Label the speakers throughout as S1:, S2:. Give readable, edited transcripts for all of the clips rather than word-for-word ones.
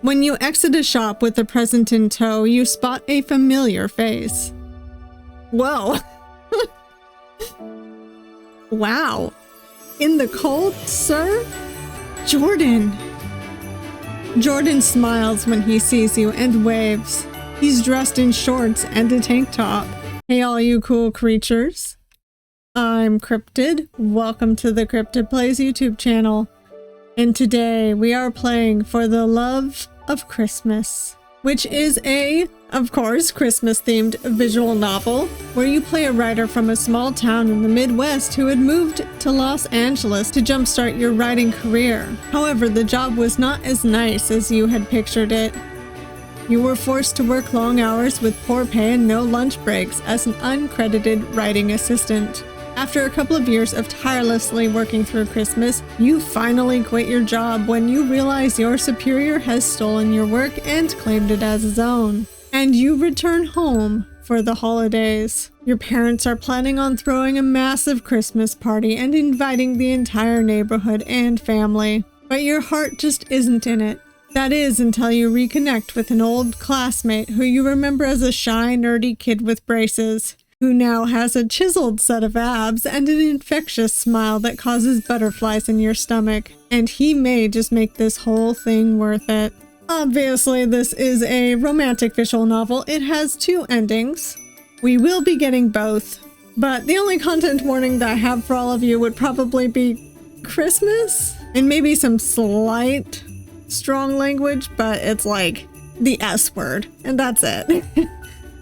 S1: When you exit a shop with a present in tow, you spot a familiar face. Whoa. Wow. In the cold, sir? Jordan. Jordan smiles when he sees you and waves. He's dressed in shorts and a tank top. Hey all you cool creatures. I'm Cryptid. Welcome to the Cryptid Plays YouTube channel. And today we are playing For the Love of Christmas, which is a, of course, Christmas-themed visual novel where you play a writer from a small town in the Midwest who had moved to Los Angeles to jumpstart your writing career. However, the job was not as nice as you had pictured it. You were forced to work long hours with poor pay and no lunch breaks as an uncredited writing assistant. After a couple of years of tirelessly working through Christmas, you finally quit your job when you realize your superior has stolen your work and claimed it as his own. And you return home for the holidays. Your parents are planning on throwing a massive Christmas party and inviting the entire neighborhood and family. But your heart just isn't in it. That is until you reconnect with an old classmate who you remember as a shy, nerdy kid with braces, who now has a chiseled set of abs and an infectious smile that causes butterflies in your stomach. And he may just make this whole thing worth it. Obviously, this is a romantic visual novel. It has two endings. We will be getting both, but the only content warning that I have for all of you would probably be Christmas and maybe some slight strong language, but it's like the S word, and that's it.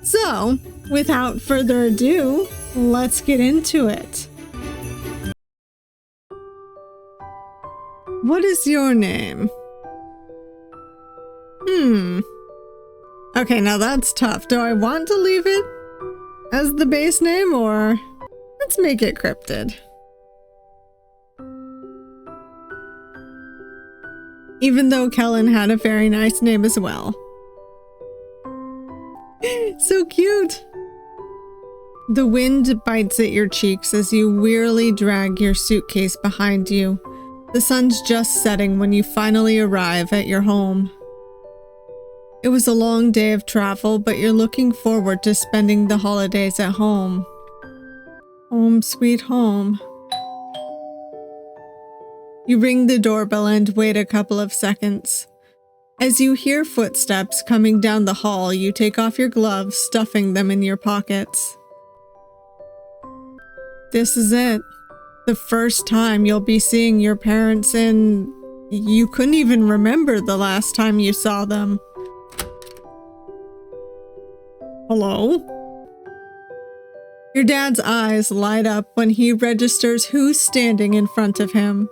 S1: So, without further ado, let's get into it. What is your name? Okay, now that's tough. Do I want to leave it as the base name, or let's make it Cryptid? Even though Kellen had a very nice name as well. So cute! The wind bites at your cheeks as you wearily drag your suitcase behind you. The sun's just setting when you finally arrive at your home. It was a long day of travel, but you're looking forward to spending the holidays at home. Home sweet home. You ring the doorbell and wait a couple of seconds. As you hear footsteps coming down the hall, you take off your gloves, stuffing them in your pockets. This is it. The first time you'll be seeing your parents, and you couldn't even remember the last time you saw them. Hello? Your dad's eyes light up when he registers who's standing in front of him.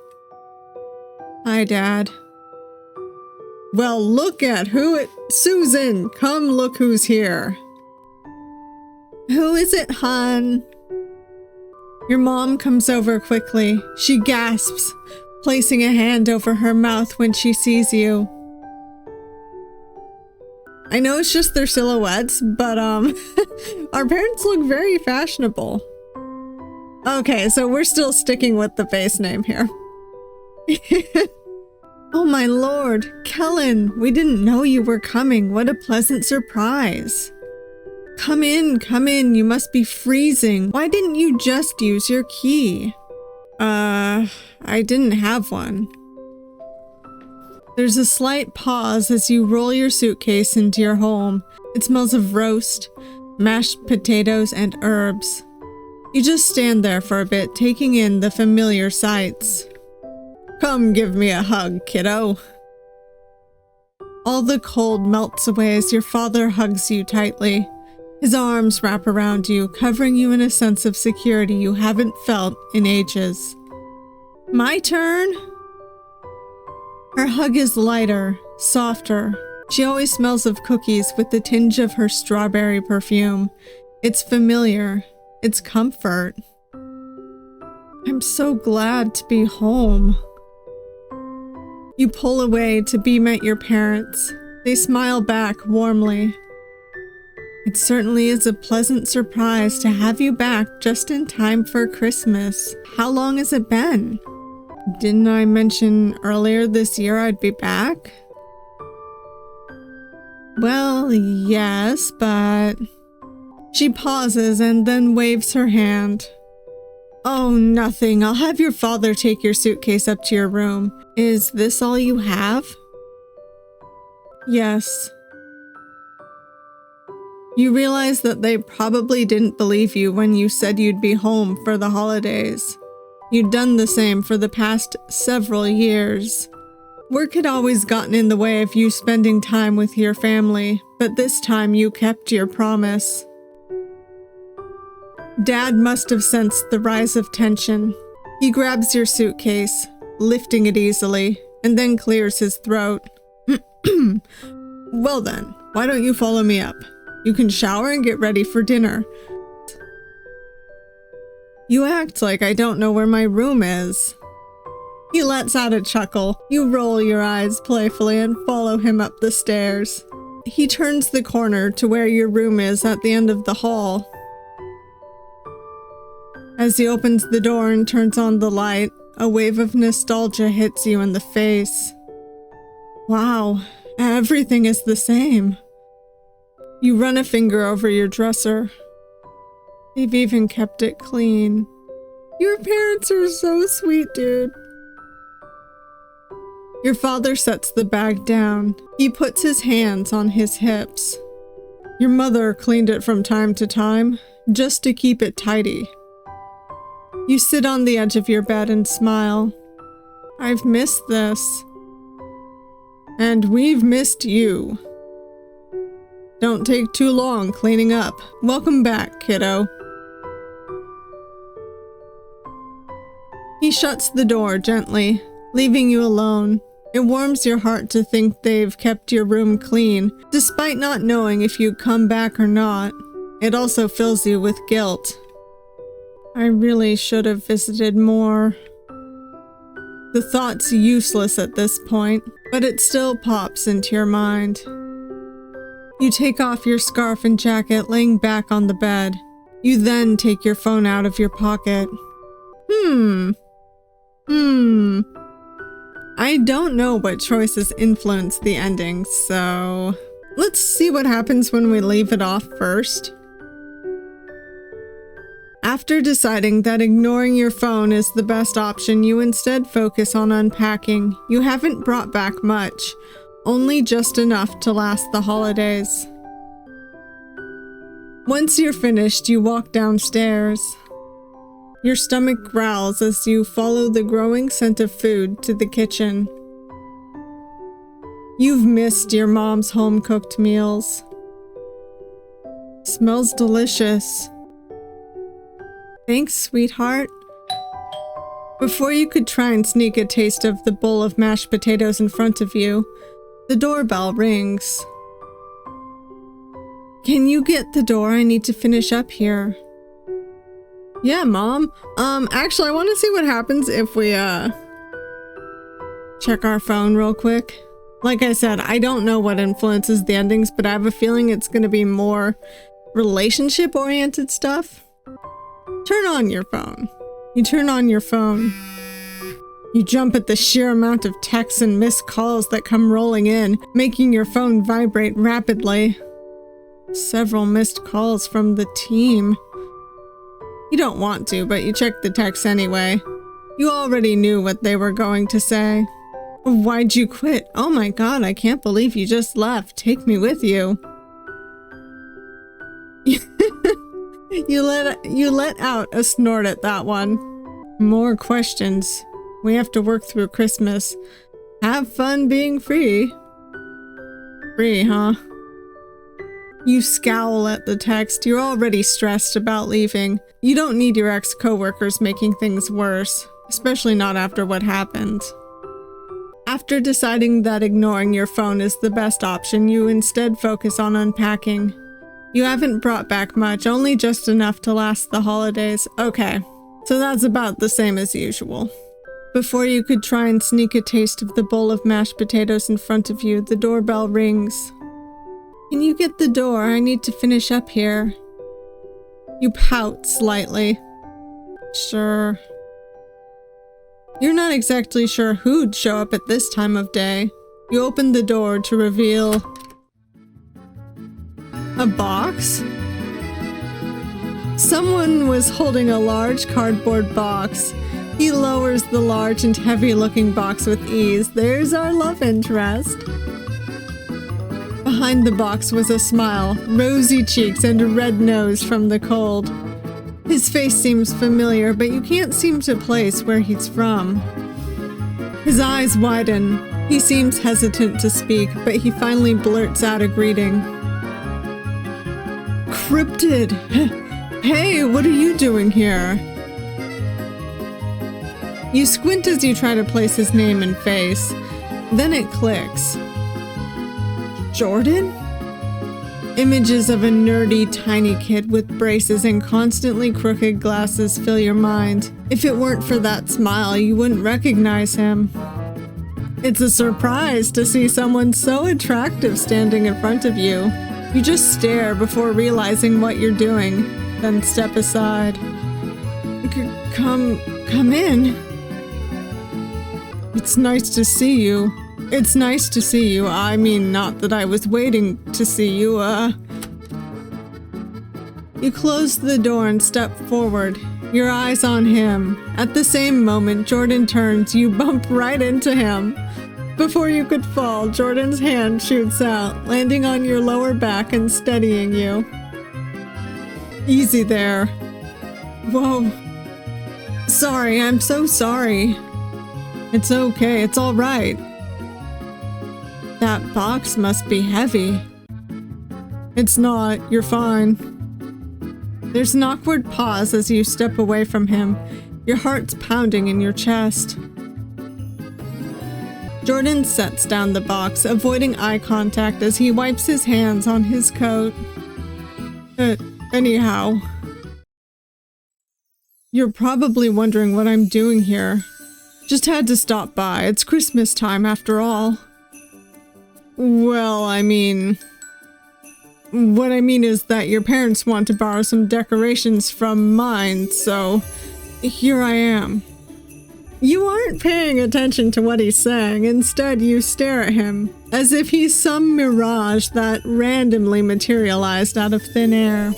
S1: Hi, Dad. Well, look at Susan, come look who's here. Who is it, hon? Your mom comes over quickly. She gasps, placing a hand over her mouth when she sees you. I know it's just their silhouettes, but our parents look very fashionable. Okay, so we're still sticking with the base name here. Oh my lord, Kellen, we didn't know you were coming. What a pleasant surprise. Come in, you must be freezing. Why didn't you just use your key? I didn't have one. There's a slight pause as you roll your suitcase into your home. It smells of roast, mashed potatoes, and herbs. You just stand there for a bit, taking in the familiar sights. Come give me a hug, kiddo. All the cold melts away as your father hugs you tightly. His arms wrap around you, covering you in a sense of security you haven't felt in ages. My turn? Her hug is lighter, softer. She always smells of cookies with the tinge of her strawberry perfume. It's familiar. It's comfort. I'm so glad to be home. You pull away to beam at your parents. They smile back warmly. It certainly is a pleasant surprise to have you back just in time for Christmas. How long has it been? Didn't I mention earlier this year I'd be back? Well, yes, but... She pauses and then waves her hand. Oh, nothing. I'll have your father take your suitcase up to your room. Is this all you have? Yes. You realize that they probably didn't believe you when you said you'd be home for the holidays. You'd done the same for the past several years. Work had always gotten in the way of you spending time with your family, but this time you kept your promise. Dad must have sensed the rise of tension. He grabs your suitcase, lifting it easily, and then clears his throat. Well then, why don't you follow me up? You can shower and get ready for dinner. You act like I don't know where my room is. He lets out a chuckle. You roll your eyes playfully and follow him up the stairs. He turns the corner to where your room is at the end of the hall. As he opens the door and turns on the light, a wave of nostalgia hits you in the face. Wow, everything is the same. You run a finger over your dresser. They've even kept it clean. Your parents are so sweet, dude. Your father sets the bag down. He puts his hands on his hips. Your mother cleaned it from time to time, just to keep it tidy. You sit on the edge of your bed and smile. I've missed this. And we've missed you. Don't take too long cleaning up. Welcome back, kiddo. He shuts the door gently, leaving you alone. It warms your heart to think they've kept your room clean, despite not knowing if you'd come back or not. It also fills you with guilt. I really should have visited more. The thought's useless at this point, but it still pops into your mind. You take off your scarf and jacket, laying back on the bed. You then take your phone out of your pocket. I don't know what choices influence the ending, so let's see what happens when we leave it off first. After deciding that ignoring your phone is the best option, you instead focus on unpacking. You haven't brought back much, only just enough to last the holidays. Once you're finished, you walk downstairs. Your stomach growls as you follow the growing scent of food to the kitchen. You've missed your mom's home-cooked meals. Smells delicious. Thanks, sweetheart. Before you could try and sneak a taste of the bowl of mashed potatoes in front of you, the doorbell rings. Can you get the door? I need to finish up here. Yeah, Mom. Actually, I want to see what happens if we, check our phone real quick. Like I said, I don't know what influences the endings, but I have a feeling it's going to be more relationship-oriented stuff. Turn on your phone. You turn on your phone. You jump at the sheer amount of texts and missed calls that come rolling in, making your phone vibrate rapidly. Several missed calls from the team. You don't want to, but you check the text anyway. You already knew what they were going to say. Why'd you quit? Oh my god, I can't believe you just left. Take me with you. You let out a snort at that one. More questions. We have to work through Christmas. Have fun being free. Free, huh? You scowl at the text. You're already stressed about leaving. You don't need your ex-coworkers making things worse, especially not after what happened. After deciding that ignoring your phone is the best option, you instead focus on unpacking. You haven't brought back much, only just enough to last the holidays. Okay, so that's about the same as usual. Before you could try and sneak a taste of the bowl of mashed potatoes in front of you, the doorbell rings. Can you get the door? I need to finish up here. You pout slightly. Sure. You're not exactly sure who'd show up at this time of day. You open the door to reveal A box? Someone was holding a large cardboard box. He lowers the large and heavy-looking box with ease. There's our love interest. Behind the box was a smile, rosy cheeks, and a red nose from the cold. His face seems familiar, but you can't seem to place where he's from. His eyes widen. He seems hesitant to speak, but he finally blurts out a greeting. Cryptid! Hey, what are you doing here? You squint as you try to place his name and face. Then it clicks. Jordan? Images of a nerdy tiny kid with braces and constantly crooked glasses fill your mind. If it weren't for that smile, you wouldn't recognize him. It's a surprise to see someone so attractive standing in front of you. You just stare before realizing what you're doing, then step aside. Come in. It's nice to see you. It's nice to see you. I mean, not that I was waiting to see you, You close the door and step forward, your eyes on him. At the same moment, Jordan turns. You bump right into him. Before you could fall, Jordan's hand shoots out, landing on your lower back and steadying you. Easy there. Whoa. Sorry, I'm so sorry. It's okay, it's all right. That box must be heavy. It's not, you're fine. There's an awkward pause as you step away from him. Your heart's pounding in your chest. Jordan sets down the box, avoiding eye contact as he wipes his hands on his coat. Anyhow. You're probably wondering what I'm doing here. Just had to stop by. It's Christmas time after all. Well, what I mean is that your parents want to borrow some decorations from mine, so here I am. You aren't paying attention to what he's saying. Instead, you stare at him, as if he's some mirage that randomly materialized out of thin air.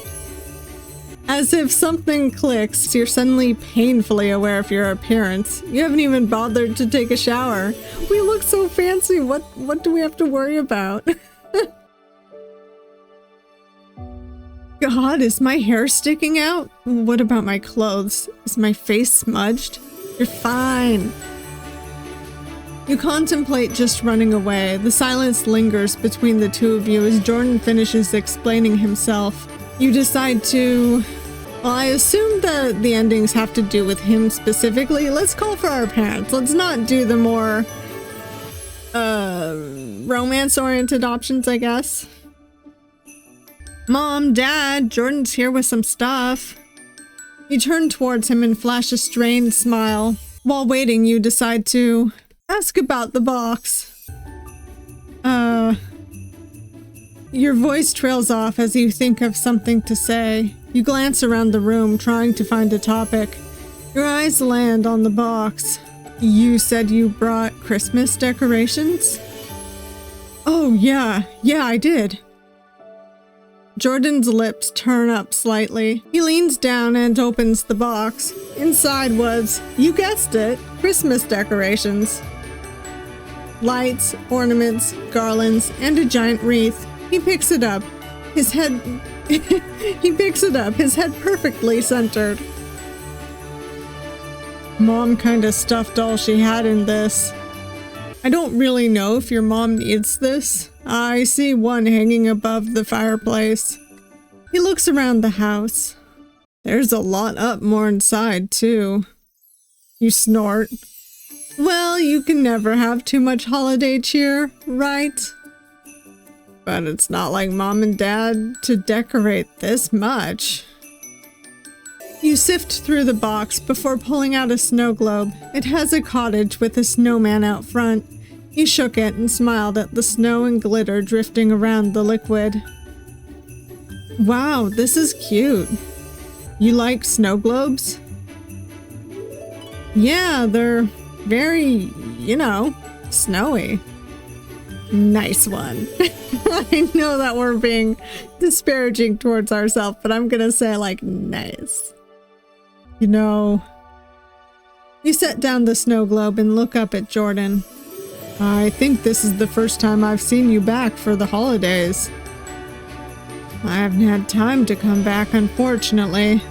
S1: As if something clicks, you're suddenly painfully aware of your appearance. You haven't even bothered to take a shower. We look so fancy, what do we have to worry about? God, is my hair sticking out? What about my clothes? Is my face smudged? You're fine. You contemplate just running away. The silence lingers between the two of you as Jordan finishes explaining himself. You decide to... Well, I assume that the endings have to do with him specifically. Let's call for our parents. Let's not do the more... romance-oriented options, I guess. Mom, Dad, Jordan's here with some stuff. You turn towards him and flash a strained smile. While waiting, you decide to ask about the box. Your voice trails off as you think of something to say. You glance around the room, trying to find a topic. Your eyes land on the box. You said you brought Christmas decorations? Oh, yeah, I did. Jordan's lips turn up slightly. He leans down and opens the box. Inside was, you guessed it, Christmas decorations. Lights, ornaments, garlands, and a giant wreath. He picks it up. His head perfectly centered. Mom kinda stuffed all she had in this. I don't really know if your mom needs this. I see one hanging above the fireplace. He looks around the house. There's a lot up more inside, too. You snort. Well, you can never have too much holiday cheer, right? But it's not like Mom and Dad to decorate this much. You sift through the box before pulling out a snow globe. It has a cottage with a snowman out front. He shook it and smiled at the snow and glitter drifting around the liquid. Wow, this is cute. You like snow globes? Yeah, they're very, snowy. Nice one. I know that we're being disparaging towards ourselves, but I'm gonna say like nice. You know, you set down the snow globe and look up at Jordan. I think this is the first time I've seen you back for the holidays. I haven't had time to come back, unfortunately.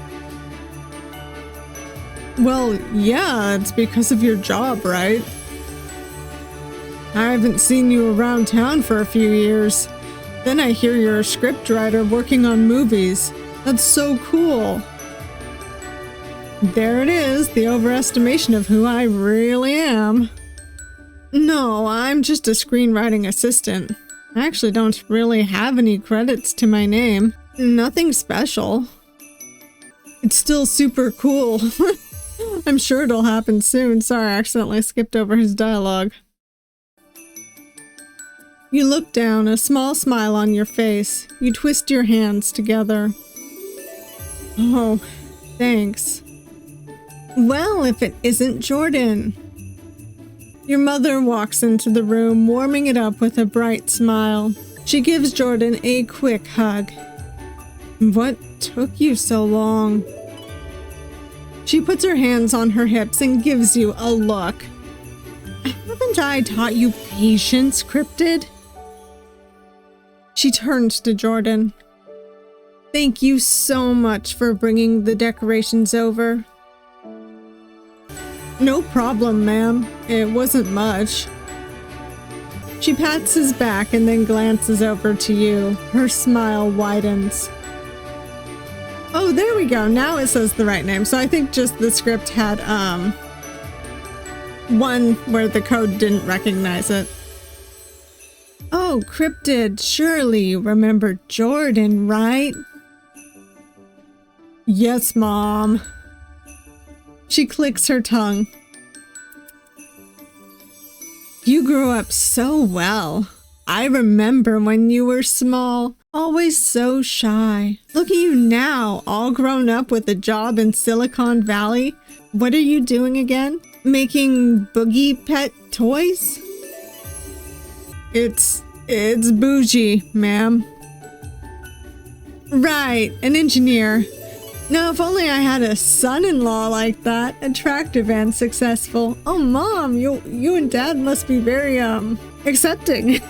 S1: Well, yeah, it's because of your job, right? I haven't seen you around town for a few years. Then I hear you're a scriptwriter working on movies. That's so cool. There it is, the overestimation of who I really am. No, I'm just a screenwriting assistant. I actually don't really have any credits to my name. Nothing special. It's still super cool. I'm sure it'll happen soon. Sorry, I accidentally skipped over his dialogue. You look down, a small smile on your face. You twist your hands together. Oh, thanks. Well, if it isn't Jordan. Your mother walks into the room, warming it up with a bright smile. She gives Jordan a quick hug. What took you so long? She puts her hands on her hips and gives you a look. Haven't I taught you patience, Cryptid? She turns to Jordan. Thank you so much for bringing the decorations over. No problem, ma'am. It wasn't much. She pats his back and then glances over to you. Her smile widens. Oh, there we go. Now it says the right name. So I think just the script had one where the code didn't recognize it. Oh, Cryptid, surely you remember Jordan, right? Yes, Mom. She clicks her tongue. You grew up so well. I remember when you were small, always so shy. Look at you now, all grown up with a job in Silicon Valley. What are you doing again? Making boogie pet toys? It's bougie, ma'am. Right, an engineer. Now, if only I had a son-in-law like that, attractive and successful. Oh, Mom, you and Dad must be very, accepting.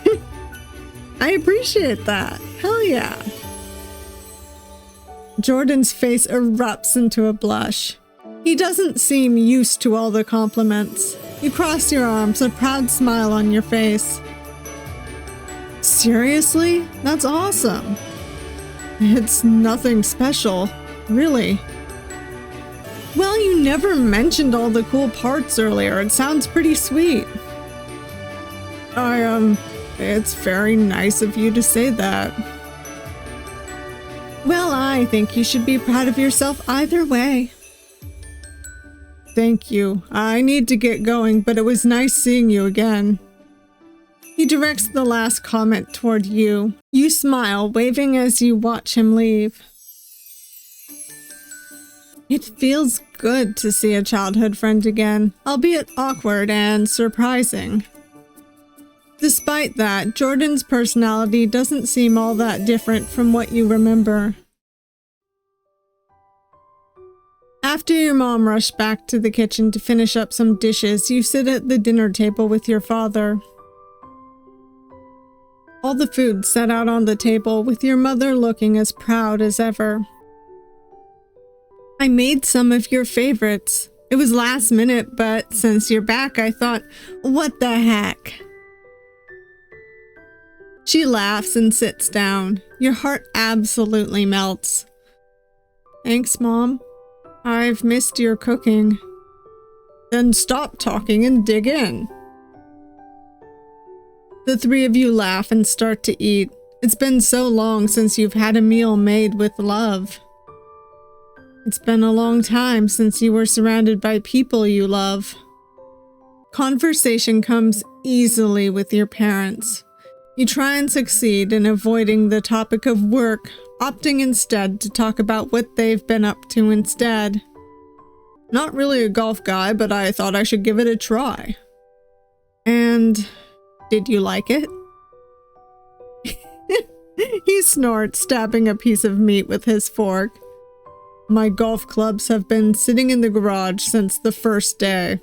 S1: I appreciate that. Hell yeah. Jordan's face erupts into a blush. He doesn't seem used to all the compliments. You cross your arms, a proud smile on your face. Seriously? That's awesome. It's nothing special. Really? Well, you never mentioned all the cool parts earlier. It sounds pretty sweet. It's very nice of you to say that. Well, I think you should be proud of yourself either way. Thank you. I need to get going, but it was nice seeing you again. He directs the last comment toward you. You smile, waving as you watch him leave. It feels good to see a childhood friend again, albeit awkward and surprising. Despite that, Jordan's personality doesn't seem all that different from what you remember. After your mom rushed back to the kitchen to finish up some dishes, you sit at the dinner table with your father. All the food set out on the table, with your mother looking as proud as ever. I made some of your favorites. It was last minute, but since you're back, I thought, what the heck? She laughs and sits down. Your heart absolutely melts. Thanks, Mom. I've missed your cooking. Then stop talking and dig in. The three of you laugh and start to eat. It's been so long since you've had a meal made with love. It's been a long time since you were surrounded by people you love. Conversation comes easily with your parents. You try and succeed in avoiding the topic of work, opting instead to talk about what they've been up to instead. Not really a golf guy, but I thought I should give it a try. And did you like it? He snorts, stabbing a piece of meat with his fork. My golf clubs have been sitting in the garage since the first day.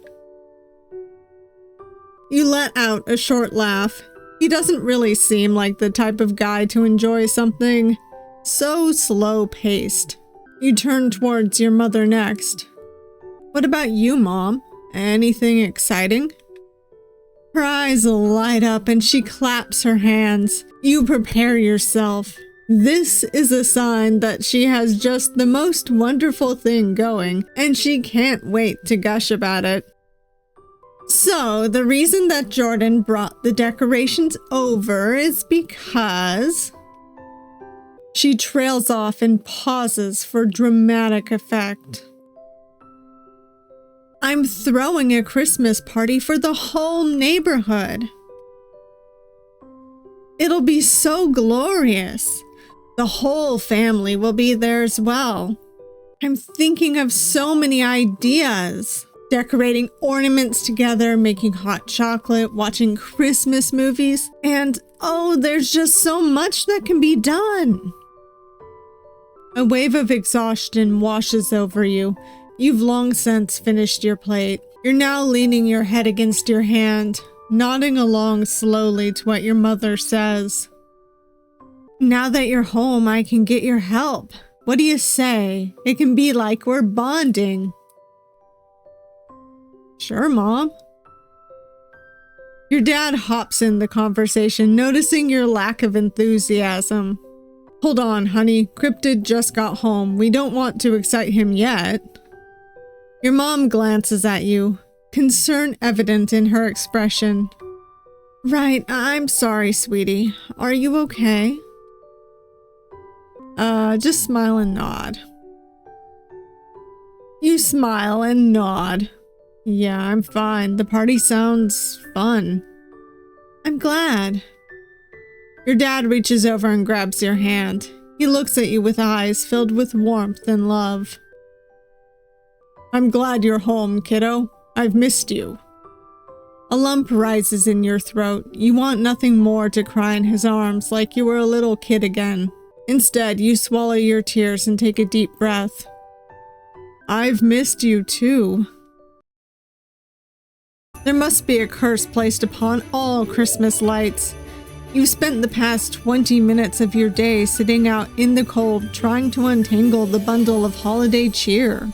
S1: You let out a short laugh. He doesn't really seem like the type of guy to enjoy something so slow-paced. You turn towards your mother next. What about you, Mom? Anything exciting? Her eyes light up and she claps her hands. You prepare yourself. This is a sign that she has just the most wonderful thing going, and she can't wait to gush about it. So, the reason that Jordan brought the decorations over is because... She trails off and pauses for dramatic effect. I'm throwing a Christmas party for the whole neighborhood. It'll be so glorious. The whole family will be there as well. I'm thinking of so many ideas. Decorating ornaments together, making hot chocolate, watching Christmas movies, and oh, there's just so much that can be done. A wave of exhaustion washes over you. You've long since finished your plate. You're now leaning your head against your hand, nodding along slowly to what your mother says. Now that you're home, I can get your help. What do you say? It can be like we're bonding. Sure, Mom. Your dad hops in the conversation, noticing your lack of enthusiasm. Hold on, honey. Cryptid just got home. We don't want to excite him yet. Your mom glances at you, concern evident in her expression. Right, I'm sorry, sweetie. Are you okay? Just smile and nod. You smile and nod. Yeah, I'm fine. The party sounds fun. I'm glad. Your dad reaches over and grabs your hand. He looks at you with eyes filled with warmth and love. I'm glad you're home, kiddo. I've missed you. A lump rises in your throat. You want nothing more to cry in his arms like you were a little kid again. Instead, you swallow your tears and take a deep breath. I've missed you too. There must be a curse placed upon all Christmas lights. You spent the past 20 minutes of your day sitting out in the cold trying to untangle the bundle of holiday cheer.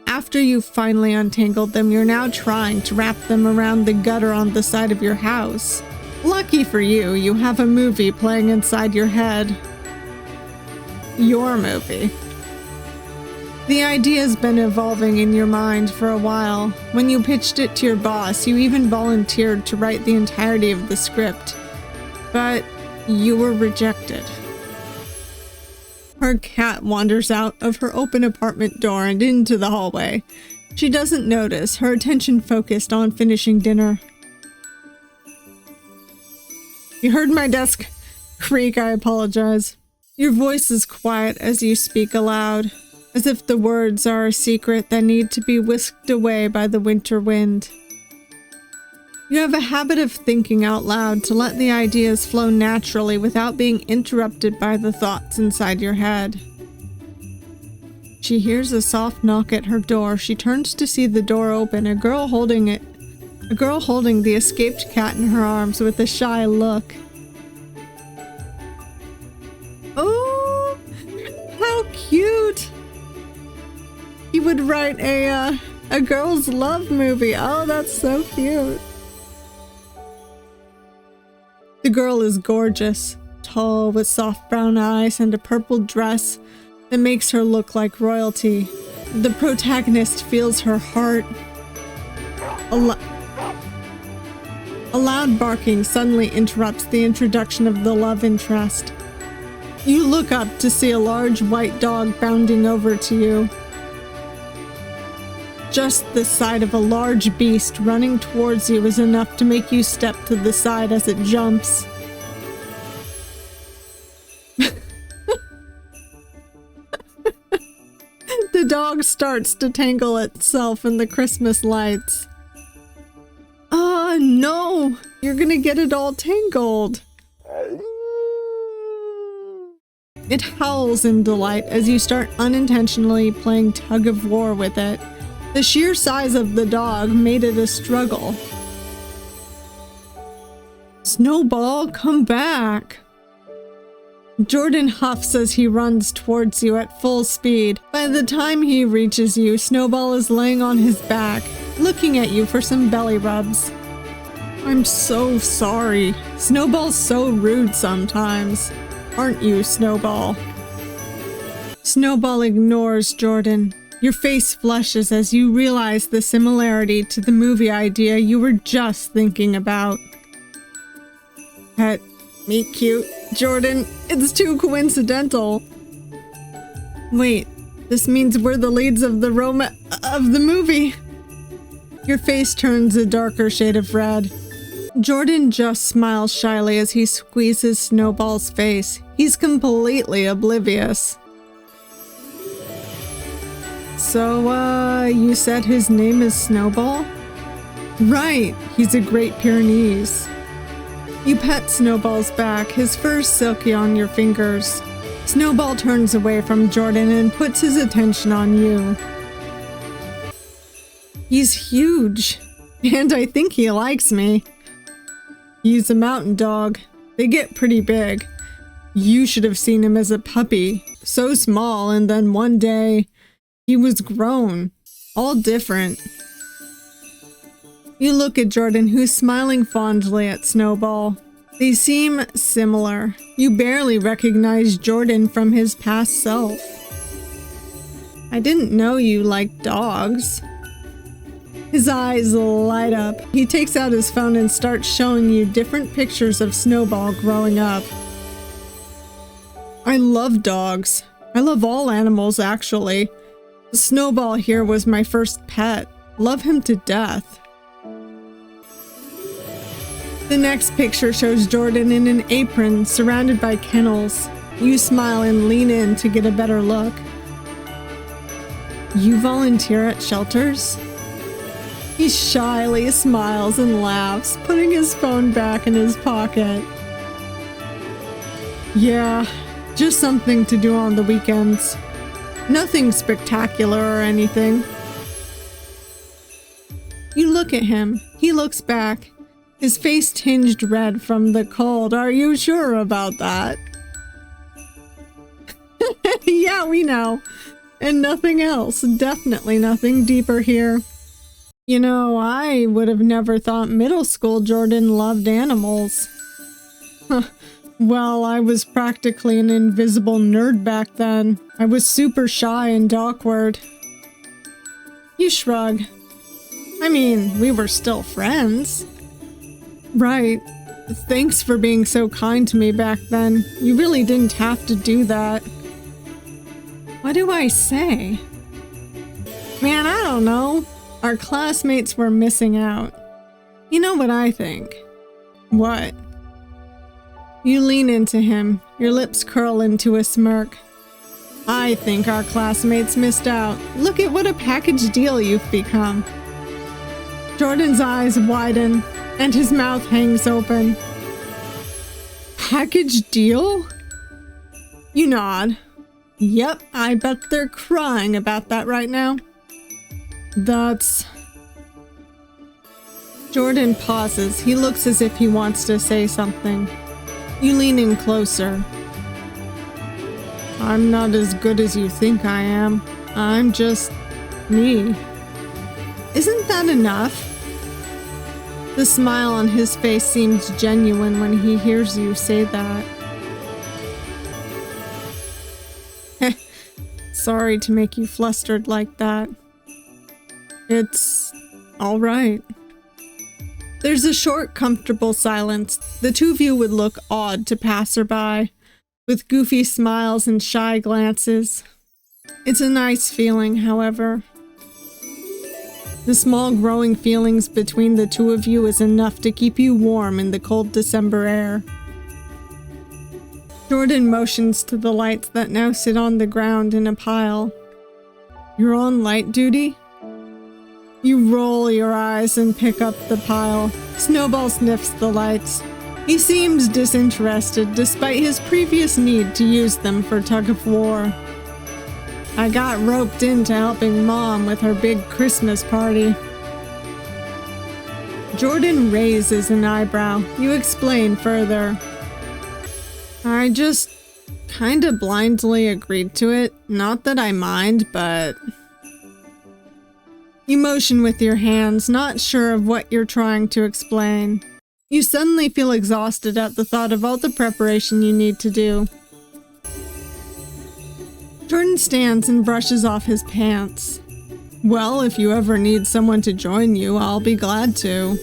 S1: After you've finally untangled them, you're now trying to wrap them around the gutter on the side of your house. Lucky for you, you have a movie playing inside your head. Your movie. The idea's been evolving in your mind for a while. When you pitched it to your boss, you even volunteered to write the entirety of the script. But you were rejected. Her cat wanders out of her open apartment door and into the hallway. She doesn't notice, her attention focused on finishing dinner. You heard my desk creak, I apologize. Your voice is quiet as you speak aloud, as if the words are a secret that need to be whisked away by the winter wind. You have a habit of thinking out loud to let the ideas flow naturally without being interrupted by the thoughts inside your head. She hears a soft knock at her door. She turns to see the door open, a girl holding the escaped cat in her arms with a shy look. Oh, how cute! He would write a girl's love movie. Oh, that's so cute. The girl is gorgeous, tall with soft brown eyes and a purple dress that makes her look like royalty. The protagonist feels her heart. A loud barking suddenly interrupts the introduction of the love interest. You look up to see a large white dog bounding over to you. Just the sight of a large beast running towards you is enough to make you step to the side as it jumps. The dog starts to tangle itself in the Christmas lights. Oh no! You're gonna get it all tangled. It howls in delight as you start unintentionally playing tug of war with it. The sheer size of the dog made it a struggle. Snowball, come back! Jordan huffs as he runs towards you at full speed. By the time he reaches you, Snowball is laying on his back, looking at you for some belly rubs. I'm so sorry. Snowball's so rude sometimes. Aren't you, Snowball? Snowball ignores Jordan. Your face flushes as you realize the similarity to the movie idea you were just thinking about. Pet, meet cute, Jordan. It's too coincidental. Wait, this means we're the leads of the movie. Your face turns a darker shade of red. Jordan just smiles shyly as he squeezes Snowball's face. He's completely oblivious. So, you said his name is Snowball? Right, he's a Great Pyrenees. You pet Snowball's back, his fur silky on your fingers. Snowball turns away from Jordan and puts his attention on you. He's huge, and I think he likes me. He's a mountain dog. They get pretty big. You should have seen him as a puppy. So small, and then one day, he was grown. All different. You look at Jordan, who's smiling fondly at Snowball. They seem similar. You barely recognize Jordan from his past self. I didn't know you liked dogs. His eyes light up. He takes out his phone and starts showing you different pictures of Snowball growing up. I love dogs. I love all animals, actually. Snowball here was my first pet. Love him to death. The next picture shows Jordan in an apron surrounded by kennels. You smile and lean in to get a better look. You volunteer at shelters? He shyly smiles and laughs, putting his phone back in his pocket. Yeah, just something to do on the weekends. Nothing spectacular or anything. You look at him. He looks back. His face tinged red from the cold. Are you sure about that? Yeah, we know. And nothing else. Definitely nothing deeper here. You know, I would have never thought middle school Jordan loved animals. Well, I was practically an invisible nerd back then. I was super shy and awkward. You shrug. I mean, we were still friends. Right. Thanks for being so kind to me back then. You really didn't have to do that. What do I say? Man, I don't know. Our classmates were missing out. You know what I think? What? You lean into him. Your lips curl into a smirk. I think our classmates missed out. Look at what a package deal you've become. Jordan's eyes widen, and his mouth hangs open. Package deal? You nod. Yep, I bet they're crying about that right now. That's... Jordan pauses. He looks as if he wants to say something. You lean in closer. I'm not as good as you think I am. I'm just me. Isn't that enough? The smile on his face seems genuine when he hears you say that. Sorry to make you flustered like that. It's all right. There's a short, comfortable silence. The two of you would look odd to passerby, with goofy smiles and shy glances. It's a nice feeling, however. The small growing feelings between the two of you is enough to keep you warm in the cold December air. Jordan motions to the lights that now sit on the ground in a pile. You're on light duty? You roll your eyes and pick up the pile. Snowball sniffs the lights. He seems disinterested despite his previous need to use them for tug of war. I got roped into helping Mom with her big Christmas party. Jordan raises an eyebrow. You explain further. I just kinda blindly agreed to it. Not that I mind, but... You motion with your hands, not sure of what you're trying to explain. You suddenly feel exhausted at the thought of all the preparation you need to do. Jordan stands and brushes off his pants. Well, if you ever need someone to join you, I'll be glad to.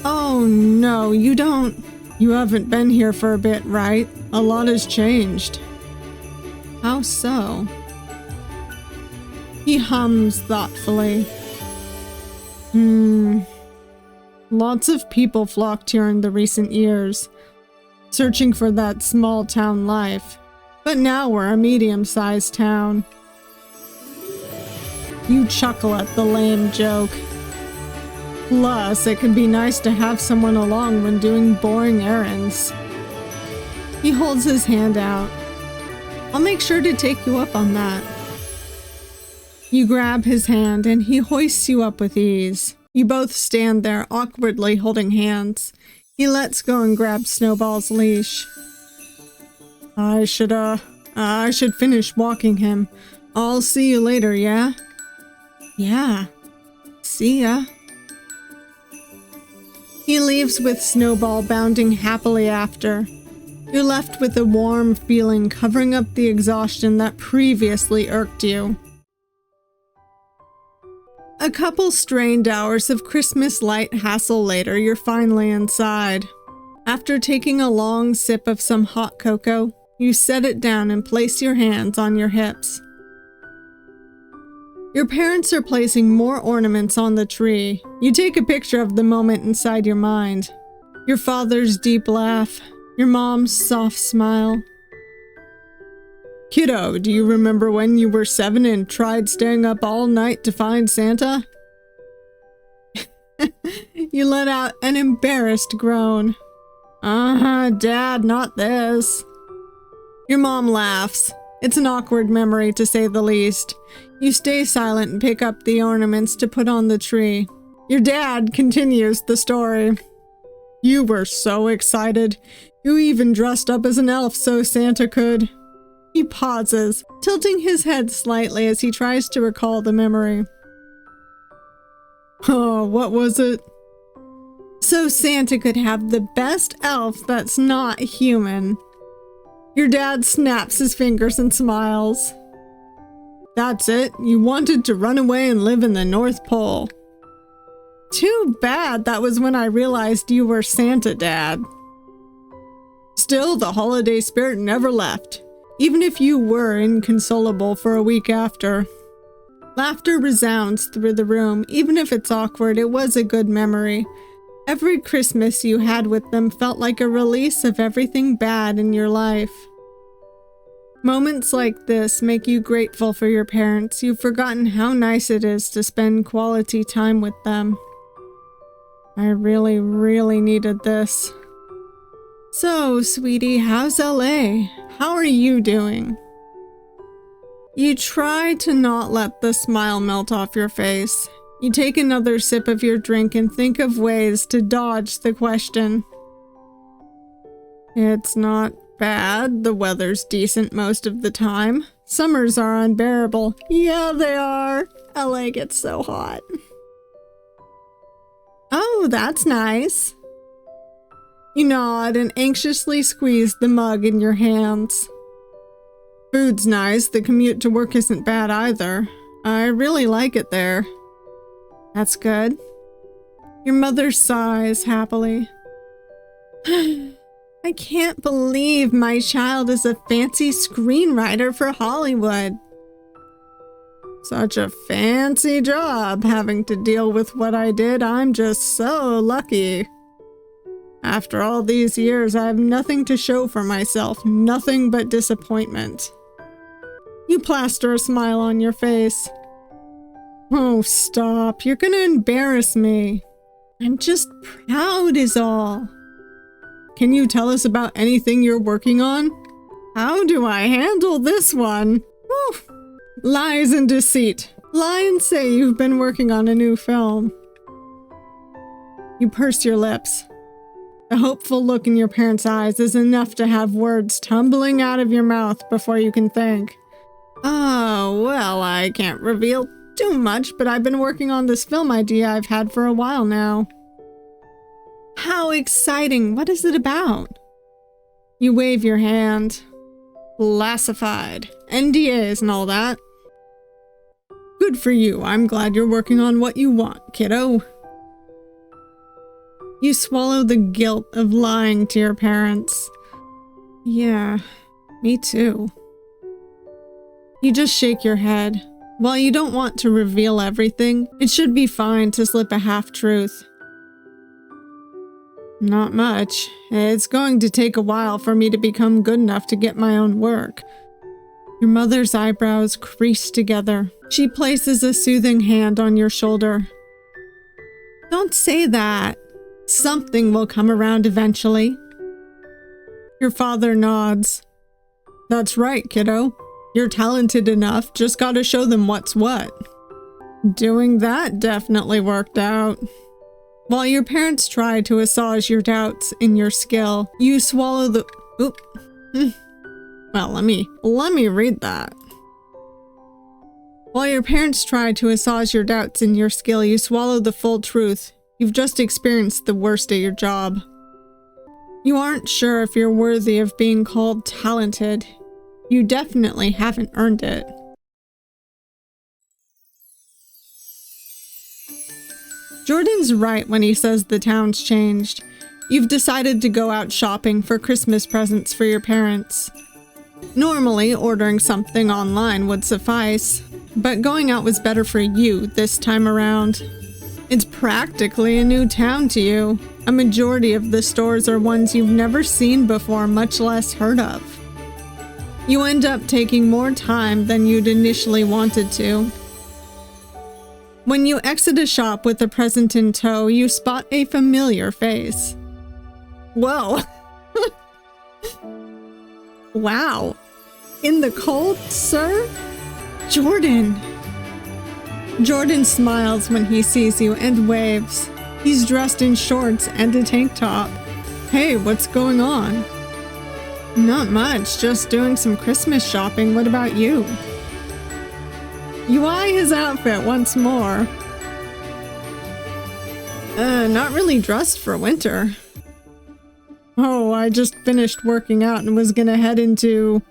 S1: Oh no, you don't. You haven't been here for a bit, right? A lot has changed. How so? He hums thoughtfully. Lots of people flocked here in the recent years, searching for that small town life. But now we're a medium-sized town. You chuckle at the lame joke. Plus, it can be nice to have someone along when doing boring errands. He holds his hand out. I'll make sure to take you up on that. You grab his hand and he hoists you up with ease. You both stand there awkwardly holding hands. He lets go and grabs Snowball's leash. I should finish walking him. I'll see you later, yeah? Yeah. See ya. He leaves with Snowball bounding happily after. You're left with a warm feeling covering up the exhaustion that previously irked you. A couple strained hours of Christmas light hassle later, you're finally inside. After taking a long sip of some hot cocoa, you set it down and place your hands on your hips. Your parents are placing more ornaments on the tree. You take a picture of the moment inside your mind. Your father's deep laugh, your mom's soft smile. Kiddo, do you remember when you were 7 and tried staying up all night to find Santa? You let out an embarrassed groan. Dad, not this. Your mom laughs. It's an awkward memory, to say the least. You stay silent and pick up the ornaments to put on the tree. Your dad continues the story. You were so excited. You even dressed up as an elf so Santa could. He pauses, tilting his head slightly as he tries to recall the memory. Oh, what was it? So Santa could have the best elf that's not human. Your dad snaps his fingers and smiles. That's it. You wanted to run away and live in the North Pole. Too bad that was when I realized you were Santa, Dad. Still, the holiday spirit never left, even if you were inconsolable for a week after. Laughter resounds through the room. Even if it's awkward, it was a good memory. Every Christmas you had with them felt like a release of everything bad in your life. Moments like this make you grateful for your parents. You've forgotten how nice it is to spend quality time with them. I really, really needed this. So, sweetie, how's LA? How are you doing? You try to not let the smile melt off your face. You take another sip of your drink and think of ways to dodge the question. It's not bad. The weather's decent most of the time. Summers are unbearable. Yeah, they are. LA gets so hot. Oh, that's nice. You nod and anxiously squeeze the mug in your hands. Food's nice. The commute to work isn't bad either. I really like it there. That's good. Your mother sighs happily. I can't believe my child is a fancy screenwriter for Hollywood. Such a fancy job having to deal with what I did. I'm just so lucky. After all these years, I have nothing to show for myself, nothing but disappointment. You plaster a smile on your face. Oh, stop. You're gonna embarrass me. I'm just proud is all. Can you tell us about anything you're working on? How do I handle this one? Whew. Lies and deceit. Lie and say you've been working on a new film. You purse your lips. The hopeful look in your parents' eyes is enough to have words tumbling out of your mouth before you can think. Oh, well, I can't reveal too much, but I've been working on this film idea I've had for a while now. How exciting! What is it about? You wave your hand. Classified. NDAs and all that. Good for you. I'm glad you're working on what you want, kiddo. You swallow the guilt of lying to your parents. Yeah, me too. You just shake your head. While you don't want to reveal everything, it should be fine to slip a half-truth. Not much. It's going to take a while for me to become good enough to get my own work. Your mother's eyebrows crease together. She places a soothing hand on your shoulder. Don't say that. Something will come around eventually. Your father nods. That's right, kiddo. You're talented enough, just gotta show them what's what. Doing that definitely worked out. While your parents try to assuage your doubts in your skill, you swallow the... Oop. Well, let me read that. While your parents try to assuage your doubts in your skill, you swallow the full truth. You've just experienced the worst at your job. You aren't sure if you're worthy of being called talented. You definitely haven't earned it. Jordan's right when he says the town's changed. You've decided to go out shopping for Christmas presents for your parents. Normally, ordering something online would suffice, but going out was better for you this time around. It's practically a new town to you. A majority of the stores are ones you've never seen before, much less heard of. You end up taking more time than you'd initially wanted to. When you exit a shop with a present in tow, you spot a familiar face. Whoa. Wow. In the cold, sir? Jordan. Jordan smiles when he sees you and waves. He's dressed in shorts and a tank top. Hey, what's going on? Not much, just doing some Christmas shopping. What about you? You eye his outfit once more. Not really dressed for winter. Oh, I just finished working out and was gonna head into...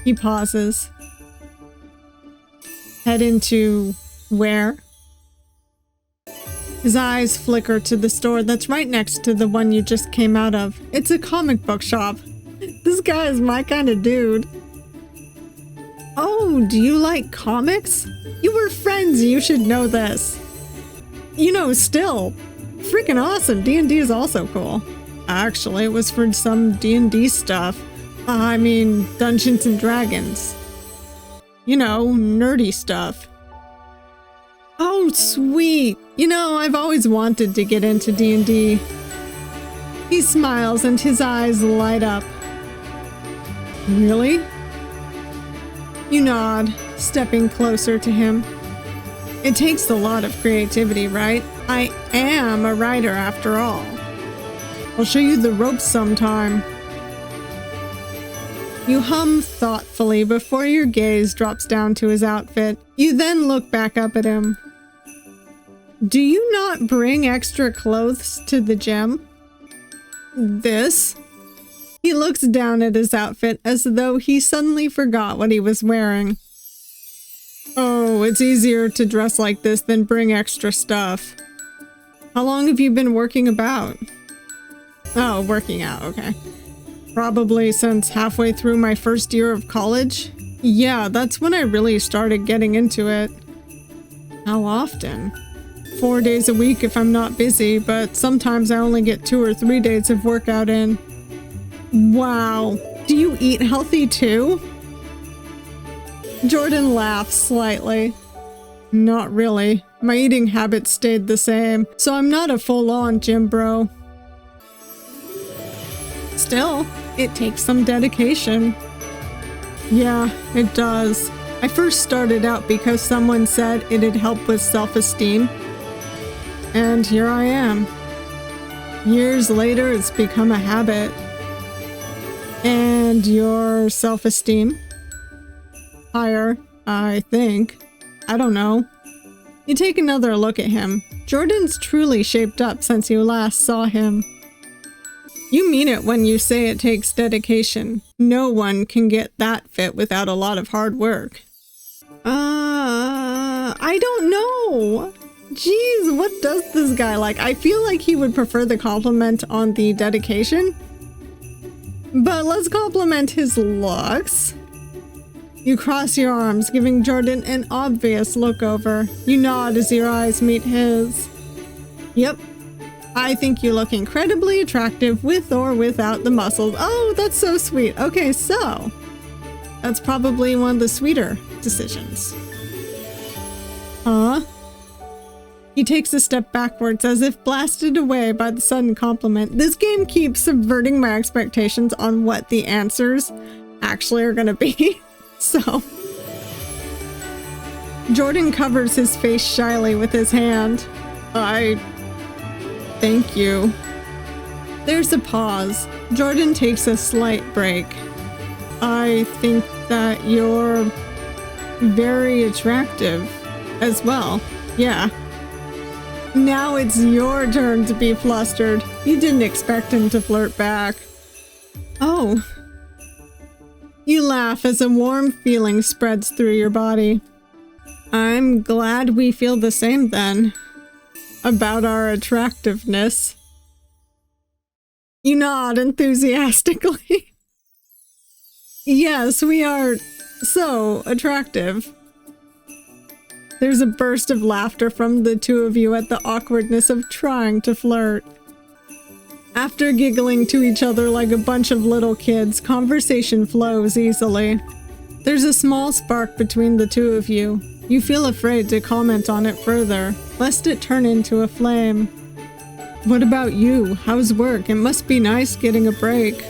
S1: He pauses. Head into... where? His eyes flicker to the store that's right next to the one you just came out of. It's a comic book shop. This guy is my kind of dude. Oh, do you like comics? You were friends, you should know this. You know, still. Freaking awesome. D&D is also cool. Actually, it was for some D&D stuff. I mean, Dungeons and Dragons. You know, nerdy stuff. Oh, sweet. You know, I've always wanted to get into D&D. He smiles and his eyes light up. Really? You nod, stepping closer to him. It takes a lot of creativity, right? I am a writer after all. I'll show you the ropes sometime. You hum thoughtfully before your gaze drops down to his outfit. You then look back up at him. Do you not bring extra clothes to the gym? This? He looks down at his outfit as though he suddenly forgot what he was wearing. Oh, it's easier to dress like this than bring extra stuff. How long have you been working about? Oh, working out, okay. Probably since halfway through my first year of college. Yeah, that's when I really started getting into it. How often? 4 days a week if I'm not busy, but sometimes I only get 2 or 3 days of workout in. Wow. Do you eat healthy too? Jordan laughs slightly. Not really. My eating habits stayed the same, so I'm not a full-on gym bro. Still, it takes some dedication. Yeah, it does. I first started out because someone said it'd help with self-esteem. And here I am. Years later, it's become a habit. And your self-esteem? Higher, I think. I don't know. You take another look at him. Jordan's truly shaped up since you last saw him. You mean it when you say it takes dedication. No one can get that fit without a lot of hard work. I don't know. Jeez, what does this guy like? I feel like he would prefer the compliment on the dedication. But let's compliment his looks. You cross your arms, giving Jordan an obvious look over. You nod as your eyes meet his. Yep. I think you look incredibly attractive with or without the muscles. Oh, that's so sweet. Okay, so that's probably one of the sweeter decisions. Huh? He takes a step backwards as if blasted away by the sudden compliment. This game keeps subverting my expectations on what the answers actually are gonna be. So Jordan covers his face shyly with his hand. Thank you. There's a pause. Jordan takes a slight break. I think that you're very attractive as well. Yeah. Now it's your turn to be flustered. You didn't expect him to flirt back. Oh. You laugh as a warm feeling spreads through your body. I'm glad we feel the same then. About our attractiveness. You nod enthusiastically. Yes, we are so attractive. There's a burst of laughter from the two of you at the awkwardness of trying to flirt. After giggling to each other like a bunch of little kids, conversation flows easily. There's a small spark between the two of you. You feel afraid to comment on it further, lest it turn into a flame. What about you? How's work? It must be nice getting a break.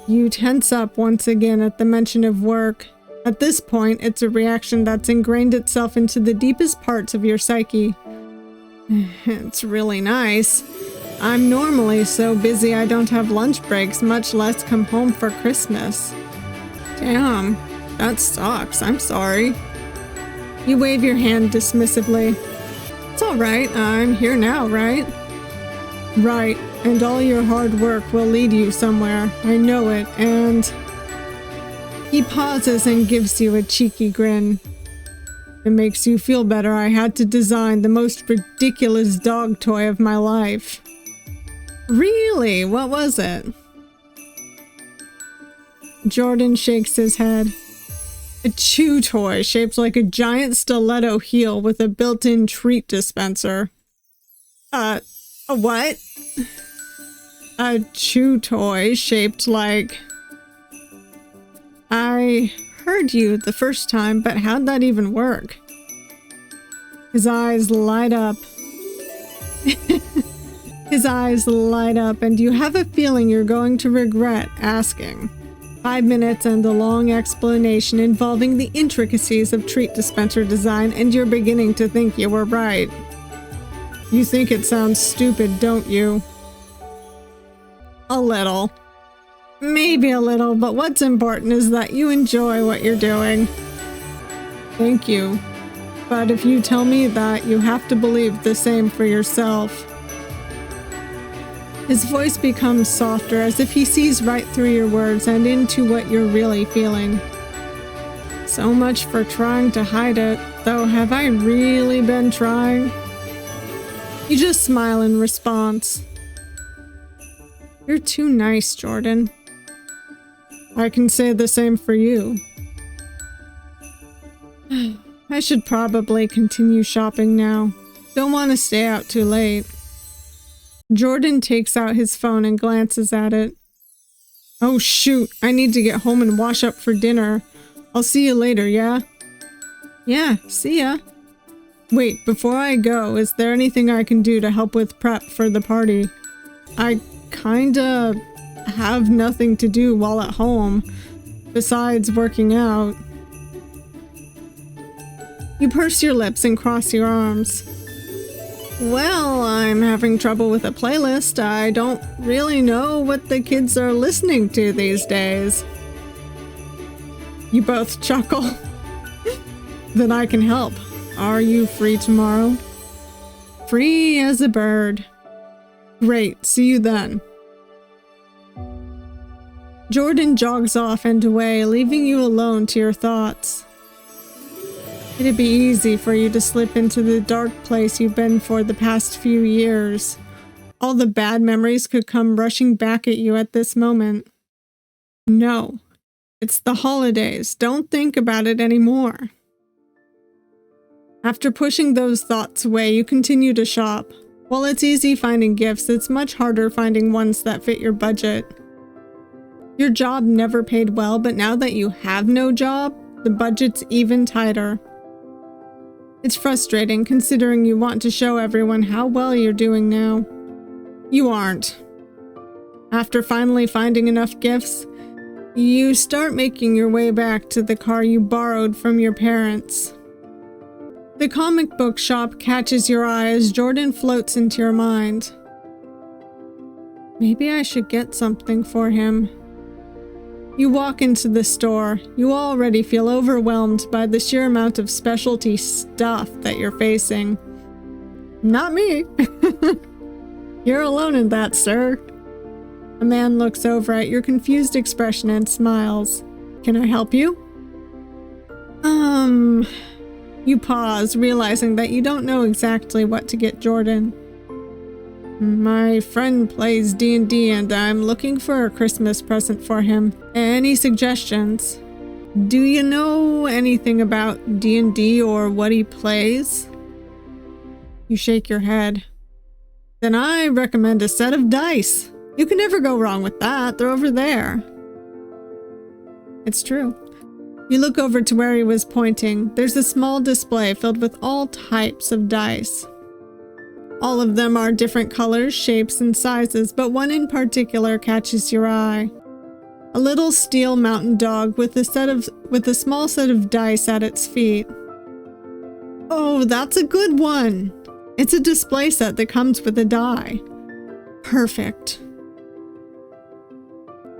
S1: You tense up once again at the mention of work. At this point, it's a reaction that's ingrained itself into the deepest parts of your psyche. It's really nice. I'm normally so busy I don't have lunch breaks, much less come home for Christmas. Damn. That sucks. I'm sorry. You wave your hand dismissively. It's alright. I'm here now, right? Right. And all your hard work will lead you somewhere. I know it. And he pauses and gives you a cheeky grin. It makes you feel better. I had to design the most ridiculous dog toy of my life. Really? What was it? Jordan shakes his head. A chew toy shaped like a giant stiletto heel with a built-in treat dispenser. A what? A chew toy shaped like... I heard you the first time, but how'd that even work? His eyes light up. His eyes light up, and you have a feeling you're going to regret asking. 5 minutes and a long explanation involving the intricacies of treat dispenser design, and you're beginning to think you were right. You think it sounds stupid, don't you? A little. Maybe a little, but what's important is that you enjoy what you're doing. Thank you. But if you tell me that, you have to believe the same for yourself. His voice becomes softer, as if he sees right through your words and into what you're really feeling. So much for trying to hide it, though have I really been trying? You just smile in response. You're too nice, Jordan. I can say the same for you. I should probably continue shopping now. Don't want to stay out too late. Jordan takes out his phone and glances at it. Oh shoot, I need to get home and wash up for dinner. I'll see you later, yeah? Yeah, see ya. Wait, before I go, is there anything I can do to help with prep for the party? I kinda have nothing to do while at home, besides working out. You purse your lips and cross your arms. Well, I'm having trouble with a playlist. I don't really know what the kids are listening to these days. You both chuckle. Then I can help. Are you free tomorrow? Free as a bird. Great, see you then. Jordan jogs off and away, leaving you alone to your thoughts. It'd be easy for you to slip into the dark place you've been for the past few years. All the bad memories could come rushing back at you at this moment. No, it's the holidays. Don't think about it anymore. After pushing those thoughts away, you continue to shop. While it's easy finding gifts, it's much harder finding ones that fit your budget. Your job never paid well, but now that you have no job, the budget's even tighter. It's frustrating considering you want to show everyone how well you're doing now. You aren't. After finally finding enough gifts, you start making your way back to the car you borrowed from your parents. The comic book shop catches your eye as Jordan floats into your mind. Maybe I should get something for him. You walk into the store. You already feel overwhelmed by the sheer amount of specialty stuff that you're facing. Not me. You're alone in that, sir. A man looks over at your confused expression and smiles. Can I help you? You pause, realizing that you don't know exactly what to get Jordan. My friend plays D&D and I'm looking for a Christmas present for him. Any suggestions? Do you know anything about D&D or what he plays? You shake your head. Then I recommend a set of dice. You can never go wrong with that. They're over there. It's true. You look over to where he was pointing. There's a small display filled with all types of dice. All of them are different colors, shapes, and sizes, but one in particular catches your eye. A little steel mountain dog with a small set of dice at its feet. Oh, that's a good one. It's a display set that comes with a die. Perfect.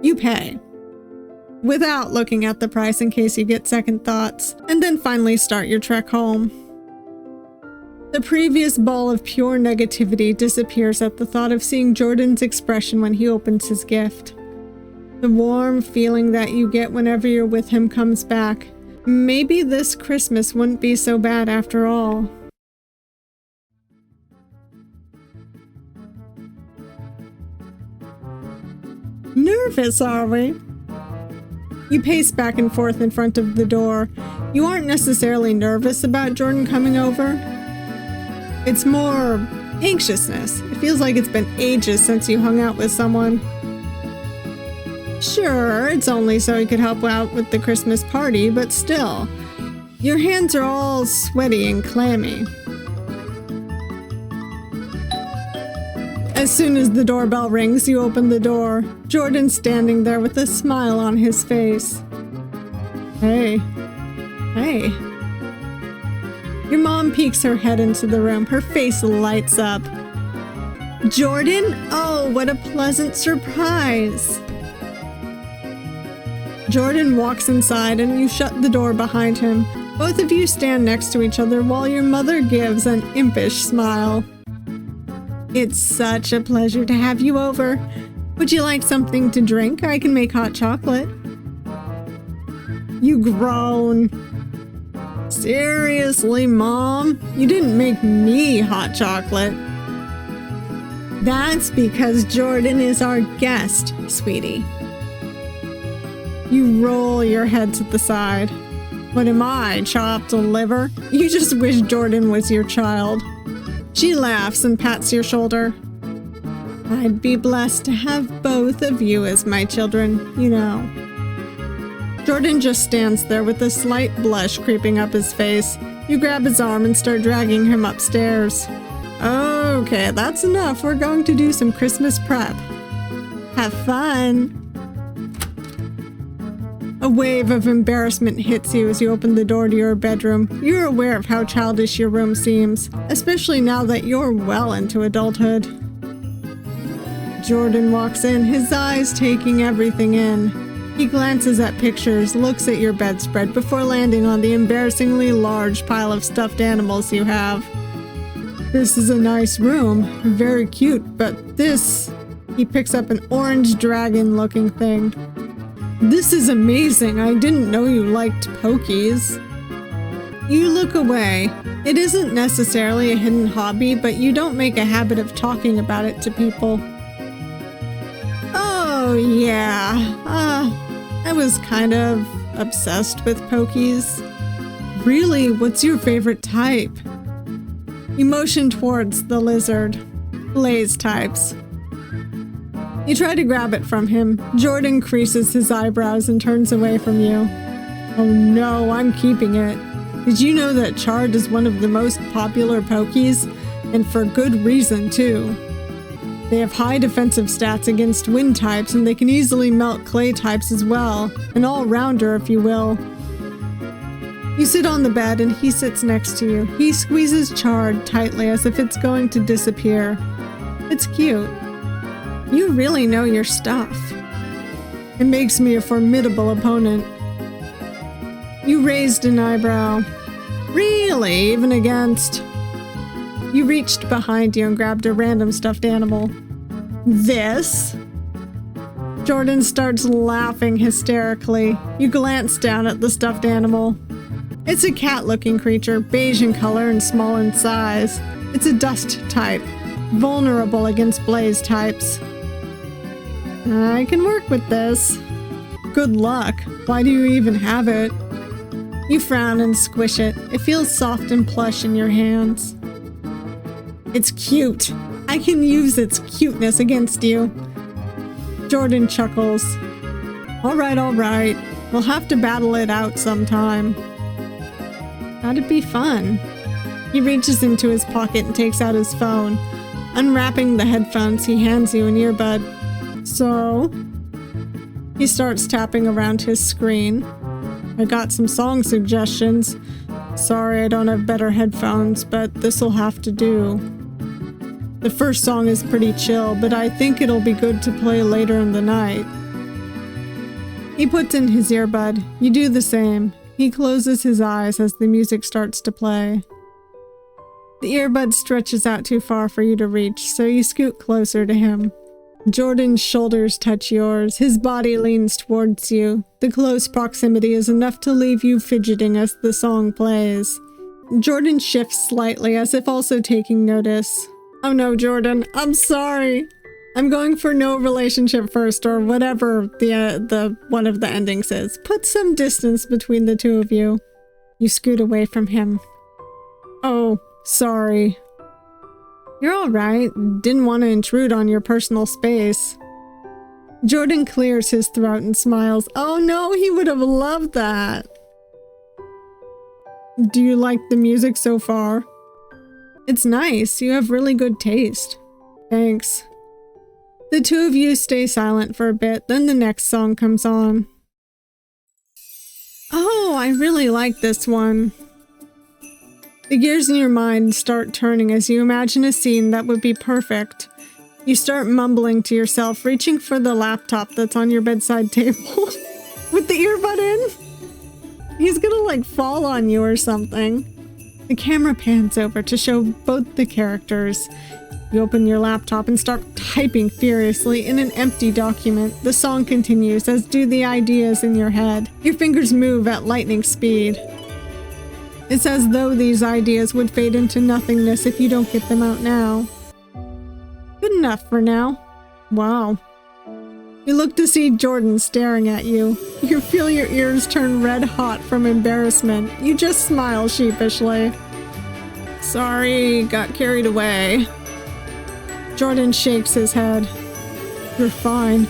S1: You pay, without looking at the price in case you get second thoughts, and then finally start your trek home. The previous ball of pure negativity disappears at the thought of seeing Jordan's expression when he opens his gift. The warm feeling that you get whenever you're with him comes back. Maybe this Christmas wouldn't be so bad after all. Nervous, are we? You pace back and forth in front of the door. You aren't necessarily nervous about Jordan coming over. It's more anxiousness. It feels like it's been ages since you hung out with someone. Sure, it's only so he could help out with the Christmas party, but still. Your hands are all sweaty and clammy. As soon as the doorbell rings, you open the door. Jordan's standing there with a smile on his face. Hey. Hey. Your mom peeks her head into the room. Her face lights up. Jordan? Oh, what a pleasant surprise. Jordan walks inside and you shut the door behind him. Both of you stand next to each other while your mother gives an impish smile. It's such a pleasure to have you over. Would you like something to drink? I can make hot chocolate. You groan. Seriously, Mom? You didn't make me hot chocolate. That's because Jordan is our guest, sweetie. You roll your head to the side. What am I, chopped liver? You just wish Jordan was your child. She laughs and pats your shoulder. I'd be blessed to have both of you as my children, you know. Jordan just stands there with a slight blush creeping up his face. You grab his arm and start dragging him upstairs. Okay, that's enough. We're going to do some Christmas prep. Have fun. A wave of embarrassment hits you as you open the door to your bedroom. You're aware of how childish your room seems, especially now that you're well into adulthood. Jordan walks in, his eyes taking everything in. He glances at pictures, looks at your bedspread before landing on the embarrassingly large pile of stuffed animals you have. This is a nice room, very cute, but this... He picks up an orange dragon-looking thing. This is amazing. I didn't know you liked pokies. You look away. It isn't necessarily a hidden hobby, but you don't make a habit of talking about it to people. Oh, yeah. I was kind of obsessed with pokies. Really? What's your favorite type? You motion towards the lizard. Blaze types. You try to grab it from him. Jordan creases his eyebrows and turns away from you. Oh no, I'm keeping it. Did you know that Chard is one of the most popular pokies? And for good reason, too. They have high defensive stats against wind types, and they can easily melt clay types as well. An all-rounder, if you will. You sit on the bed, and he sits next to you. He squeezes Chard tightly as if it's going to disappear. It's cute. You really know your stuff. It makes me a formidable opponent. You raised an eyebrow. Really? Even against... You reached behind you and grabbed a random stuffed animal. This? Jordan starts laughing hysterically. You glance down at the stuffed animal. It's a cat-looking creature, beige in color and small in size. It's a dust type, vulnerable against blaze types. I can work with this. Good luck. Why do you even have it? You frown and squish it. It feels soft and plush in your hands. It's cute. I can use its cuteness against you. Jordan chuckles. All right. We'll have to battle it out sometime. That'd be fun. He reaches into his pocket and takes out his phone. Unwrapping the headphones, he hands you an earbud. So, he starts tapping around his screen. I got some song suggestions. Sorry I don't have better headphones, but this'll have to do. The first song is pretty chill, but I think it'll be good to play later in the night. He puts in his earbud. You do the same. He closes his eyes as the music starts to play. The earbud stretches out too far for you to reach, so you scoot closer to him. Jordan's shoulders touch yours. His body leans towards you. The close proximity is enough to leave you fidgeting as the song plays. Jordan shifts slightly as if also taking notice. Oh no, Jordan, I'm sorry. I'm going for no relationship first, or whatever the one of the endings is. Put some distance between the two of you. You scoot away from him. Oh, sorry. You're alright. Didn't want to intrude on your personal space. Jordan clears his throat and smiles. Oh no, he would have loved that. Do you like the music so far? It's nice. You have really good taste. Thanks. The two of you stay silent for a bit, then the next song comes on. Oh, I really like this one. The gears in your mind start turning as you imagine a scene that would be perfect. You start mumbling to yourself, reaching for the laptop that's on your bedside table. With the earbud in? He's gonna fall on you or something. The camera pans over to show both the characters. You open your laptop and start typing furiously in an empty document. The song continues, as do the ideas in your head. Your fingers move at lightning speed. It's as though these ideas would fade into nothingness if you don't get them out now. Good enough for now. Wow. You look to see Jordan staring at you. You feel your ears turn red hot from embarrassment. You just smile sheepishly. Sorry, got carried away. Jordan shakes his head. You're fine.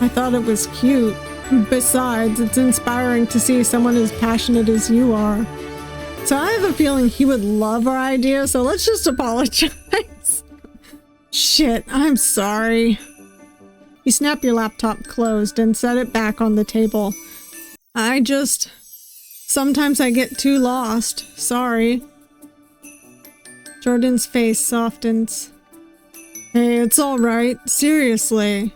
S1: I thought it was cute. Besides, it's inspiring to see someone as passionate as you are. So I have a feeling he would love our idea, so let's just apologize. Shit, I'm sorry. You snap your laptop closed and set it back on the table. Sometimes I get too lost. Sorry. Jordan's face softens. Hey, it's all right. Seriously.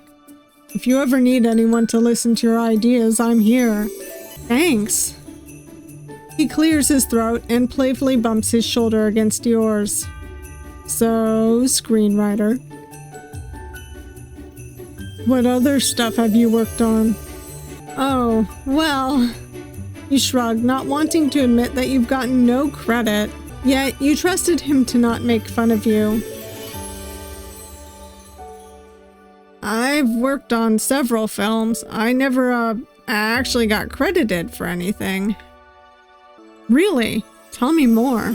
S1: If you ever need anyone to listen to your ideas, I'm here. Thanks. He clears his throat and playfully bumps his shoulder against yours. So, screenwriter. What other stuff have you worked on? Oh, well... You shrug, not wanting to admit that you've gotten no credit, yet you trusted him to not make fun of you. I've worked on several films. I never, actually got credited for anything. Really? Tell me more.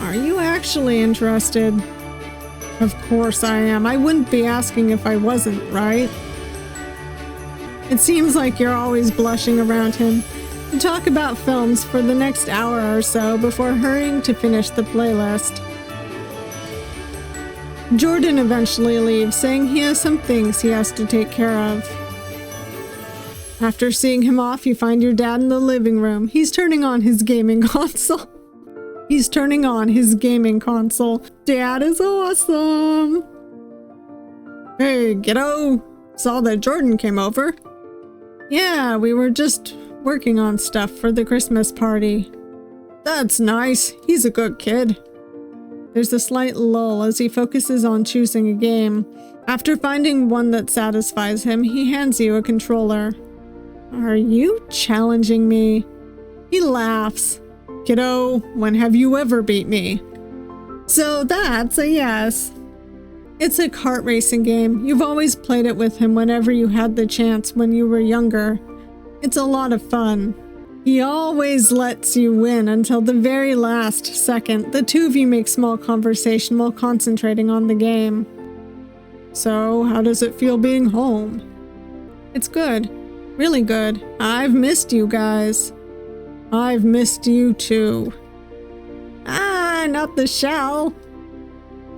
S1: Are you actually interested? Of course I am. I wouldn't be asking if I wasn't, right? It seems like you're always blushing around him. You talk about films for the next hour or so before hurrying to finish the playlist. Jordan eventually leaves, saying he has some things he has to take care of. After seeing him off, you find your dad in the living room. He's turning on his gaming console. Dad is awesome. Hey, kiddo. Saw that Jordan came over. Yeah, we were just working on stuff for the Christmas party. That's nice. He's a good kid. There's a slight lull as he focuses on choosing a game. After finding one that satisfies him, he hands you a controller. Are you challenging me? He laughs. Kiddo, when have you ever beat me? So that's a yes. It's a kart racing game. You've always played it with him whenever you had the chance when you were younger. It's a lot of fun. He always lets you win until the very last second. The two of you make small conversation while concentrating on the game. So, how does it feel being home? It's good. Really good. I've missed you guys. I've missed you too. Ah, not the shell.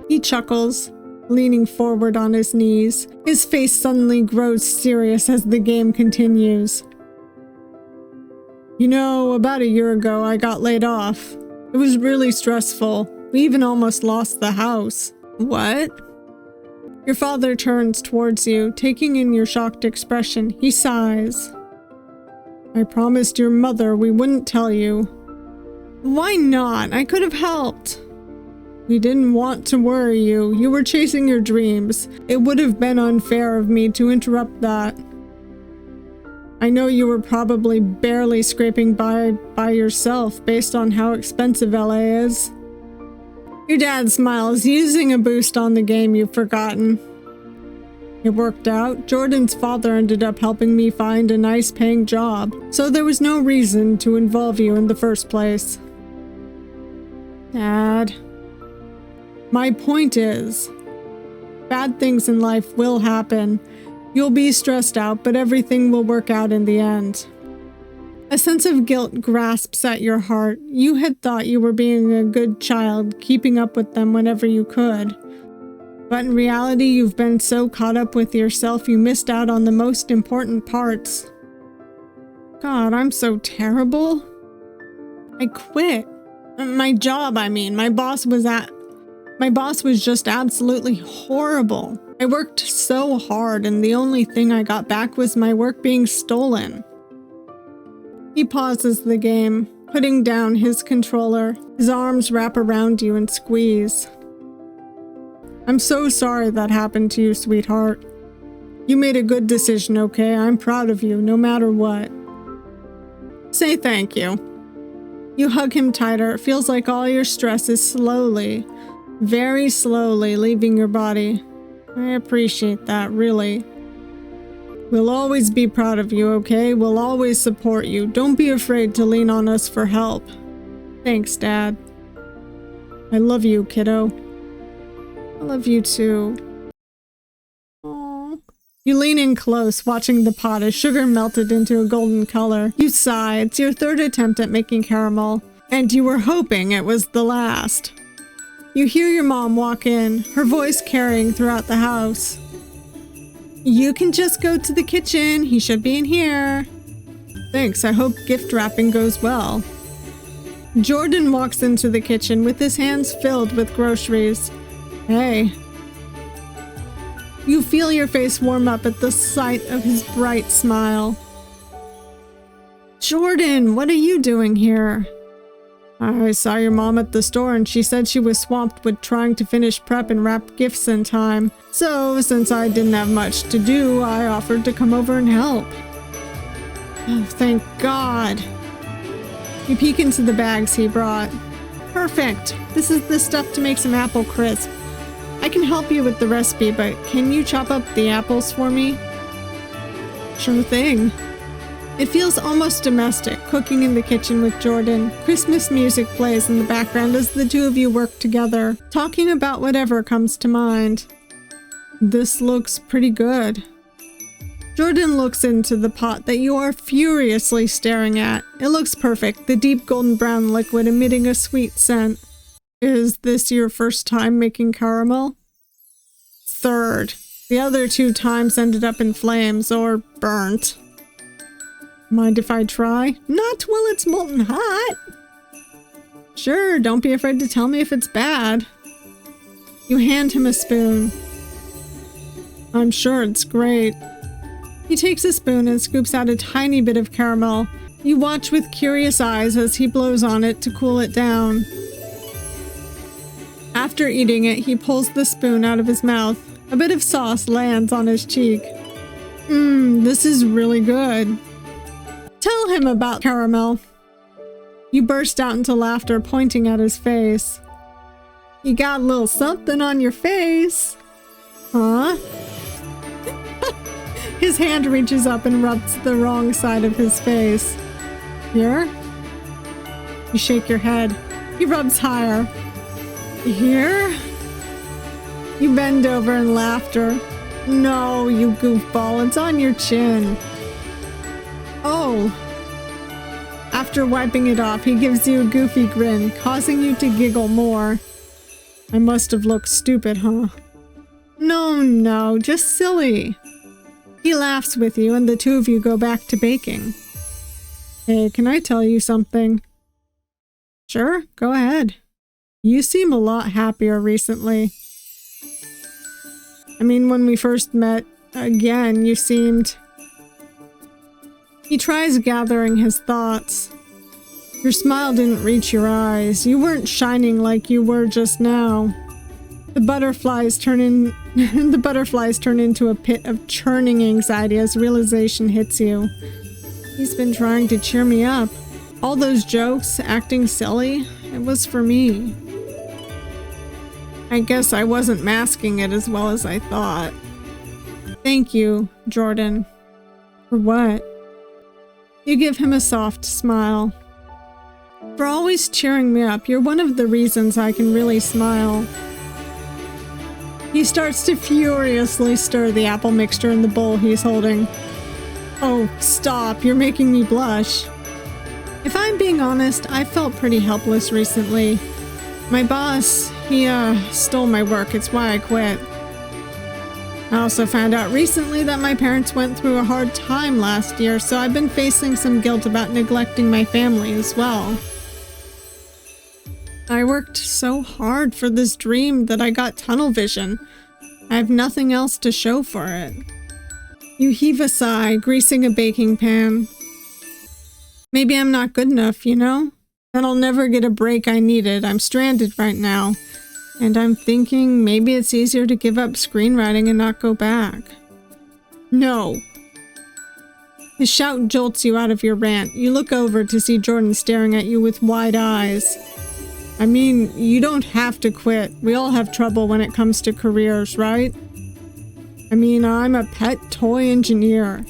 S1: He chuckles, leaning forward on his knees. His face suddenly grows serious as the game continues. You know, about a year ago, I got laid off. It was really stressful. We even almost lost the house. What? Your father turns towards you, taking in your shocked expression. He sighs. I promised your mother we wouldn't tell you. Why not? I could have helped. We didn't want to worry you. You were chasing your dreams. It would have been unfair of me to interrupt that. I know you were probably barely scraping by yourself based on how expensive LA is. Your dad smiles, using a boost on the game you've forgotten. It worked out. Jordan's father ended up helping me find a nice paying job, so there was no reason to involve you in the first place. Dad. My point is, bad things in life will happen. You'll be stressed out, but everything will work out in the end. A sense of guilt grasps at your heart. You had thought you were being a good child, keeping up with them whenever you could. But in reality, you've been so caught up with yourself, you missed out on the most important parts. God, I'm so terrible. I quit. My job, I mean. My boss was just absolutely horrible. I worked so hard, and the only thing I got back was my work being stolen. He pauses the game, putting down his controller. His arms wrap around you and squeeze. I'm so sorry that happened to you, sweetheart. You made a good decision, okay? I'm proud of you, no matter what. Say thank you. You hug him tighter. It feels like all your stress is slowly, very slowly leaving your body. I appreciate that, really. We'll always be proud of you, okay? We'll always support you. Don't be afraid to lean on us for help. Thanks, Dad. I love you, kiddo. I love you too. Aww. You lean in close, watching the pot as sugar melted into a golden color. You sigh. It's your third attempt at making caramel, and you were hoping it was the last. You hear your mom walk in, her voice carrying throughout the house. You can just go to the kitchen. He should be in here. Thanks, I hope gift wrapping goes well. Jordan walks into the kitchen with his hands filled with groceries. Hey. You feel your face warm up at the sight of his bright smile. Jordan, what are you doing here? I saw your mom at the store and she said she was swamped with trying to finish prep and wrap gifts in time. So, since I didn't have much to do, I offered to come over and help. Oh, thank God. You peek into the bags he brought. Perfect. This is the stuff to make some apple crisp. I can help you with the recipe, but can you chop up the apples for me? Sure thing. It feels almost domestic, cooking in the kitchen with Jordan. Christmas music plays in the background as the two of you work together, talking about whatever comes to mind. This looks pretty good. Jordan looks into the pot that you are furiously staring at. It looks perfect, the deep golden brown liquid emitting a sweet scent. Is this your first time making caramel? Third. The other 2 times ended up in flames or burnt. Mind if I try? Not while it's molten hot. Sure, don't be afraid to tell me if it's bad. You hand him a spoon. I'm sure it's great. He takes a spoon and scoops out a tiny bit of caramel. You watch with curious eyes as he blows on it to cool it down. After eating it, he pulls the spoon out of his mouth. A bit of sauce lands on his cheek. This is really good. Tell him about caramel. You burst out into laughter, pointing at his face. You got a little something on your face. Huh? His hand reaches up and rubs the wrong side of his face. Here? You shake your head. He rubs higher. Here? You bend over in laughter. No, you goofball, it's on your chin. Oh. After wiping it off, he gives you a goofy grin, causing you to giggle more. I must have looked stupid, huh? No, just silly. He laughs with you, and the two of you go back to baking. Hey, can I tell you something? Sure, go ahead. You seem a lot happier recently. I mean, when we first met, again, you seemed... He tries gathering his thoughts. Your smile didn't reach your eyes. You weren't shining like you were just now. The butterflies turn into a pit of churning anxiety as realization hits you. He's been trying to cheer me up. All those jokes, acting silly, it was for me. I guess I wasn't masking it as well as I thought. Thank you, Jordan. For what? You give him a soft smile. For always cheering me up, you're one of the reasons I can really smile. He starts to furiously stir the apple mixture in the bowl he's holding. Oh, stop, you're making me blush. If I'm being honest, I felt pretty helpless recently. My boss, he stole my work, it's why I quit. I also found out recently that my parents went through a hard time last year, so I've been facing some guilt about neglecting my family as well. I worked so hard for this dream that I got tunnel vision. I have nothing else to show for it. You heave a sigh, greasing a baking pan. Maybe I'm not good enough, you know? Then I'll never get a break I needed. I'm stranded right now. And I'm thinking maybe it's easier to give up screenwriting and not go back. No. His shout jolts you out of your rant. You look over to see Jordan staring at you with wide eyes. I mean, you don't have to quit. We all have trouble when it comes to careers, right? I mean, I'm a pet toy engineer.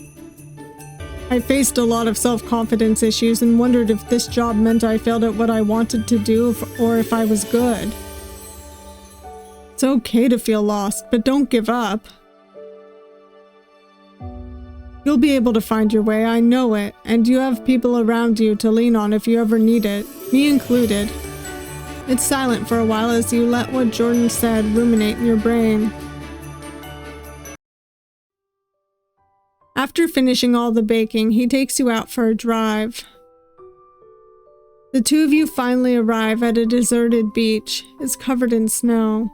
S1: I faced a lot of self-confidence issues and wondered if this job meant I failed at what I wanted to do or if I was good. It's okay to feel lost, but don't give up. You'll be able to find your way, I know it, and you have people around you to lean on if you ever need it, me included. It's silent for a while as you let what Jordan said ruminate in your brain. After finishing all the baking, he takes you out for a drive. The two of you finally arrive at a deserted beach. It's covered in snow.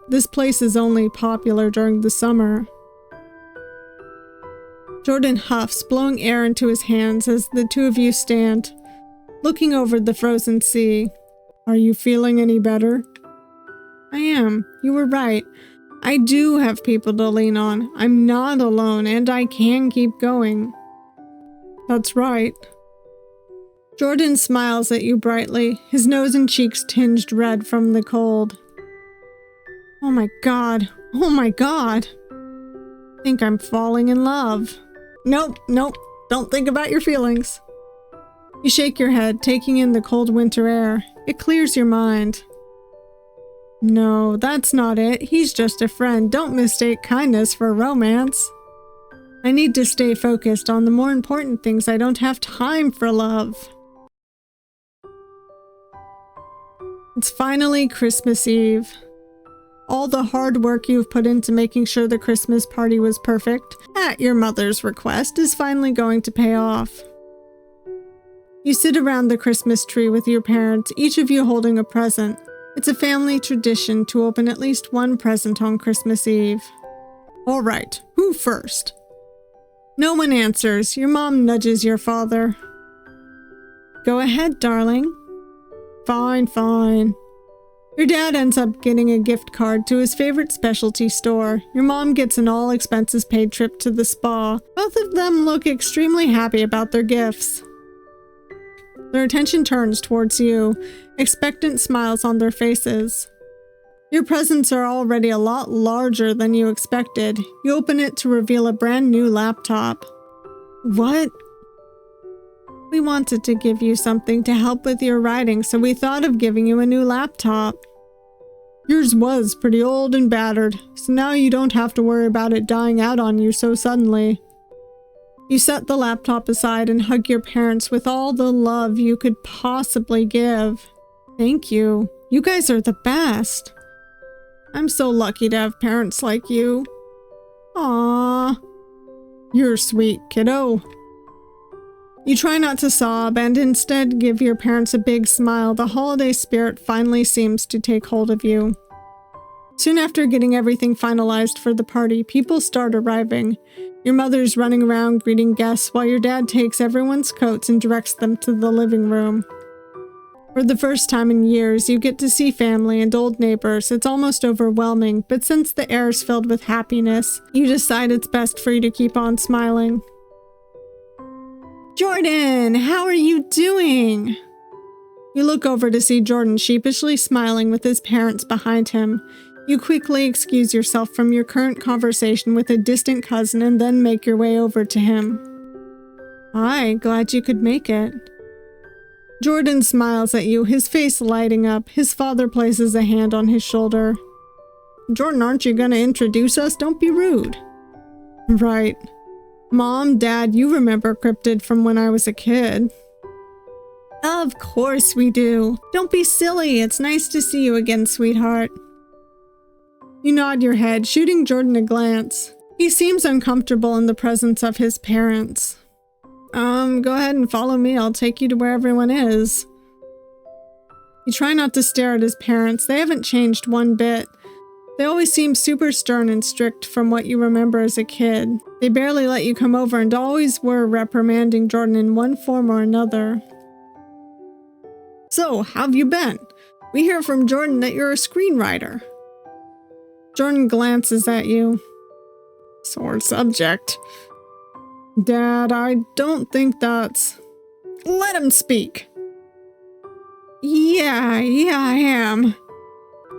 S1: This place is only popular during the summer. Jordan huffs, blowing air into his hands as the two of you stand, looking over the frozen sea. Are you feeling any better? I am. You were right. I do have people to lean on. I'm not alone, and I can keep going. That's right. Jordan smiles at you brightly, his nose and cheeks tinged red from the cold. Oh my god. Oh my god. I think I'm falling in love. Nope. Don't think about your feelings. You shake your head, taking in the cold winter air. It clears your mind. No, that's not it. He's just a friend. Don't mistake kindness for romance. I need to stay focused on the more important things. I don't have time for love. It's finally Christmas Eve. All the hard work you've put into making sure the Christmas party was perfect, at your mother's request, is finally going to pay off. You sit around the Christmas tree with your parents, each of you holding a present. It's a family tradition to open at least one present on Christmas Eve. All right, who first? No one answers. Your mom nudges your father. Go ahead, darling. Fine. Your dad ends up getting a gift card to his favorite specialty store. Your mom gets an all-expenses-paid trip to the spa. Both of them look extremely happy about their gifts. Their attention turns towards you, expectant smiles on their faces. Your presents are already a lot larger than you expected. You open it to reveal a brand new laptop. What? We wanted to give you something to help with your writing, so we thought of giving you a new laptop. Yours was pretty old and battered, so now you don't have to worry about it dying out on you so suddenly. You set the laptop aside and hug your parents with all the love you could possibly give. Thank you. You guys are the best. I'm so lucky to have parents like you. Aww. You're sweet, kiddo. You try not to sob and instead give your parents a big smile. The holiday spirit finally seems to take hold of you. Soon after getting everything finalized for the party, people start arriving. Your mother's running around greeting guests while your dad takes everyone's coats and directs them to the living room. For the first time in years, you get to see family and old neighbors. It's almost overwhelming, but since the air is filled with happiness, you decide it's best for you to keep on smiling. Jordan, how are you doing? You look over to see Jordan sheepishly smiling with his parents behind him. You quickly excuse yourself from your current conversation with a distant cousin and then make your way over to him. Hi, glad you could make it. Jordan smiles at you, his face lighting up. His father places a hand on his shoulder. Jordan, aren't you gonna introduce us? Don't be rude. Right. Mom, Dad, you remember Cryptid from when I was a kid. Of course we do. Don't be silly. It's nice to see you again, sweetheart. You nod your head, shooting Jordan a glance. He seems uncomfortable in the presence of his parents. Go ahead and follow me. I'll take you to where everyone is. You try not to stare at his parents. They haven't changed one bit. They always seem super stern and strict from what you remember as a kid. They barely let you come over and always were reprimanding Jordan in one form or another. So, how've you been? We hear from Jordan that you're a screenwriter. Jordan glances at you. Sore subject. Dad, I don't think that's... Let him speak. Yeah, I am.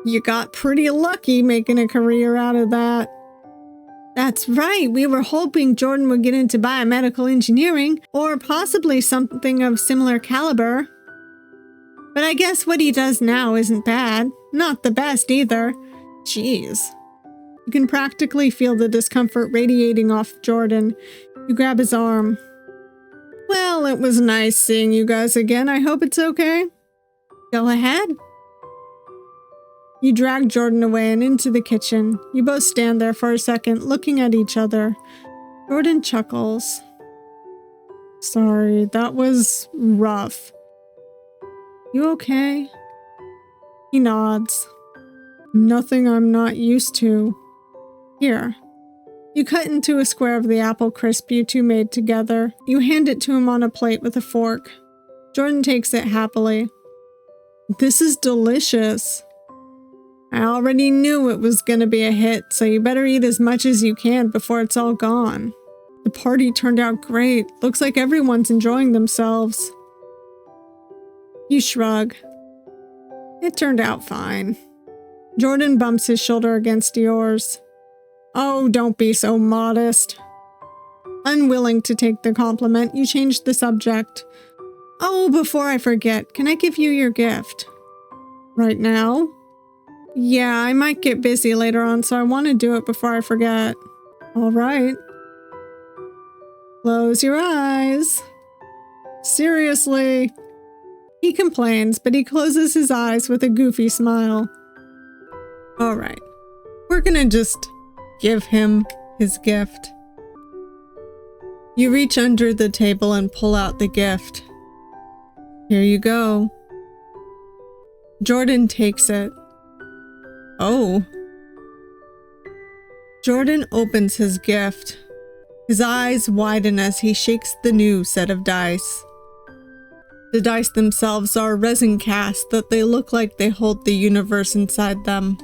S1: You got pretty lucky making a career out of that. That's right, we were hoping Jordan would get into biomedical engineering, or possibly something of similar caliber. But I guess what he does now isn't bad. Not the best either. Jeez. You can practically feel the discomfort radiating off Jordan. You grab his arm. Well, it was nice seeing you guys again. I hope it's okay. Go ahead. You drag Jordan away and into the kitchen. You both stand there for a second, looking at each other. Jordan chuckles. Sorry, that was rough. You okay? He nods. Nothing I'm not used to. Here. You cut into a square of the apple crisp you two made together. You hand it to him on a plate with a fork. Jordan takes it happily. This is delicious. I already knew it was gonna be a hit, so you better eat as much as you can before it's all gone. The party turned out great. Looks like everyone's enjoying themselves. You shrug. It turned out fine. Jordan bumps his shoulder against yours. Oh, don't be so modest. Unwilling to take the compliment, you change the subject. Oh, before I forget, can I give you your gift? Right now? Yeah, I might get busy later on, so I want to do it before I forget. All right. Close your eyes. Seriously. He complains, but he closes his eyes with a goofy smile. All right. We're gonna just give him his gift. You reach under the table and pull out the gift. Here you go. Jordan takes it. Oh. Jordan opens his gift. His eyes widen as he shakes the new set of dice. The dice themselves are resin cast that they look like they hold the universe inside them.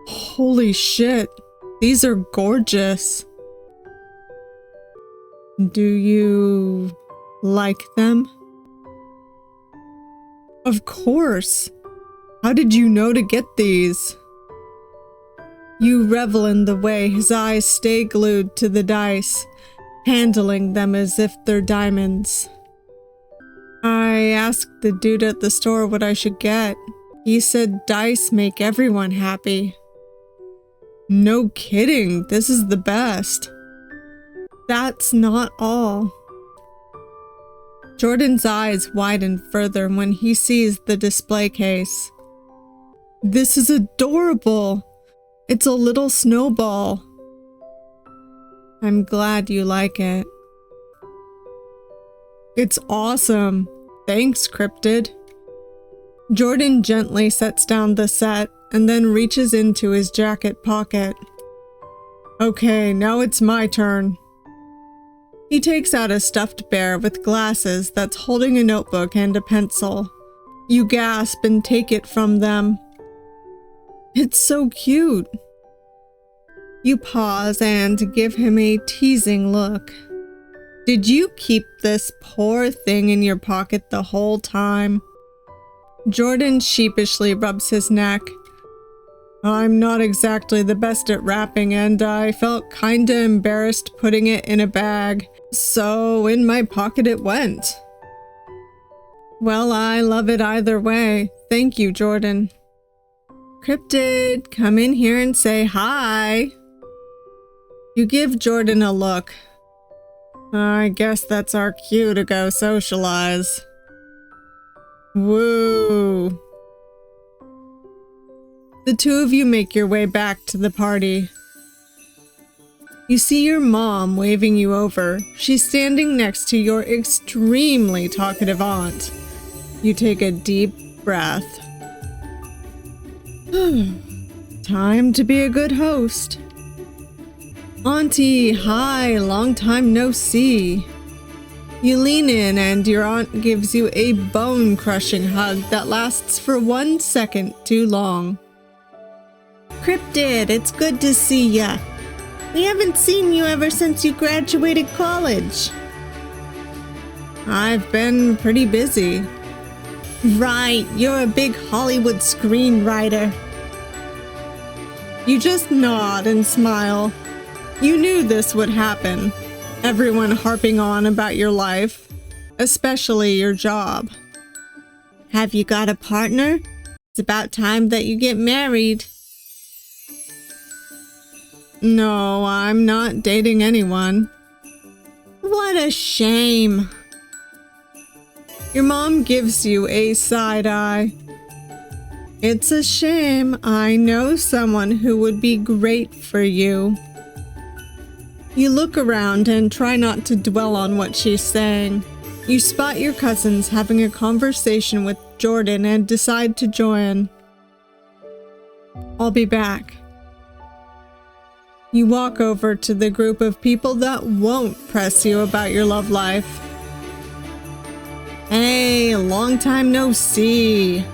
S1: Holy shit, these are gorgeous. Do you like them? Of course. How did you know to get these? You revel in the way his eyes stay glued to the dice, handling them as if they're diamonds. I asked the dude at the store what I should get. He said dice make everyone happy. No kidding, this is the best. That's not all. Jordan's eyes widen further when he sees the display case. This is adorable. It's a little snowball. I'm glad you like it. It's awesome. Thanks, Cryptid. Jordan gently sets down the set and then reaches into his jacket pocket. Okay, now it's my turn. He takes out a stuffed bear with glasses that's holding a notebook and a pencil. You gasp and take it from them. It's so cute. You pause and give him a teasing look. Did you keep this poor thing in your pocket the whole time? Jordan sheepishly rubs his neck. I'm not exactly the best at wrapping, and I felt kinda embarrassed putting it in a bag, so in my pocket it went. Well, I love it either way. Thank you, Jordan. Cryptid, come in here and say hi. You give Jordan a look. I guess that's our cue to go socialize. Woo. The two of you make your way back to the party. You see your mom waving you over. She's standing next to your extremely talkative aunt. You take a deep breath. Time to be a good host. Auntie, hi, long time no see. You lean in and your aunt gives you a bone-crushing hug that lasts for 1 second too long. Cryptid, it's good to see ya. We haven't seen you ever since you graduated college. I've been pretty busy. Right, you're a big Hollywood screenwriter. You just nod and smile. You knew this would happen. Everyone harping on about your life, especially your job. Have you got a partner? It's about time that you get married. No, I'm not dating anyone. What a shame. Your mom gives you a side eye. It's a shame. I know someone who would be great for you. You look around and try not to dwell on what she's saying. You spot your cousins having a conversation with Jordan and decide to join. I'll be back. You walk over to the group of people that won't press you about your love life. Hey, long time no see.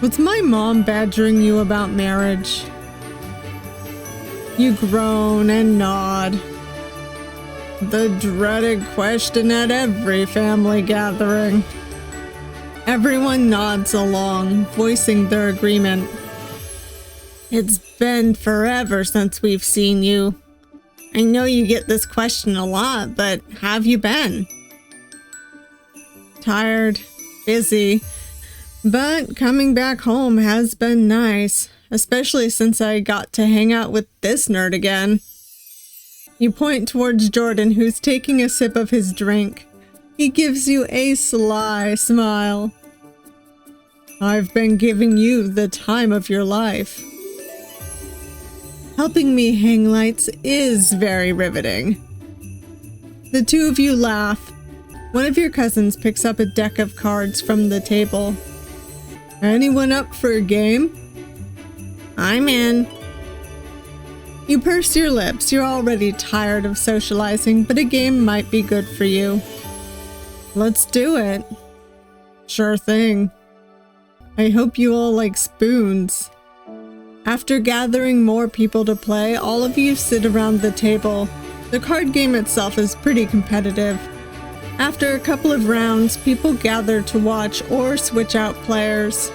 S1: Was my mom badgering you about marriage? You groan and nod. The dreaded question at every family gathering. Everyone nods along, voicing their agreement. It's been forever since we've seen you. I know you get this question a lot, but how have you been? Tired, busy, but coming back home has been nice, especially since I got to hang out with this nerd again. You point towards Jordan, who's taking a sip of his drink. He gives you a sly smile. I've been giving you the time of your life. Helping me hang lights is very riveting. The two of you laugh. One of your cousins picks up a deck of cards from the table. Anyone up for a game? I'm in. You purse your lips. You're already tired of socializing, but a game might be good for you. Let's do it. Sure thing. I hope you all like spoons. After gathering more people to play, all of you sit around the table. The card game itself is pretty competitive. After a couple of rounds, people gather to watch or switch out players.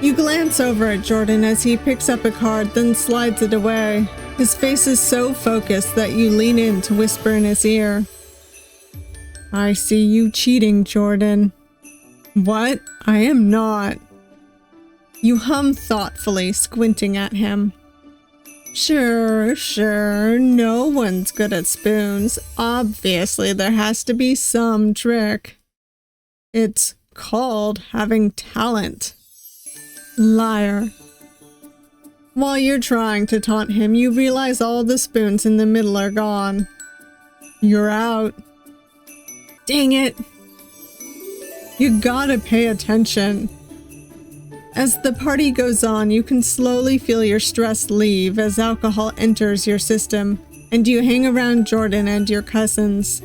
S1: You glance over at Jordan as he picks up a card, then slides it away. His face is so focused that you lean in to whisper in his ear. I see you cheating, Jordan. What? I am not. You hum thoughtfully, squinting at him. Sure, no one's good at spoons. Obviously, there has to be some trick. It's called having talent. Liar. While you're trying to taunt him, you realize all the spoons in the middle are gone. You're out. Dang it. You gotta pay attention. As the party goes on, you can slowly feel your stress leave as alcohol enters your system, and you hang around Jordan and your cousins.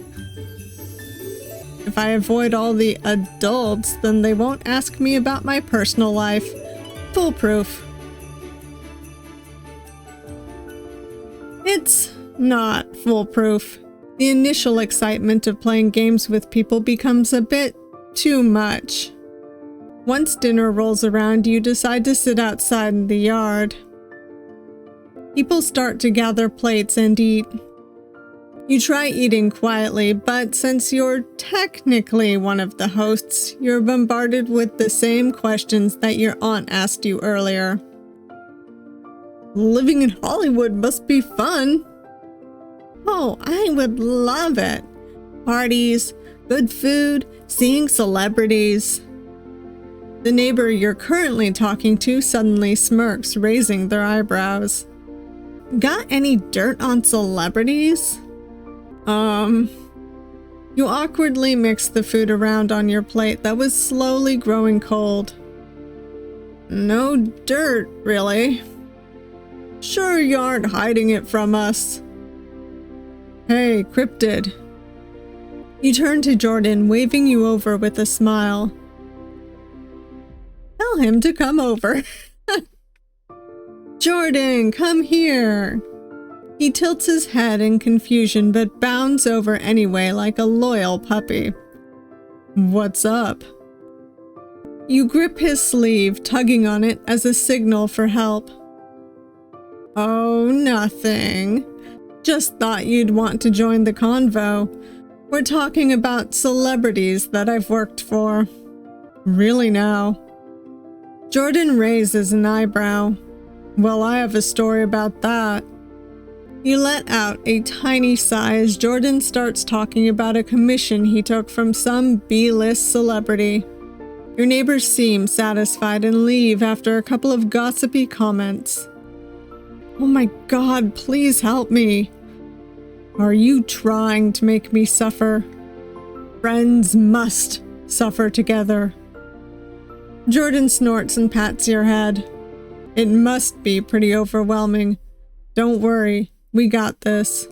S1: If I avoid all the adults, then they won't ask me about my personal life. Foolproof. It's not foolproof. The initial excitement of playing games with people becomes a bit too much. Once dinner rolls around, you decide to sit outside in the yard. People start to gather plates and eat. You try eating quietly, but since you're technically one of the hosts, you're bombarded with the same questions that your aunt asked you earlier. Living in Hollywood must be fun. Oh, I would love it. Parties, good food, seeing celebrities. The neighbor you're currently talking to suddenly smirks, raising their eyebrows. Got any dirt on celebrities? You awkwardly mix the food around on your plate that was slowly growing cold. No dirt, really. Sure you aren't hiding it from us. Hey, Cryptid. You turn to Jordan, waving you over with a smile. Tell him to come over. Jordan, come here. He tilts his head in confusion but bounds over anyway like a loyal puppy. What's up? You grip his sleeve, tugging on it as a signal for help. Oh, nothing. Just thought you'd want to join the convo. We're talking about celebrities that I've worked for. Really now? Jordan raises an eyebrow. Well, I have a story about that. You let out a tiny sigh as Jordan starts talking about a commission he took from some B-list celebrity. Your neighbors seem satisfied and leave after a couple of gossipy comments. Oh my God, please help me. Are you trying to make me suffer? Friends must suffer together. Jordan snorts and pats your head. It must be pretty overwhelming. Don't worry, we got this.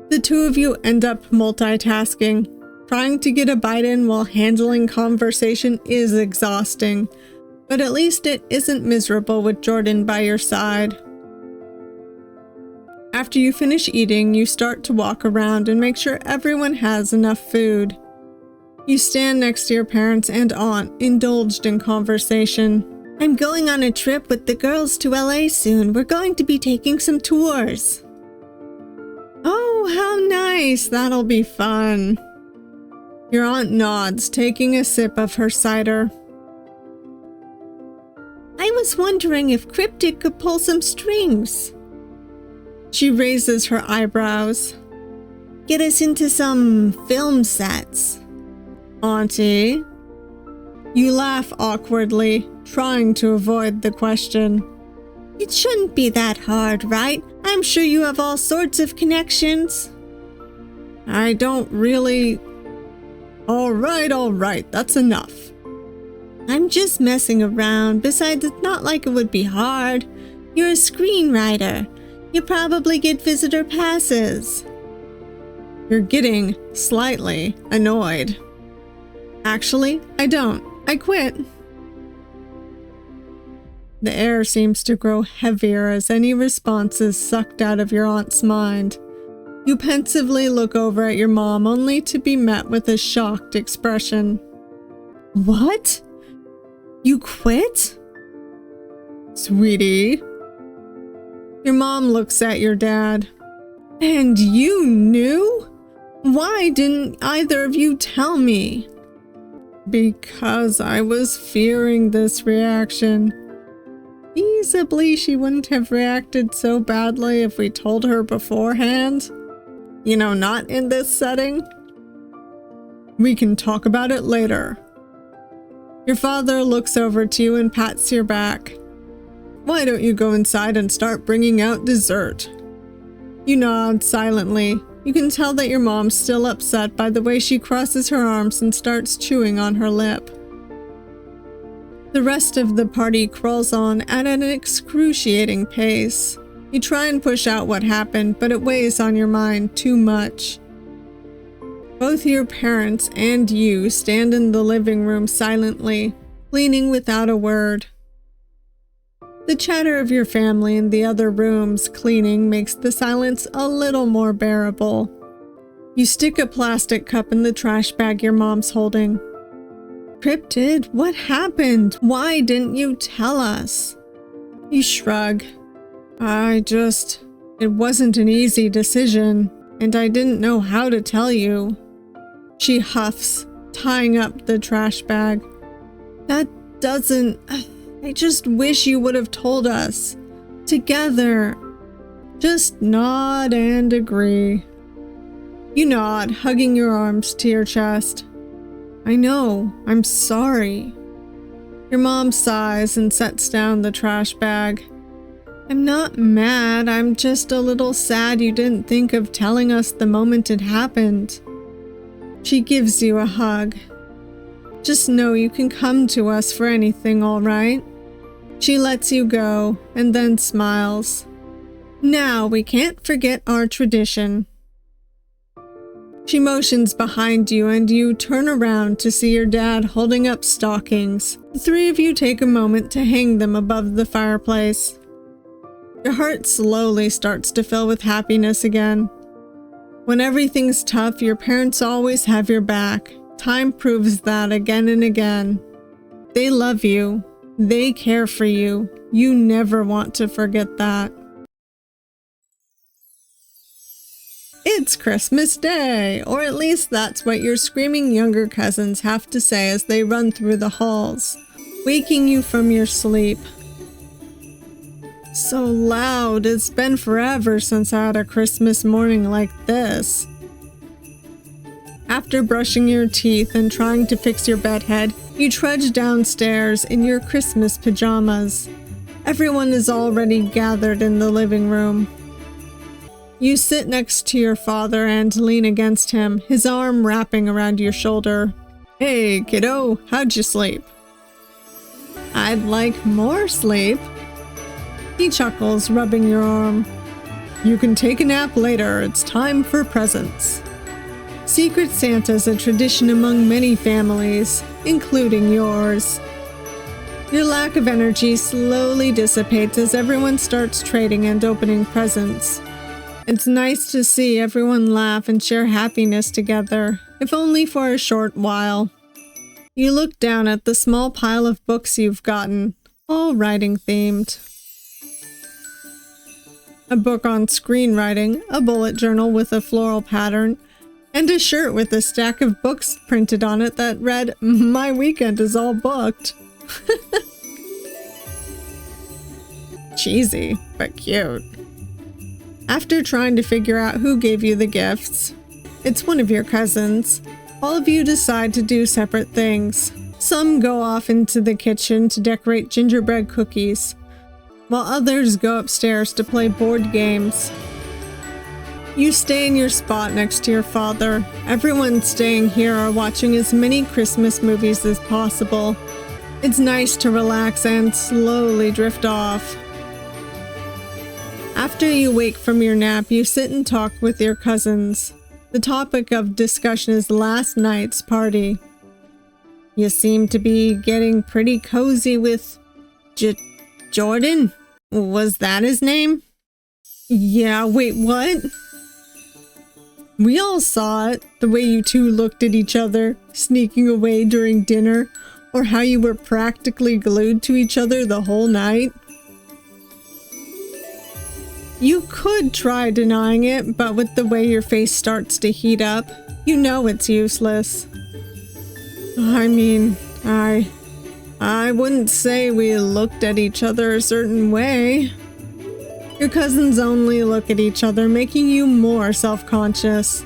S1: The two of you end up multitasking. Trying to get a bite in while handling conversation is exhausting, but at least it isn't miserable with Jordan by your side. After you finish eating, you start to walk around and make sure everyone has enough food. You stand next to your parents and aunt, indulged in conversation. I'm going on a trip with the girls to LA soon. We're going to be taking some tours. Oh, how nice. That'll be fun. Your aunt nods, taking a sip of her cider. I was wondering if Cryptid could pull some strings. She raises her eyebrows. Get us into some film sets. Auntie? You laugh awkwardly, trying to avoid the question. It shouldn't be that hard, right? I'm sure you have all sorts of connections. I don't really... All right, that's enough. I'm just messing around. Besides, it's not like it would be hard. You're a screenwriter. You probably get visitor passes. You're getting slightly annoyed. Actually, I don't. I quit. The air seems to grow heavier as any response is sucked out of your aunt's mind. You pensively look over at your mom only to be met with a shocked expression. What? You quit? Sweetie. Your mom looks at your dad. And you knew? Why didn't either of you tell me? Because I was fearing this reaction. Feasibly, she wouldn't have reacted so badly if we told her beforehand. You know, not in this setting. We can talk about it later. Your father looks over to you and pats your back. Why don't you go inside and start bringing out dessert? You nod silently. You can tell that your mom's still upset by the way she crosses her arms and starts chewing on her lip. The rest of the party crawls on at an excruciating pace. You try and push out what happened, but it weighs on your mind too much. Both your parents and you stand in the living room silently, cleaning without a word. The chatter of your family in the other rooms cleaning makes the silence a little more bearable. You stick a plastic cup in the trash bag your mom's holding. Cryptid, what happened? Why didn't you tell us? You shrug. It wasn't an easy decision, and I didn't know how to tell you. She huffs, tying up the trash bag. I just wish you would have told us. Together. Just nod and agree. You nod, hugging your arms to your chest. I know, I'm sorry. Your mom sighs and sets down the trash bag. I'm not mad, I'm just a little sad you didn't think of telling us the moment it happened. She gives you a hug. Just know you can come to us for anything, all right? She lets you go and then smiles. Now we can't forget our tradition. She motions behind you and you turn around to see your dad holding up stockings. The three of you take a moment to hang them above the fireplace. Your heart slowly starts to fill with happiness again. When everything's tough, your parents always have your back. Time proves that again and again. They love you. They care for you. You never want to forget that. It's Christmas Day, or at least that's what your screaming younger cousins have to say as they run through the halls, waking you from your sleep. So loud, it's been forever since I had a Christmas morning like this. After brushing your teeth and trying to fix your bedhead, you trudge downstairs in your Christmas pajamas. Everyone is already gathered in the living room. You sit next to your father and lean against him, his arm wrapping around your shoulder. Hey, kiddo, how'd you sleep? I'd like more sleep. He chuckles, rubbing your arm. You can take a nap later. It's time for presents. Secret Santa's a tradition among many families, including yours. Your lack of energy slowly dissipates as everyone starts trading and opening presents. It's nice to see everyone laugh and share happiness together, if only for a short while. You look down at the small pile of books you've gotten, all writing themed. A book on screenwriting, a bullet journal with a floral pattern, and a shirt with a stack of books printed on it that read, "My weekend is all booked." Cheesy, but cute. After trying to figure out who gave you the gifts, it's one of your cousins. All of you decide to do separate things. Some go off into the kitchen to decorate gingerbread cookies, while others go upstairs to play board games. You stay in your spot next to your father. Everyone staying here are watching as many Christmas movies as possible. It's nice to relax and slowly drift off. After you wake from your nap, you sit and talk with your cousins. The topic of discussion is last night's party. You seem to be getting pretty cozy with Jordan? Was that his name? Yeah, wait, what? We all saw it, the way you two looked at each other, sneaking away during dinner, or how you were practically glued to each other the whole night. You could try denying it, but with the way your face starts to heat up, you know it's useless. I mean, I wouldn't say we looked at each other a certain way. Your cousins only look at each other, making you more self-conscious.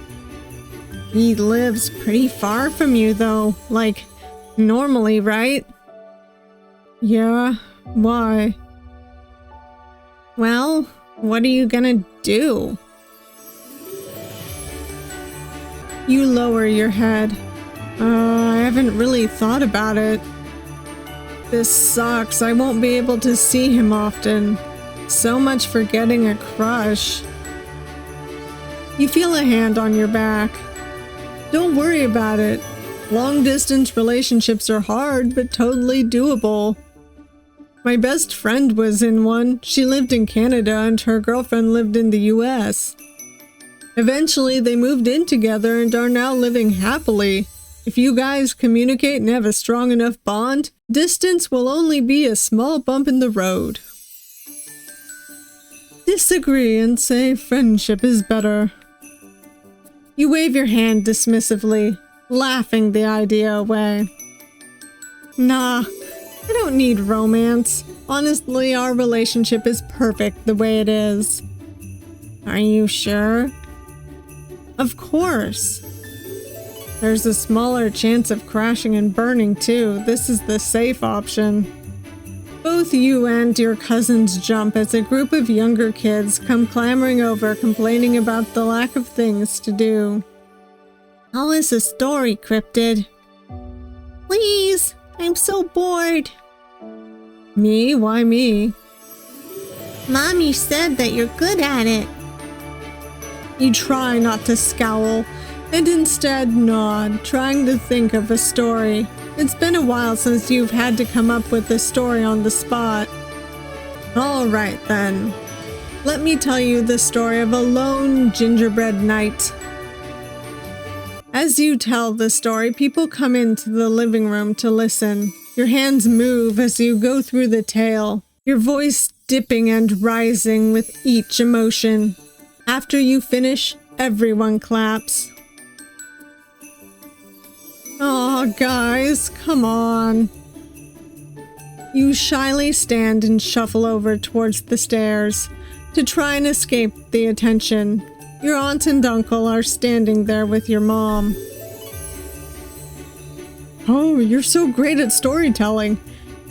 S1: He lives pretty far from you, though, like, normally, right? Yeah, why? Well, what are you gonna do? You lower your head. I haven't really thought about it. This sucks. I won't be able to see him often. So much for getting a crush. You feel a hand on your back. Don't worry about it. Long-distance relationships are hard, but totally doable. My best friend was in one. She lived in Canada and her girlfriend lived in the US. Eventually, they moved in together and are now living happily. If you guys communicate and have a strong enough bond, distance will only be a small bump in the road. Disagree and say friendship is better. You wave your hand dismissively, laughing the idea away. Nah, I don't need romance. Honestly, our relationship is perfect the way it is. Are you sure? Of course. There's a smaller chance of crashing and burning too. This is the safe option. Both you and your cousins jump as a group of younger kids come clambering over, complaining about the lack of things to do. How is the story, Cryptid? Please, I'm so bored. Me? Why me? Mommy said that you're good at it. You try not to scowl, and instead nod, trying to think of a story. It's been a while since you've had to come up with a story on the spot. All right then. Let me tell you the story of a lone gingerbread knight. As you tell the story, people come into the living room to listen. Your hands move as you go through the tale, your voice dipping and rising with each emotion. After you finish, everyone claps. Aw, guys, come on. You shyly stand and shuffle over towards the stairs to try and escape the attention. Your aunt and uncle are standing there with your mom. Oh, you're so great at storytelling.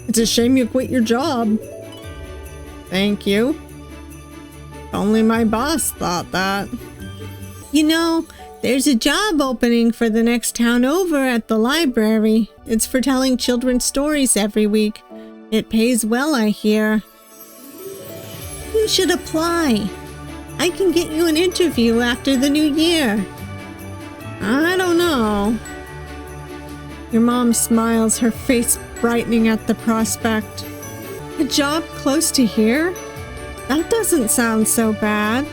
S1: It's a shame you quit your job. Thank you. Only my boss thought that. You know, there's a job opening for the next town over at the library. It's for telling children's stories every week. It pays well, I hear. You should apply. I can get you an interview after the new year. I don't know. Your mom smiles, her face brightening at the prospect. A job close to here? That doesn't sound so bad.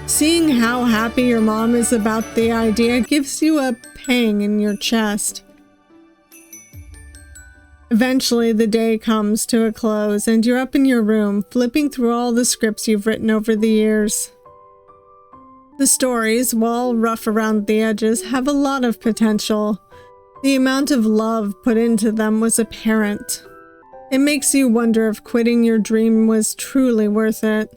S1: Seeing how happy your mom is about the idea gives you a pang in your chest. Eventually, the day comes to a close, and you're up in your room, flipping through all the scripts you've written over the years. The stories, while rough around the edges, have a lot of potential. The amount of love put into them was apparent. It makes you wonder if quitting your dream was truly worth it.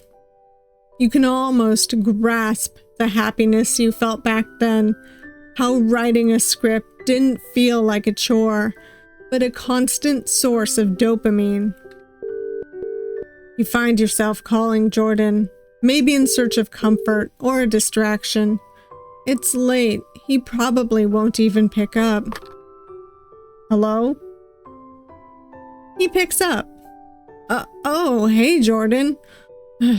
S1: You can almost grasp the happiness you felt back then, how writing a script didn't feel like a chore, but a constant source of dopamine. You find yourself calling Jordan, maybe in search of comfort or a distraction. It's late. He probably won't even pick up. Hello? He picks up. Oh, hey, Jordan.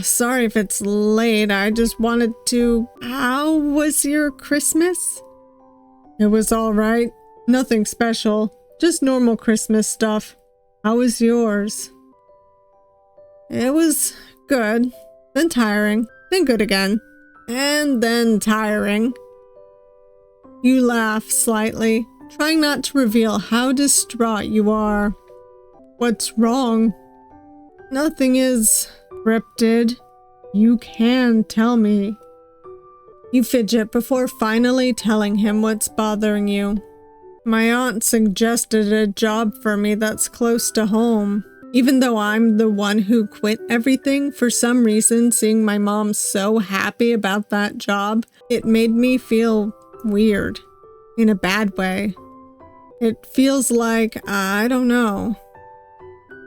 S1: Sorry if it's late. I just wanted to... How was your Christmas? It was all right. Nothing special. Just normal Christmas stuff. How was yours? It was good. Then tiring. Then good again. And then tiring. You laugh slightly, trying not to reveal how distraught you are. What's wrong? Nothing is... Cryptid. You can tell me. You fidget before finally telling him what's bothering you. My aunt suggested a job for me that's close to home. Even though I'm the one who quit everything, for some reason, seeing my mom so happy about that job, it made me feel weird. In a bad way. It feels like, I don't know.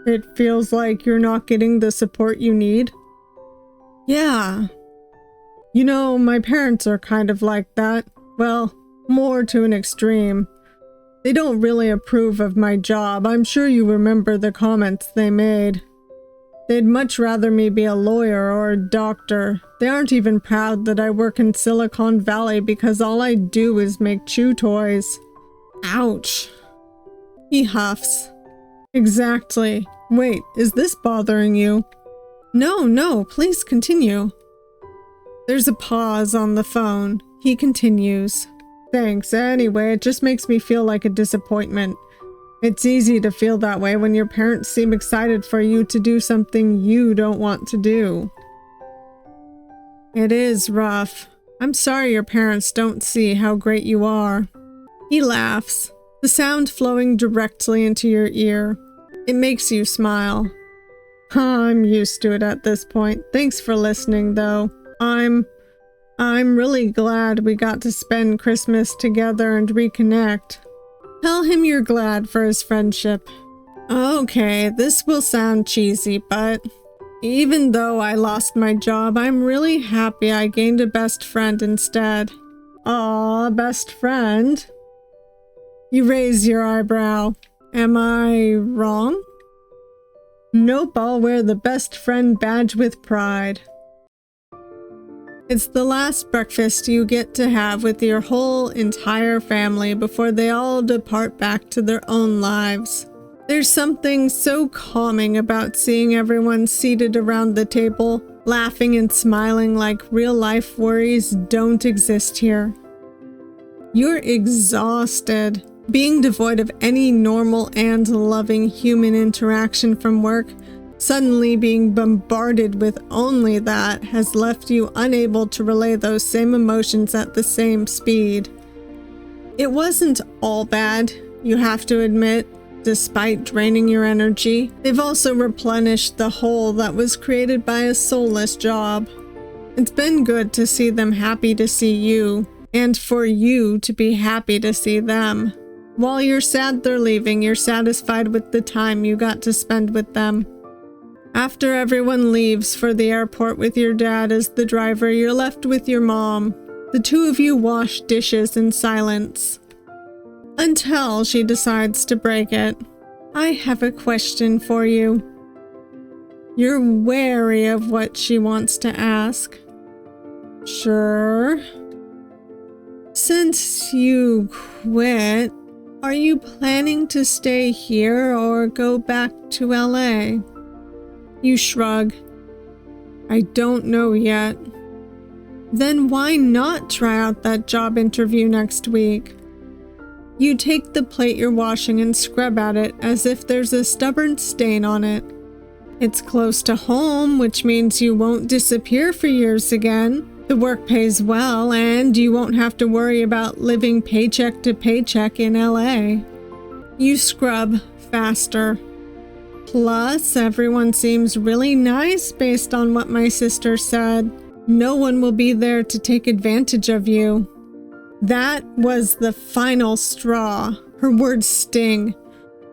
S1: It feels like you're not getting the support you need. Yeah. You know, my parents are kind of like that. Well, more to an extreme. They don't really approve of my job. I'm sure you remember the comments they made. They'd much rather me be a lawyer or a doctor. They aren't even proud that I work in Silicon Valley because all I do is make chew toys. Ouch. He huffs. Exactly. Wait, is this bothering you? No, please continue. There's a pause on the phone. He continues. Thanks. Anyway, it just makes me feel like a disappointment. It's easy to feel that way when your parents seem excited for you to do something you don't want to do. It is rough. I'm sorry your parents don't see how great you are. He laughs, the sound flowing directly into your ear. It makes you smile. I'm used to it at this point. Thanks for listening, though. I'm really glad we got to spend Christmas together and reconnect. Tell him you're glad for his friendship. Okay, this will sound cheesy, but even though I lost my job, I'm really happy I gained a best friend instead. Aw, best friend? You raise your eyebrow. Am I wrong? Nope, I'll wear the best friend badge with pride. It's the last breakfast you get to have with your whole entire family before they all depart back to their own lives. There's something so calming about seeing everyone seated around the table, laughing and smiling like real-life worries don't exist here. You're exhausted. Being devoid of any normal and loving human interaction from work, suddenly being bombarded with only that has left you unable to relay those same emotions at the same speed. It wasn't all bad, you have to admit, despite draining your energy. They've also replenished the hole that was created by a soulless job. It's been good to see them happy to see you, and for you to be happy to see them. While you're sad they're leaving, you're satisfied with the time you got to spend with them. After everyone leaves for the airport with your dad as the driver, you're left with your mom. The two of you wash dishes in silence. Until she decides to break it. I have a question for you. You're wary of what she wants to ask. Sure. Since you quit, are you planning to stay here or go back to LA? You shrug. I don't know yet. Then why not try out that job interview next week? You take the plate you're washing and scrub at it as if there's a stubborn stain on it. It's close to home, which means you won't disappear for years again. The work pays well, and you won't have to worry about living paycheck to paycheck in LA. You scrub faster. Plus, everyone seems really nice based on what my sister said. No one will be there to take advantage of you. That was the final straw. Her words sting,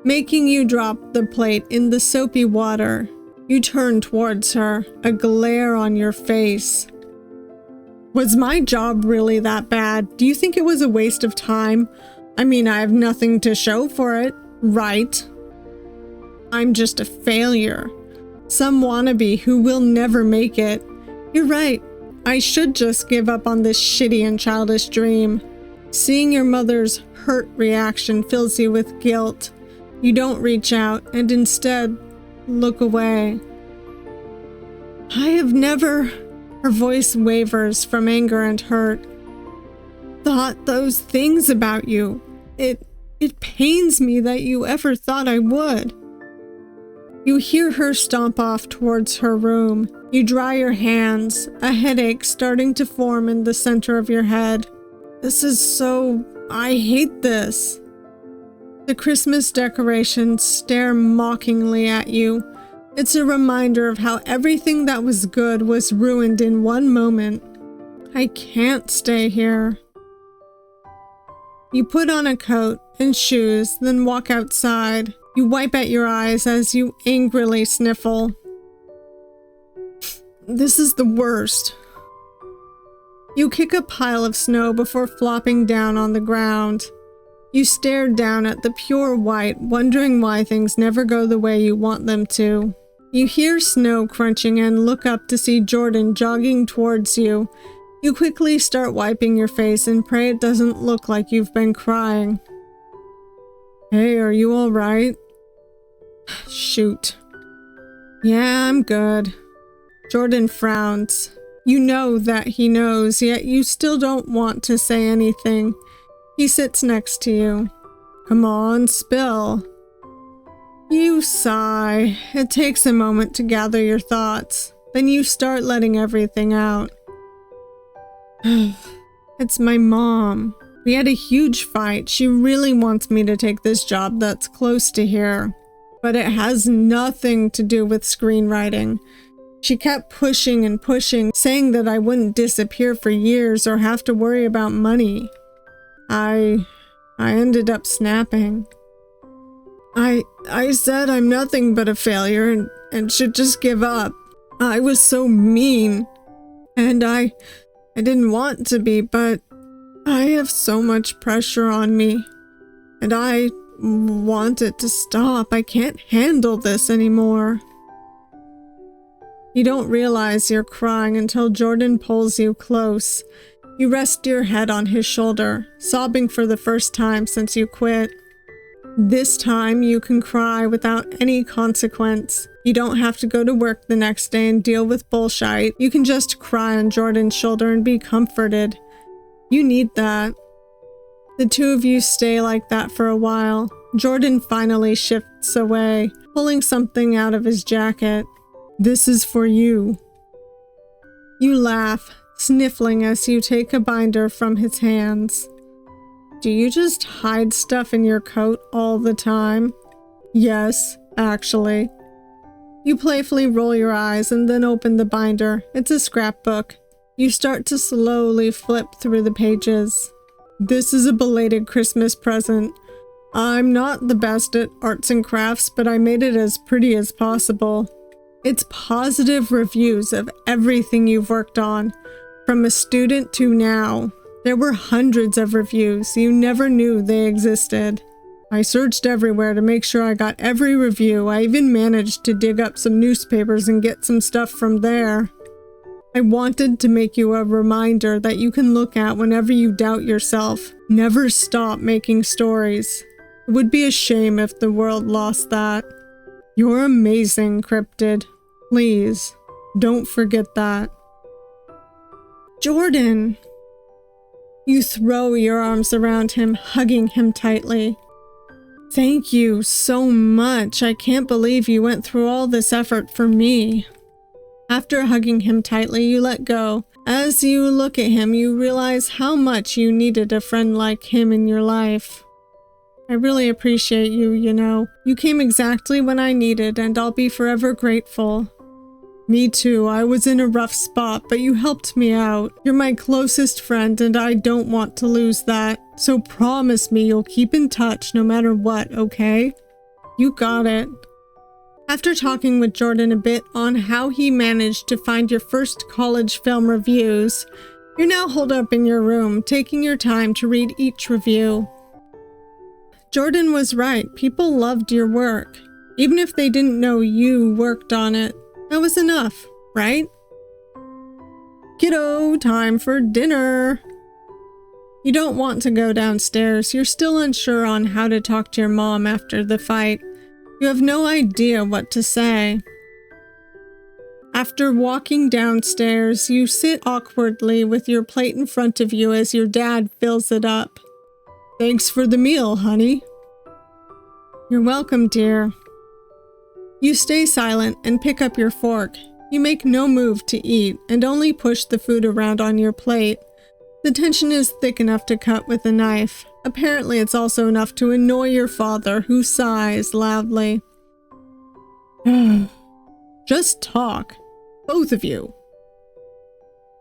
S1: making you drop the plate in the soapy water. You turn towards her, a glare on your face. Was my job really that bad? Do you think it was a waste of time? I mean, I have nothing to show for it, right? I'm just a failure. Some wannabe who will never make it. You're right. I should just give up on this shitty and childish dream. Seeing your mother's hurt reaction fills you with guilt. You don't reach out and instead look away. I have never... Her voice wavers from anger and hurt. Thought those things about you. It pains me that you ever thought I would. You hear her stomp off towards her room. You dry your hands, a headache starting to form in the center of your head. This is so... I hate this. The Christmas decorations stare mockingly at you. It's a reminder of how everything that was good was ruined in one moment. I can't stay here. You put on a coat and shoes, then walk outside. You wipe at your eyes as you angrily sniffle. This is the worst. You kick a pile of snow before flopping down on the ground. You stare down at the pure white, wondering why things never go the way you want them to. You hear snow crunching and look up to see Jordan jogging towards you. You quickly start wiping your face and pray it doesn't look like you've been crying. Hey, are you all right? Shoot. Yeah, I'm good. Jordan frowns. You know that he knows, yet you still don't want to say anything. He sits next to you. Come on, spill. You sigh. It takes a moment to gather your thoughts. Then you start letting everything out. It's my mom. We had a huge fight. She really wants me to take this job that's close to here. But it has nothing to do with screenwriting. She kept pushing and pushing, saying that I wouldn't disappear for years or have to worry about money. I ended up snapping. I said I'm nothing but a failure and should just give up. I was so mean. And I didn't want to be, but I have so much pressure on me. And I want it to stop. I can't handle this anymore. You don't realize you're crying until Jordan pulls you close. You rest your head on his shoulder, sobbing for the first time since you quit. This time you can cry without any consequence. You don't have to go to work the next day and deal with bullshit. You can just cry on Jordan's shoulder and be comforted. You need that. The two of you stay like that for a while. Jordan finally shifts away, pulling something out of his jacket. This is for you. You laugh, sniffling as you take a binder from his hands. Do you just hide stuff in your coat all the time? Yes, actually. You playfully roll your eyes and then open the binder. It's a scrapbook. You start to slowly flip through the pages. This is a belated Christmas present. I'm not the best at arts and crafts, but I made it as pretty as possible. It's positive reviews of everything you've worked on, from a student to now. There were hundreds of reviews. You never knew they existed. I searched everywhere to make sure I got every review. I even managed to dig up some newspapers and get some stuff from there. I wanted to make you a reminder that you can look at whenever you doubt yourself. Never stop making stories. It would be a shame if the world lost that. You're amazing, Cryptid. Please, don't forget that. Jordan! You throw your arms around him, hugging him tightly. Thank you so much. I can't believe you went through all this effort for me. After hugging him tightly, you let go. As you look at him, you realize how much you needed a friend like him in your life. I really appreciate you, you know. You came exactly when I needed, and I'll be forever grateful. Me too. I was in a rough spot, but you helped me out. You're my closest friend, and I don't want to lose that. So promise me you'll keep in touch no matter what, okay? You got it. After talking with Jordan a bit on how he managed to find your first college film reviews, you're now holed up in your room, taking your time to read each review. Jordan was right. People loved your work. Even if they didn't know you worked on it, that was enough, right? Kiddo, time for dinner. You don't want to go downstairs. You're still unsure on how to talk to your mom after the fight. You have no idea what to say. After walking downstairs, you sit awkwardly with your plate in front of you as your dad fills it up. Thanks for the meal, honey. You're welcome, dear. You stay silent and pick up your fork. You make no move to eat and only push the food around on your plate. The tension is thick enough to cut with a knife. Apparently, it's also enough to annoy your father, who sighs loudly. Just talk. Both of you.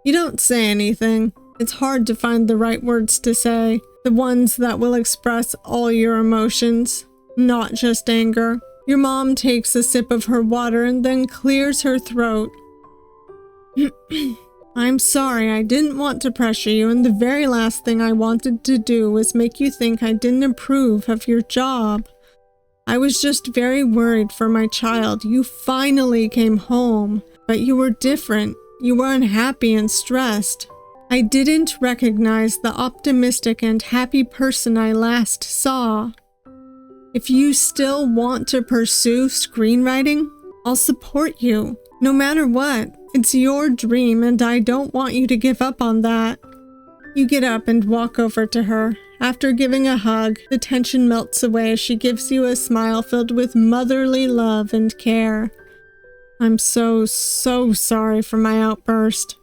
S1: You don't say anything. It's hard to find the right words to say. The ones that will express all your emotions, not just anger. Your mom takes a sip of her water and then clears her throat. I'm sorry, I didn't want to pressure you, and the very last thing I wanted to do was make you think I didn't approve of your job. I was just very worried for my child. You finally came home, but you were different. You were unhappy and stressed. I didn't recognize the optimistic and happy person I last saw. If you still want to pursue screenwriting, I'll support you, no matter what. It's your dream, and I don't want you to give up on that. You get up and walk over to her. After giving a hug, the tension melts away as she gives you a smile filled with motherly love and care. I'm so sorry for my outburst.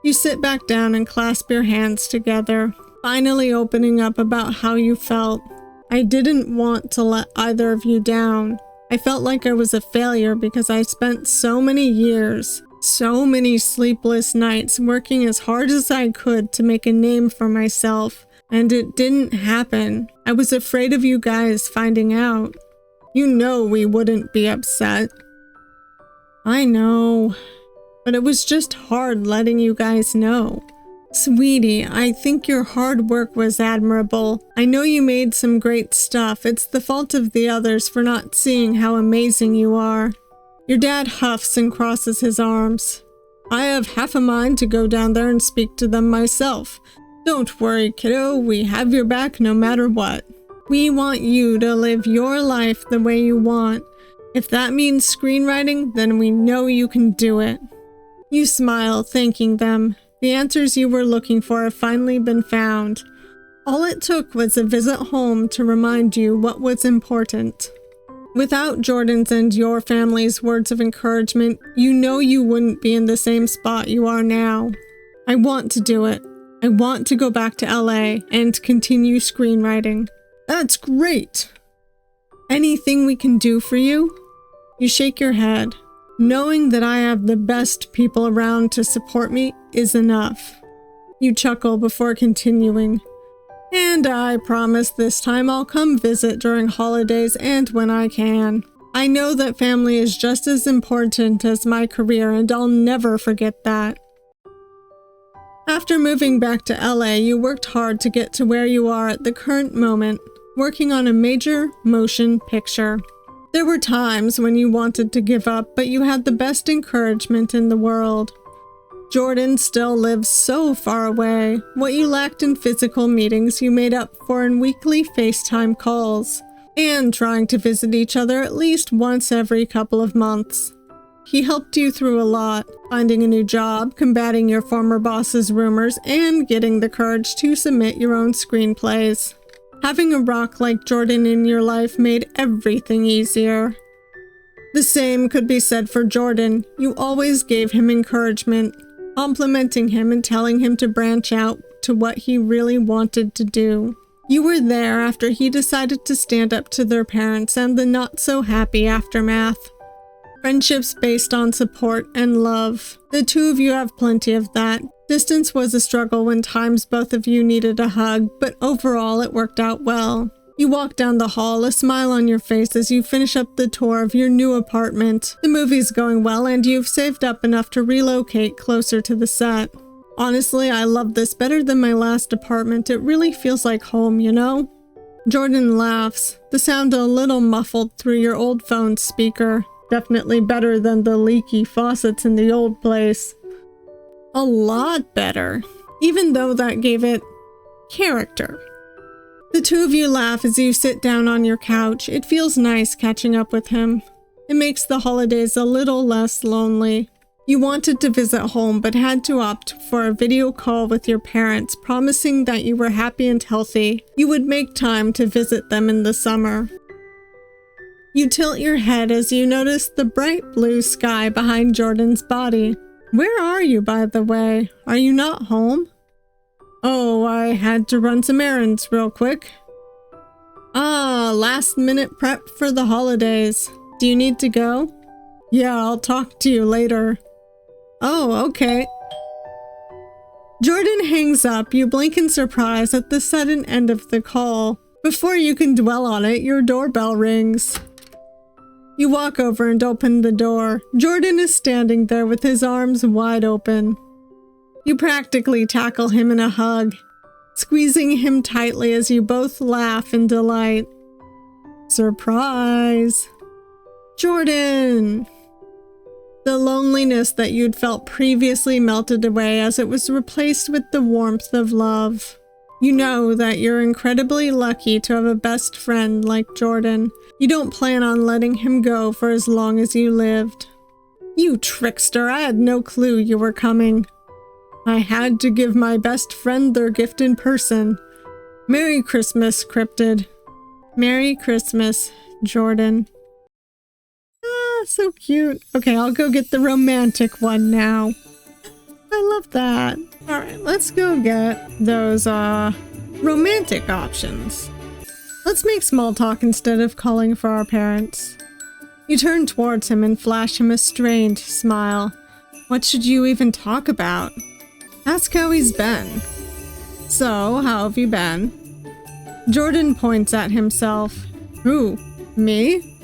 S1: You sit back down and clasp your hands together, finally opening up about how you felt. I didn't want to let either of you down. I felt like I was a failure because I spent so many years, so many sleepless nights working as hard as I could to make a name for myself, and it didn't happen. I was afraid of you guys finding out. You know we wouldn't be upset. I know, but it was just hard letting you guys know. Sweetie, I think your hard work was admirable. I know you made some great stuff. It's the fault of the others for not seeing how amazing you are. Your dad huffs and crosses his arms. I have half a mind to go down there and speak to them myself. Don't worry, kiddo. We have your back no matter what. We want you to live your life the way you want. If that means screenwriting, then we know you can do it. You smile, thanking them. The answers you were looking for have finally been found. All it took was a visit home to remind you what was important. Without Jordan's and your family's words of encouragement, you know you wouldn't be in the same spot you are now. I want to do it. I want to go back to LA and continue screenwriting. That's great! Anything we can do for you? You shake your head. Knowing that I have the best people around to support me is enough. You chuckle before continuing. And I promise this time I'll come visit during holidays and when I can. I know that family is just as important as my career, and I'll never forget that. After moving back to LA, you worked hard to get to where you are at the current moment, working on a major motion picture. There were times when you wanted to give up, but you had the best encouragement in the world. Jordan still lives so far away. What you lacked in physical meetings, you made up for in weekly FaceTime calls, and trying to visit each other at least once every couple of months. He helped you through a lot, finding a new job, combating your former boss's rumors, and getting the courage to submit your own screenplays. Having a rock like Jordan in your life made everything easier. The same could be said for Jordan. You always gave him encouragement, complimenting him and telling him to branch out to what he really wanted to do. You were there after he decided to stand up to their parents and the not-so-happy aftermath. Friendships based on support and love. The two of you have plenty of that. Distance was a struggle when times both of you needed a hug, but overall it worked out well. You walk down the hall, a smile on your face as you finish up the tour of your new apartment. The movie's going well and you've saved up enough to relocate closer to the set. Honestly, I love this better than my last apartment. It really feels like home, you know? Jordan laughs, the sound a little muffled through your old phone's speaker. Definitely better than the leaky faucets in the old place. A lot better, even though that gave it character. The two of you laugh as you sit down on your couch. It feels nice catching up with him. It makes the holidays a little less lonely. You wanted to visit home but had to opt for a video call with your parents, promising that you were happy and healthy. You would make time to visit them in the summer. You tilt your head as you notice the bright blue sky behind Jordan's body. Where are you, by the way? Are you not home? Oh, I had to run some errands real quick. Ah, last-minute prep for the holidays. Do you need to go? Yeah, I'll talk to you later. Oh, okay. Jordan hangs up. You blink in surprise at the sudden end of the call. Before you can dwell on it, your doorbell rings. You walk over and open the door. Jordan is standing there with his arms wide open. You practically tackle him in a hug, squeezing him tightly as you both laugh in delight. Surprise! Jordan! The loneliness that you'd felt previously melted away as it was replaced with the warmth of love. You know that you're incredibly lucky to have a best friend like Jordan. You don't plan on letting him go for as long as you lived. You trickster, I had no clue you were coming. I had to give my best friend their gift in person. Merry Christmas, Cryptid. Merry Christmas, Jordan. Ah, so cute. Okay, I'll go get the romantic one now. I love that. Alright, let's go get those, romantic options. Let's make small talk instead of calling for our parents. You turn towards him and flash him a strained smile. What should you even talk about? Ask how he's been. So, how have you been? Jordan points at himself. Who? Me?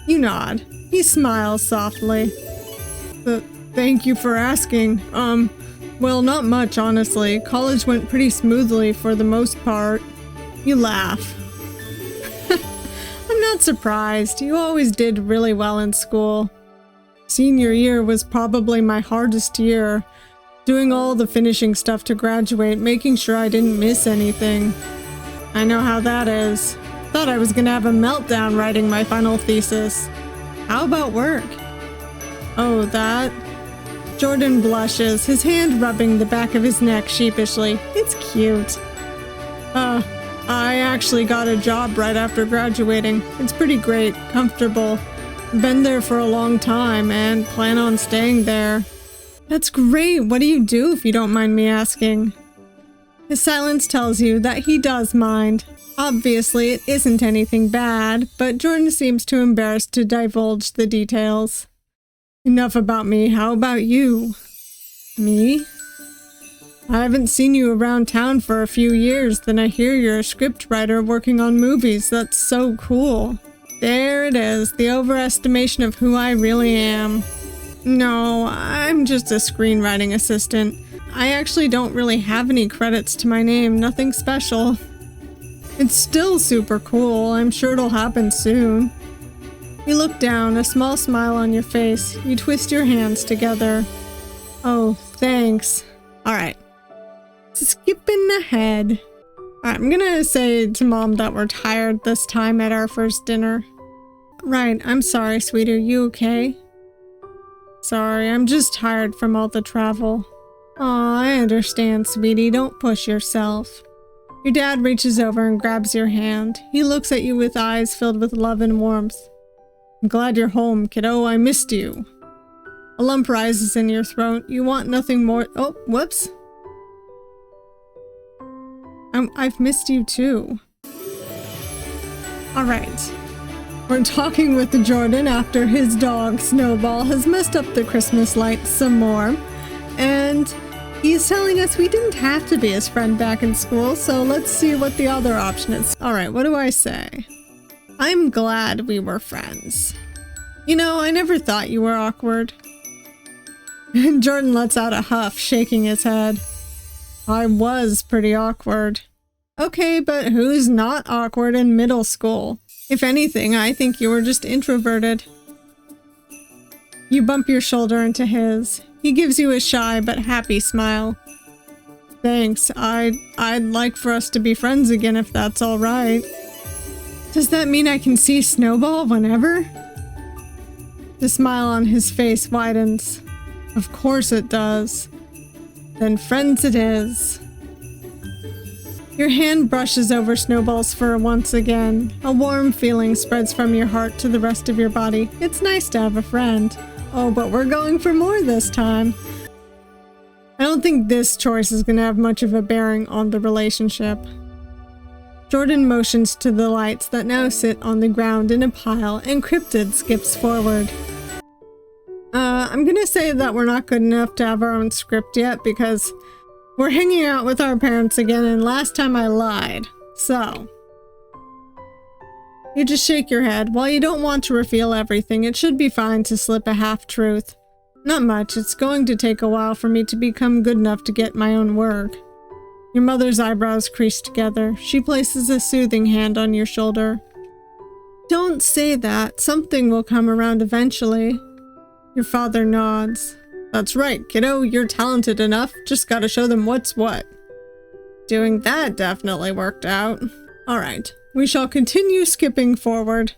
S1: You nod. He smiles softly. Thank you for asking. Well, not much, honestly. College went pretty smoothly for the most part. You laugh. I'm not surprised. You always did really well in school. Senior year was probably my hardest year. Doing all the finishing stuff to graduate, making sure I didn't miss anything. I know how that is. Thought I was gonna have a meltdown writing my final thesis. How about work? Oh, that? Jordan blushes, his hand rubbing the back of his neck sheepishly. It's cute. I actually got a job right after graduating. It's pretty great, comfortable. Been there for a long time and plan on staying there. That's great. What do you do, if you don't mind me asking? His silence tells you that he does mind. Obviously, it isn't anything bad, but Jordan seems too embarrassed to divulge the details. Enough about me. How about you? Me? I haven't seen you around town for a few years, then I hear you're a scriptwriter working on movies. That's so cool. There it is, the overestimation of who I really am. No, I'm just a screenwriting assistant. I actually don't really have any credits to my name, nothing special. It's still super cool, I'm sure it'll happen soon. You look down, a small smile on your face. You twist your hands together. Oh, thanks. Alright. Skipping ahead. I'm gonna say to Mom that we're tired this time at our first dinner. Right, I'm sorry, sweetie. Are you okay? Sorry, I'm just tired from all the travel. Aw, I understand, sweetie. Don't push yourself. Your dad reaches over and grabs your hand. He looks at you with eyes filled with love and warmth. I'm glad you're home, kiddo. I missed you. A lump rises in your throat. You want nothing more. Oh, whoops. I've missed you too. Alright. We're talking with Jordan after his dog, Snowball, has messed up the Christmas lights some more. And he's telling us we didn't have to be his friend back in school, so let's see what the other option is. Alright, what do I say? I'm glad we were friends. You know, I never thought you were awkward. Jordan lets out a huff, shaking his head. I was pretty awkward. Okay, but who's not awkward in middle school? If anything, I think you were just introverted. You bump your shoulder into his. He gives you a shy but happy smile. Thanks. I'd like for us to be friends again if that's all right. Does that mean I can see Snowball whenever? The smile on his face widens. Of course it does. Then friends it is. Your hand brushes over Snowball's fur once again. A warm feeling spreads from your heart to the rest of your body. It's nice to have a friend. Oh, but we're going for more this time. I don't think this choice is going to have much of a bearing on the relationship. Jordan motions to the lights that now sit on the ground in a pile, and Cryptid skips forward. I'm gonna say that we're not good enough to have our own script yet because we're hanging out with our parents again, and last time I lied. So, you just shake your head. While you don't want to reveal everything, it should be fine to slip a half-truth. Not much. It's going to take a while for me to become good enough to get my own work. Your mother's eyebrows crease together. She places a soothing hand on your shoulder. Don't say that. Something will come around eventually. Your father nods. That's right, kiddo. You're talented enough. Just gotta show them what's what. Doing that definitely worked out. Alright, we shall continue skipping forward.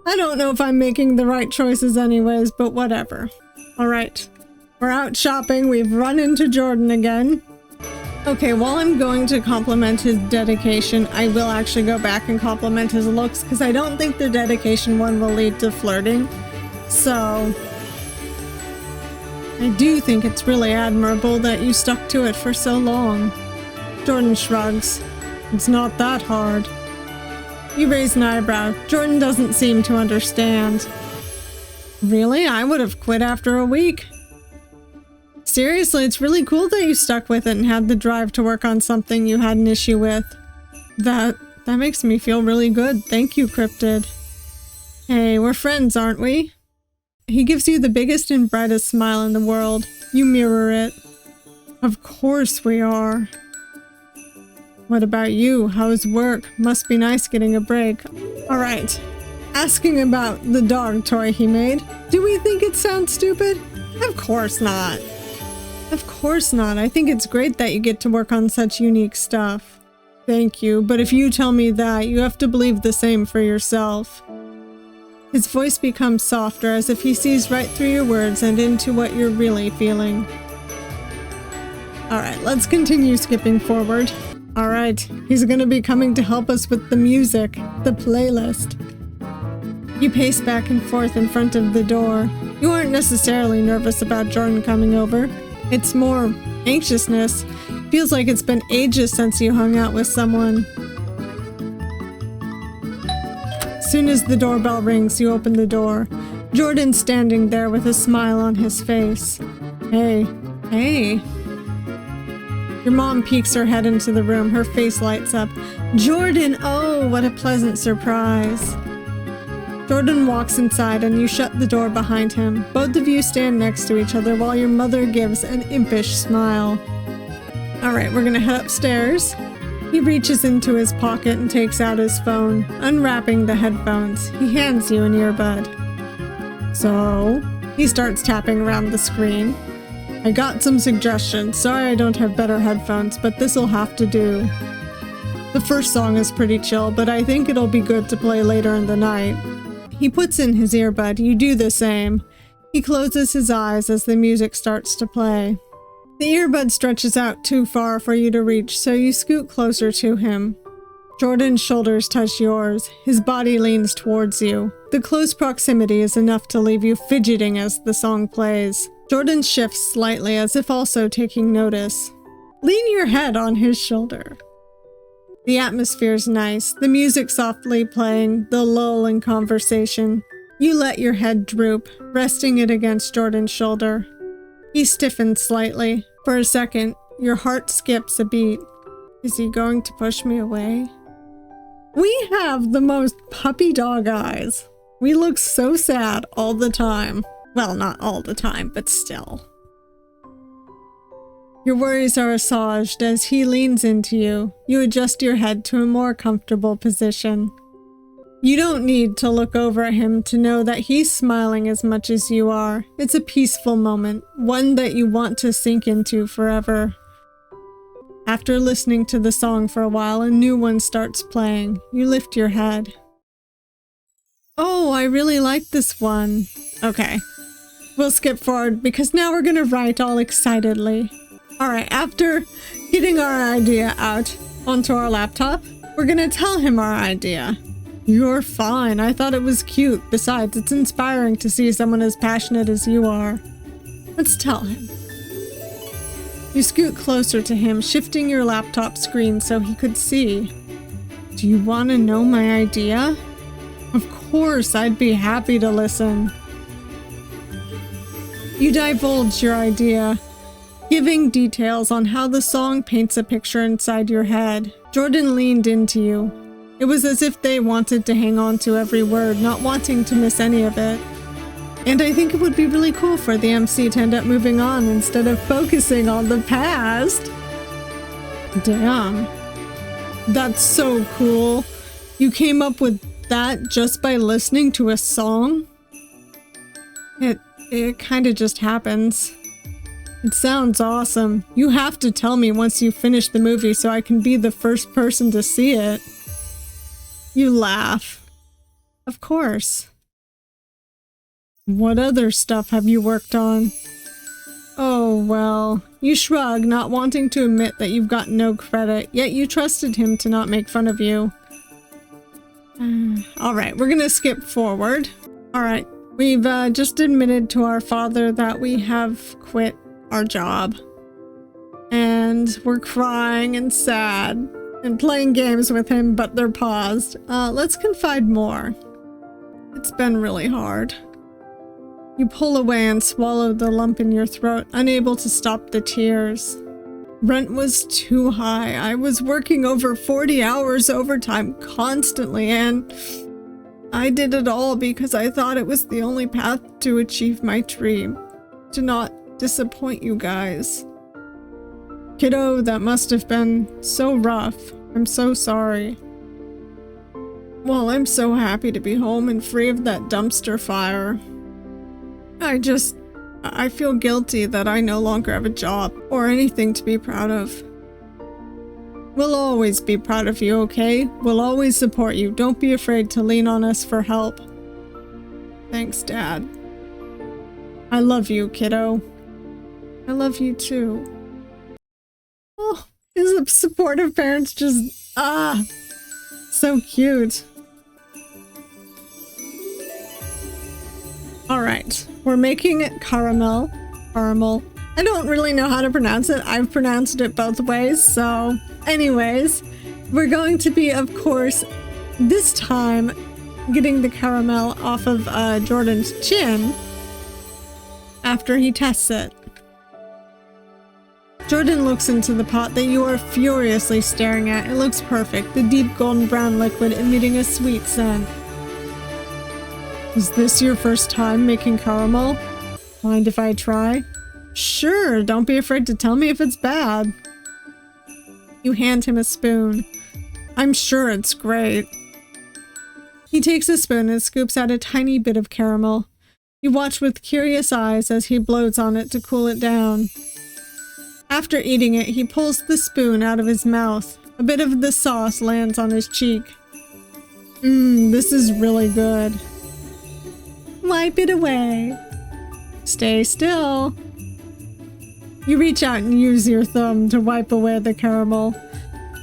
S1: I don't know if I'm making the right choices anyways, but whatever. Alright, we're out shopping. We've run into Jordan again. Okay, while I'm going to compliment his dedication, I will actually go back and compliment his looks because I don't think the dedication one will lead to flirting. So, I do think it's really admirable that you stuck to it for so long. Jordan shrugs. It's not that hard. You raise an eyebrow. Jordan doesn't seem to understand. Really? I would have quit after a week. Seriously, it's really cool that you stuck with it and had the drive to work on something you had an issue with. That makes me feel really good. Thank you, Cryptid. Hey, we're friends, aren't we? He gives you the biggest and brightest smile in the world. You mirror it. Of course we are. What about you? How's work? Must be nice getting a break. Alright. Asking about the dog toy he made. Do we think it sounds stupid? Of course not. Of course not. I think it's great that you get to work on such unique stuff. Thank you, but if you tell me that, you have to believe the same for yourself. His voice becomes softer as if he sees right through your words and into what you're really feeling. Alright, let's continue skipping forward. Alright, he's gonna be coming to help us with the music, the playlist. You pace back and forth in front of the door. You aren't necessarily nervous about Jordan coming over. It's more anxiousness. Feels like it's been ages since you hung out with someone. Soon as the doorbell rings, you open the door. Jordan's standing there with a smile on his face. Hey. Hey. Your mom peeks her head into the room. Her face lights up. Jordan! Oh, what a pleasant surprise. Jordan walks inside and you shut the door behind him. Both of you stand next to each other while your mother gives an impish smile. Alright, we're gonna head upstairs. He reaches into his pocket and takes out his phone, unwrapping the headphones. He hands you an earbud. So, he starts tapping around the screen. I got some suggestions. Sorry I don't have better headphones, but this'll have to do. The first song is pretty chill, but I think it'll be good to play later in the night. He puts in his earbud. You do the same. He closes his eyes as the music starts to play. The earbud stretches out too far for you to reach, so you scoot closer to him. Jordan's shoulders touch yours. His body leans towards you. The close proximity is enough to leave you fidgeting as the song plays. Jordan shifts slightly as if also taking notice. Lean your head on his shoulder. The atmosphere's nice, the music softly playing, the lull in conversation. You let your head droop, resting it against Jordan's shoulder. He stiffens slightly. For a second, your heart skips a beat. Is he going to push me away? We have the most puppy dog eyes. We look so sad all the time. Well, not all the time, but still. Your worries are assuaged as he leans into you. You adjust your head to a more comfortable position. You don't need to look over at him to know that he's smiling as much as you are. It's a peaceful moment, one that you want to sink into forever. After listening to the song for a while, a new one starts playing. You lift your head. Oh, I really like this one. Okay. We'll skip forward because now we're gonna write all excitedly. Alright, after getting our idea out onto our laptop, we're gonna tell him our idea. You're fine. I thought it was cute. Besides, it's inspiring to see someone as passionate as you are. Let's tell him. You scoot closer to him, shifting your laptop screen so he could see. Do you want to know my idea? Of course, I'd be happy to listen. You divulge your idea, giving details on how the song paints a picture inside your head. Jordan leaned into you. It was as if they wanted to hang on to every word, not wanting to miss any of it. And I think it would be really cool for the MC to end up moving on instead of focusing on the past. Damn. That's so cool. You came up with that just by listening to a song? It kind of just happens. It sounds awesome. You have to tell me once you finish the movie so I can be the first person to see it. You laugh. Of course. What other stuff have you worked on? Oh, well. You shrug, not wanting to admit that you've got no credit, yet you trusted him to not make fun of you. Alright, we're gonna skip forward. Alright, we've just admitted to our father that we have quit our job. And we're crying and sad and playing games with him, but they're paused. Let's confide more. It's been really hard. You pull away and swallow the lump in your throat, unable to stop the tears. Rent was too high. I was working over 40 hours overtime constantly, and I did it all because I thought it was the only path to achieve my dream. To not disappoint you guys. Kiddo, that must have been so rough. I'm so sorry. Well, I'm so happy to be home and free of that dumpster fire. I feel guilty that I no longer have a job or anything to be proud of. We'll always be proud of you, okay? We'll always support you. Don't be afraid to lean on us for help. Thanks, Dad. I love you, kiddo. I love you too. Oh, his supportive parents just, so cute. Alright, we're making it caramel. I don't really know how to pronounce it. I've pronounced it both ways, so anyways, we're going to be, of course, this time getting the caramel off of Jordan's chin after he tests it. Jordan looks into the pot that you are furiously staring at. It looks perfect, the deep golden brown liquid emitting a sweet scent. Is this your first time making caramel? Mind if I try? Sure, don't be afraid to tell me if it's bad. You hand him a spoon. I'm sure it's great. He takes a spoon and scoops out a tiny bit of caramel. You watch with curious eyes as he blows on it to cool it down. After eating it, he pulls the spoon out of his mouth. A bit of the sauce lands on his cheek. This is really good. Wipe it away. Stay still. You reach out and use your thumb to wipe away the caramel.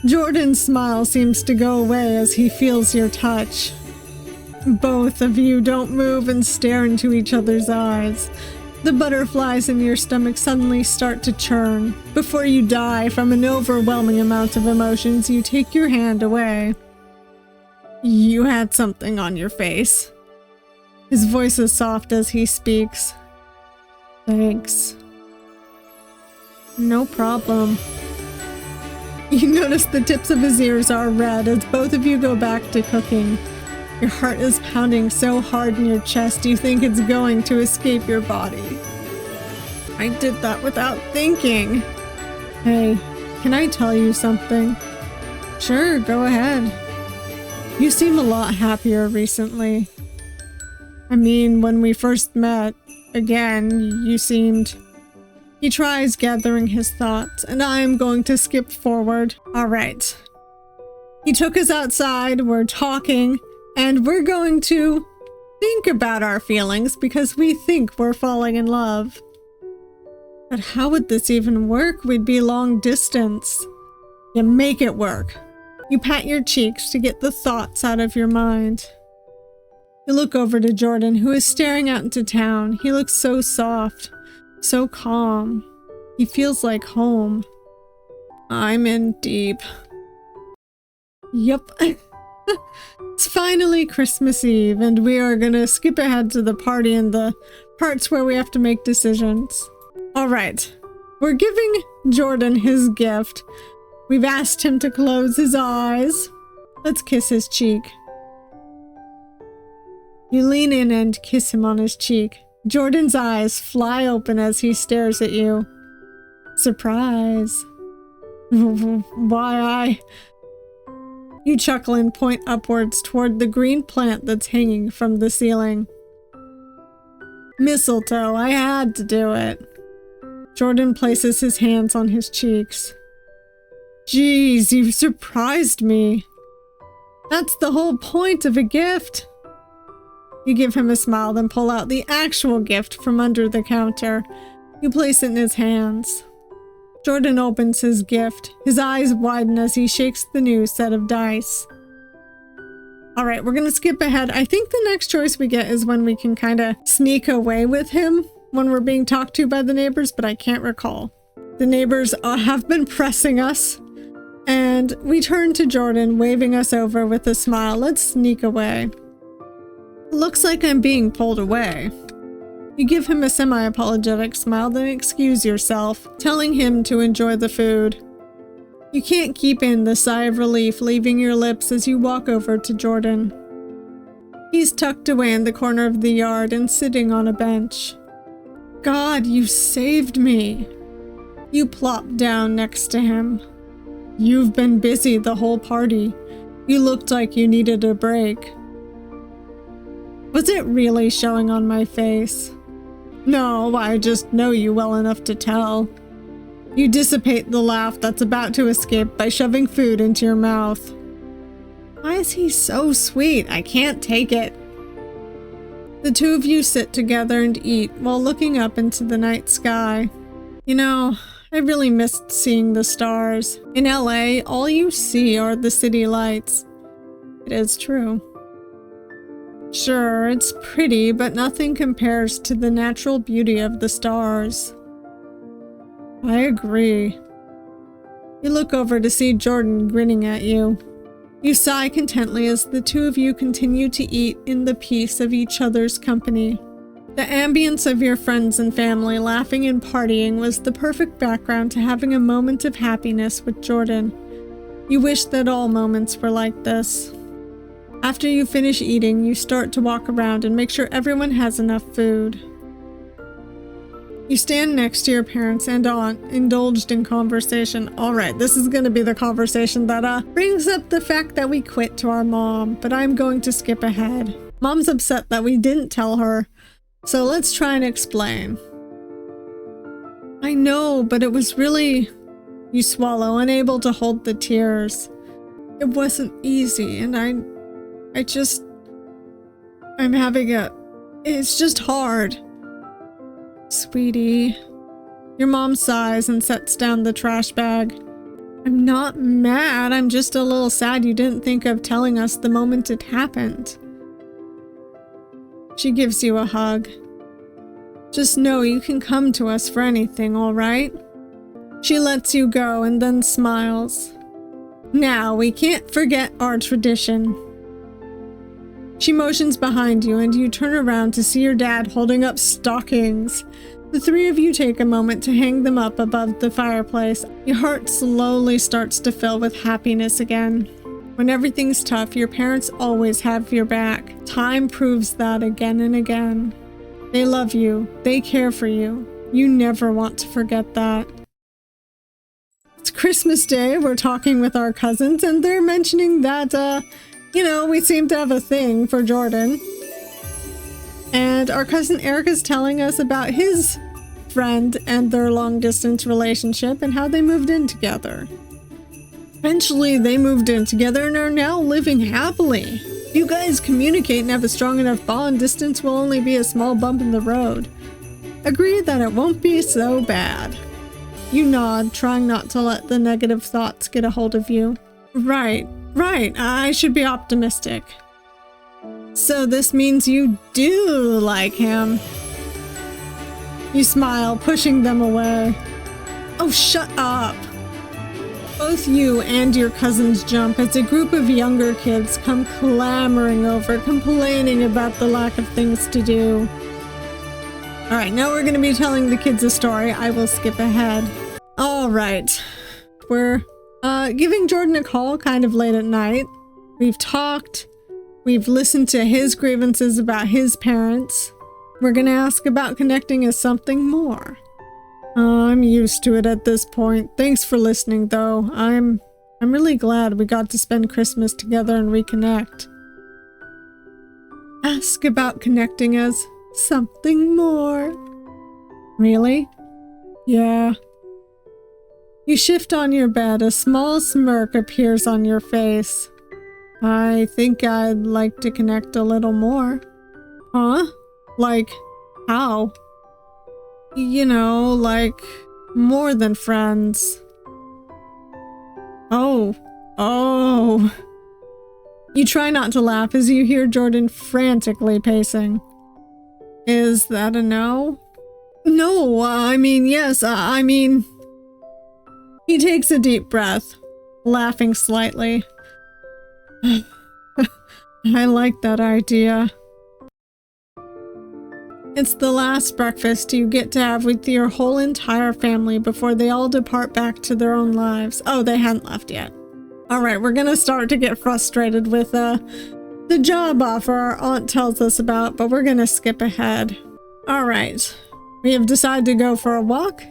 S1: Jordan's smile seems to go away as he feels your touch. Both of you don't move and stare into each other's eyes. The butterflies in your stomach suddenly start to churn. Before you die from an overwhelming amount of emotions, you take your hand away. You had something on your face. His voice is soft as he speaks. Thanks. No problem. You notice the tips of his ears are red as both of you go back to cooking. Your heart is pounding so hard in your chest you think it's going to escape your body. I did that without thinking. Hey, can I tell you something? Sure, go ahead. You seem a lot happier recently. I mean, when we first met, again, you seemed... He tries gathering his thoughts, and I'm going to skip forward. All right. He took us outside, we're talking, and we're going to think about our feelings because we think we're falling in love. But how would this even work? We'd be long distance. You make it work. You pat your cheeks to get the thoughts out of your mind. You look over to Jordan, who is staring out into town. He looks so soft, so calm. He feels like home. I'm in deep. Yup. It's finally Christmas Eve, and we are gonna skip ahead to the party and the parts where we have to make decisions. Alright, we're giving Jordan his gift. We've asked him to close his eyes. Let's kiss his cheek. You lean in and kiss him on his cheek. Jordan's eyes fly open as he stares at you. Surprise. Why You chuckle and point upwards toward the green plant that's hanging from the ceiling. Mistletoe, I had to do it. Jordan places his hands on his cheeks. Jeez, you surprised me. That's the whole point of a gift. You give him a smile, then pull out the actual gift from under the counter. You place it in his hands. Jordan opens his gift. His eyes widen as he shakes the new set of dice. Alright, we're gonna skip ahead. I think the next choice we get is when we can kind of sneak away with him when we're being talked to by the neighbors, but I can't recall. The neighbors have been pressing us, and we turn to Jordan, waving us over with a smile. Let's sneak away. Looks like I'm being pulled away. You give him a semi-apologetic smile, then excuse yourself, telling him to enjoy the food. You can't keep in the sigh of relief leaving your lips as you walk over to Jordan. He's tucked away in the corner of the yard and sitting on a bench. God, you saved me. You plop down next to him. You've been busy the whole party. You looked like you needed a break. Was it really showing on my face? No, I just know you well enough to tell. You dissipate the laugh that's about to escape by shoving food into your mouth. Why is he so sweet? I can't take it. The two of you sit together and eat while looking up into the night sky. You know, I really missed seeing the stars. In LA, all you see are the city lights. It is true. Sure, it's pretty, but nothing compares to the natural beauty of the stars. I agree. You look over to see Jordan grinning at you. You sigh contently as the two of you continue to eat in the peace of each other's company. The ambience of your friends and family laughing and partying was the perfect background to having a moment of happiness with Jordan. You wish that all moments were like this. After you finish eating, you start to walk around and make sure everyone has enough food. You stand next to your parents and aunt, indulged in conversation. Alright, this is going to be the conversation that brings up the fact that we quit to our mom, but I'm going to skip ahead. Mom's upset that we didn't tell her, so let's try and explain. I know, but it was really... You swallow, unable to hold the tears. It wasn't easy, and I'm having it's just hard. Sweetie. Your mom sighs and sets down the trash bag. I'm not mad, I'm just a little sad you didn't think of telling us the moment it happened. She gives you a hug. Just know you can come to us for anything, alright? She lets you go and then smiles. Now, we can't forget our tradition. She motions behind you and you turn around to see your dad holding up stockings. The three of you take a moment to hang them up above the fireplace. Your heart slowly starts to fill with happiness again. When everything's tough, your parents always have your back. Time proves that again and again. They love you. They care for you. You never want to forget that. It's Christmas Day. We're talking with our cousins and they're mentioning that, we seem to have a thing for Jordan. And our cousin Eric is telling us about his friend and their long-distance relationship and how they moved in together. Eventually, they moved in together and are now living happily. If you guys communicate and have a strong enough bond, distance will only be a small bump in the road. Agree that it won't be so bad. You nod, trying not to let the negative thoughts get a hold of you. Right. I should be optimistic. So this means you do like him. You smile, pushing them away. Oh, shut up. Both you and your cousins jump as a group of younger kids come clamoring over, complaining about the lack of things to do. Alright, now we're going to be telling the kids a story. I will skip ahead. Alright. We're giving Jordan a call kind of late at night. We've talked. We've listened to his grievances about his parents. We're gonna ask about connecting as something more. I'm used to it at this point. Thanks for listening, though. I'm really glad we got to spend Christmas together and reconnect. Ask about connecting as something more. Really? Yeah. You shift on your bed. A small smirk appears on your face. I think I'd like to connect a little more. Huh? Like, how? Like, more than friends. Oh. You try not to laugh as you hear Jordan frantically pacing. Is that a no? No, yes, He takes a deep breath, laughing slightly. I like that idea. It's the last breakfast you get to have with your whole entire family before they all depart back to their own lives. Oh, they hadn't left yet. Alright, we're gonna start to get frustrated with the job offer our aunt tells us about, but we're gonna skip ahead. Alright, we have decided to go for a walk.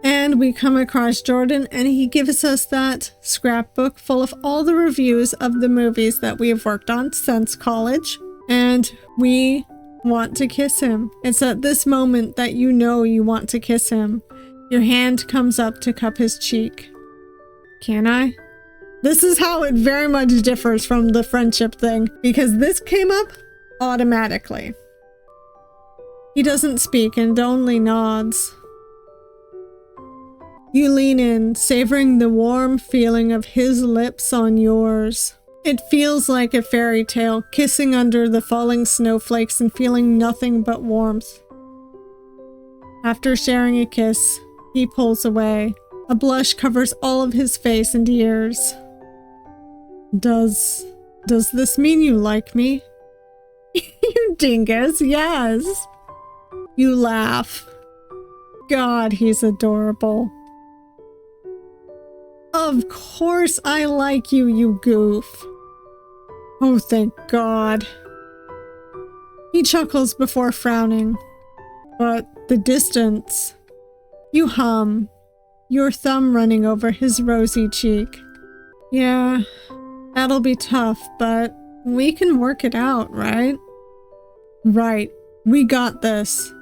S1: And we come across Jordan and he gives us that scrapbook full of all the reviews of the movies that we have worked on since college. And we want to kiss him. It's at this moment that you know you want to kiss him. Your hand comes up to cup his cheek. Can I? This is how it very much differs from the friendship thing, because this came up automatically. He doesn't speak and only nods. You lean in, savoring the warm feeling of his lips on yours. It feels like a fairy tale, kissing under the falling snowflakes and feeling nothing but warmth. After sharing a kiss, he pulls away. A blush covers all of his face and ears. Does this mean you like me? You dingus, yes. You laugh. God, he's adorable. Of course I like you, you goof. Oh, thank God. He chuckles before frowning. But the distance. You hum, your thumb running over his rosy cheek. Yeah, that'll be tough, but we can work it out, right? Right, we got this.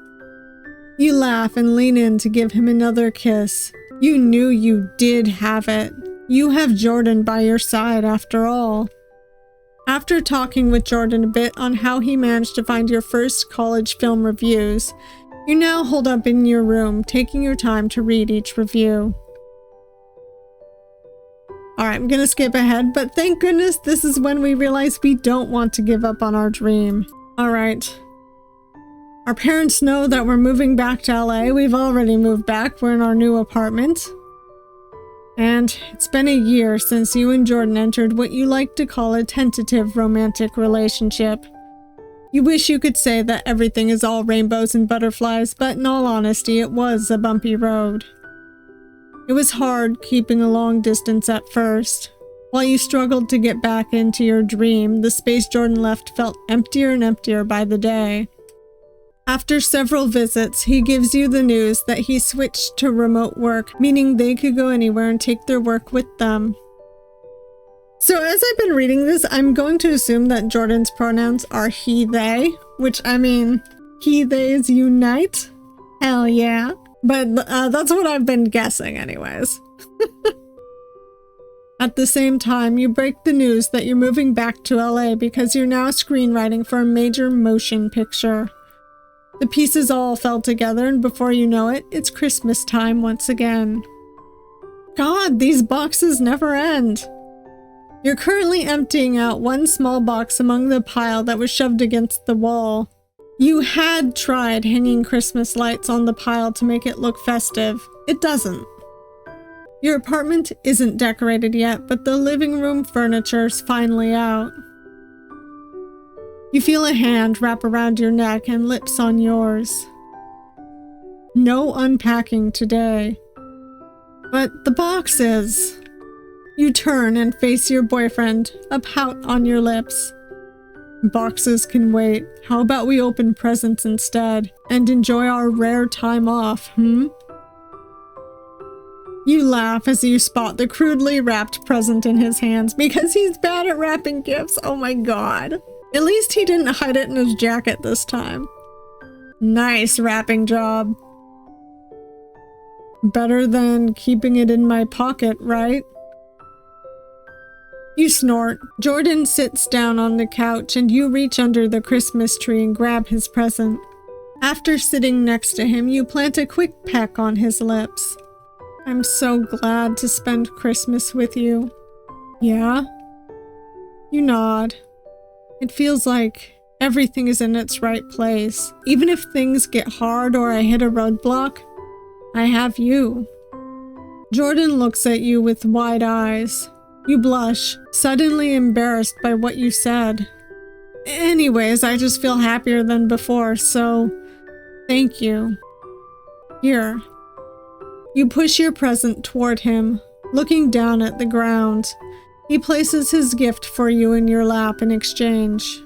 S1: You laugh and lean in to give him another kiss. You knew you did have it. You have Jordan by your side after all. After talking with Jordan a bit on how he managed to find your first college film reviews, you now hold up in your room, taking your time to read each review. Alright, I'm gonna skip ahead, but thank goodness this is when we realize we don't want to give up on our dream. Alright. Our parents know that we're moving back to LA. We've already moved back. We're in our new apartment. And it's been a year since you and Jordan entered what you like to call a tentative romantic relationship. You wish you could say that everything is all rainbows and butterflies, but in all honesty, it was a bumpy road. It was hard keeping a long distance at first. While you struggled to get back into your dream, the space Jordan left felt emptier and emptier by the day. After several visits, he gives you the news that he switched to remote work, meaning they could go anywhere and take their work with them. So as I've been reading this, I'm going to assume that Jordan's pronouns are he, they, which, I mean, he, theys unite? Hell yeah. But that's what I've been guessing anyways. At the same time, you break the news that you're moving back to LA because you're now screenwriting for a major motion picture. The pieces all fell together, and before you know it, it's Christmas time once again. God, these boxes never end. You're currently emptying out one small box among the pile that was shoved against the wall. You had tried hanging Christmas lights on the pile to make it look festive. It doesn't. Your apartment isn't decorated yet, but the living room furniture's finally out. You feel a hand wrap around your neck and lips on yours. No unpacking today. But the boxes. You turn and face your boyfriend, a pout on your lips. Boxes can wait. How about we open presents instead and enjoy our rare time off, You laugh as you spot the crudely wrapped present in his hands because he's bad at wrapping gifts. Oh my God. At least he didn't hide it in his jacket this time. Nice wrapping job. Better than keeping it in my pocket, right? You snort. Jordan sits down on the couch and you reach under the Christmas tree and grab his present. After sitting next to him, you plant a quick peck on his lips. I'm so glad to spend Christmas with you. Yeah? You nod. It feels like everything is in its right place. Even if things get hard or I hit a roadblock, I have you. Jordan looks at you with wide eyes. You blush, suddenly embarrassed by what you said. Anyways, I just feel happier than before, so thank you. Here. You push your present toward him, looking down at the ground. He places his gift for you in your lap in exchange.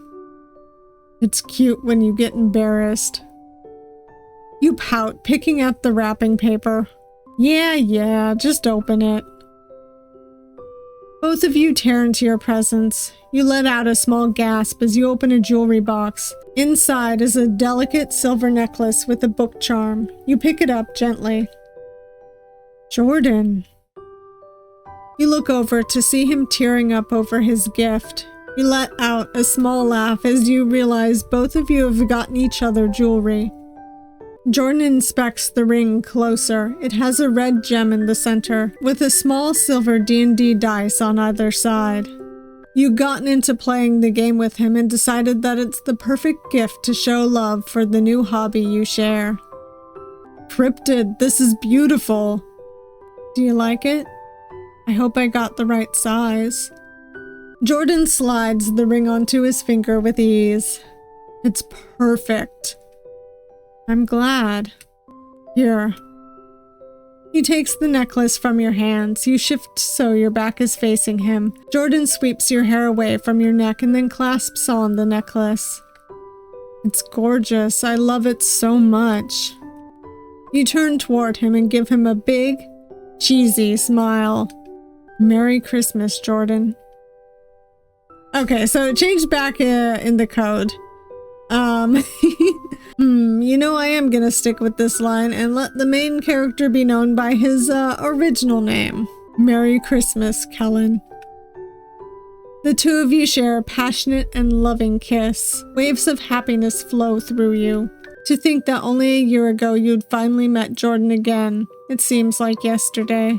S1: It's cute when you get embarrassed. You pout, picking at the wrapping paper. Yeah, just open it. Both of you tear into your presents. You let out a small gasp as you open a jewelry box. Inside is a delicate silver necklace with a book charm. You pick it up gently. Jordan. You look over to see him tearing up over his gift. You let out a small laugh as you realize both of you have gotten each other jewelry. Jordan inspects the ring closer. It has a red gem in the center, with a small silver D&D dice on either side. You've gotten into playing the game with him and decided that it's the perfect gift to show love for the new hobby you share. Cryptid, this is beautiful. Do you like it? I hope I got the right size. Jordan slides the ring onto his finger with ease. It's perfect. I'm glad. Here. He takes the necklace from your hands. You shift so your back is facing him. Jordan sweeps your hair away from your neck and then clasps on the necklace. It's gorgeous. I love it so much. You turn toward him and give him a big, cheesy smile. Merry Christmas, Jordan. Okay, so it changed back in the code. You know, I am gonna stick with this line and let the main character be known by his original name. Merry Christmas, Kellen. The two of you share a passionate and loving kiss. Waves of happiness flow through you. To think that only a year ago you'd finally met Jordan again. It seems like yesterday.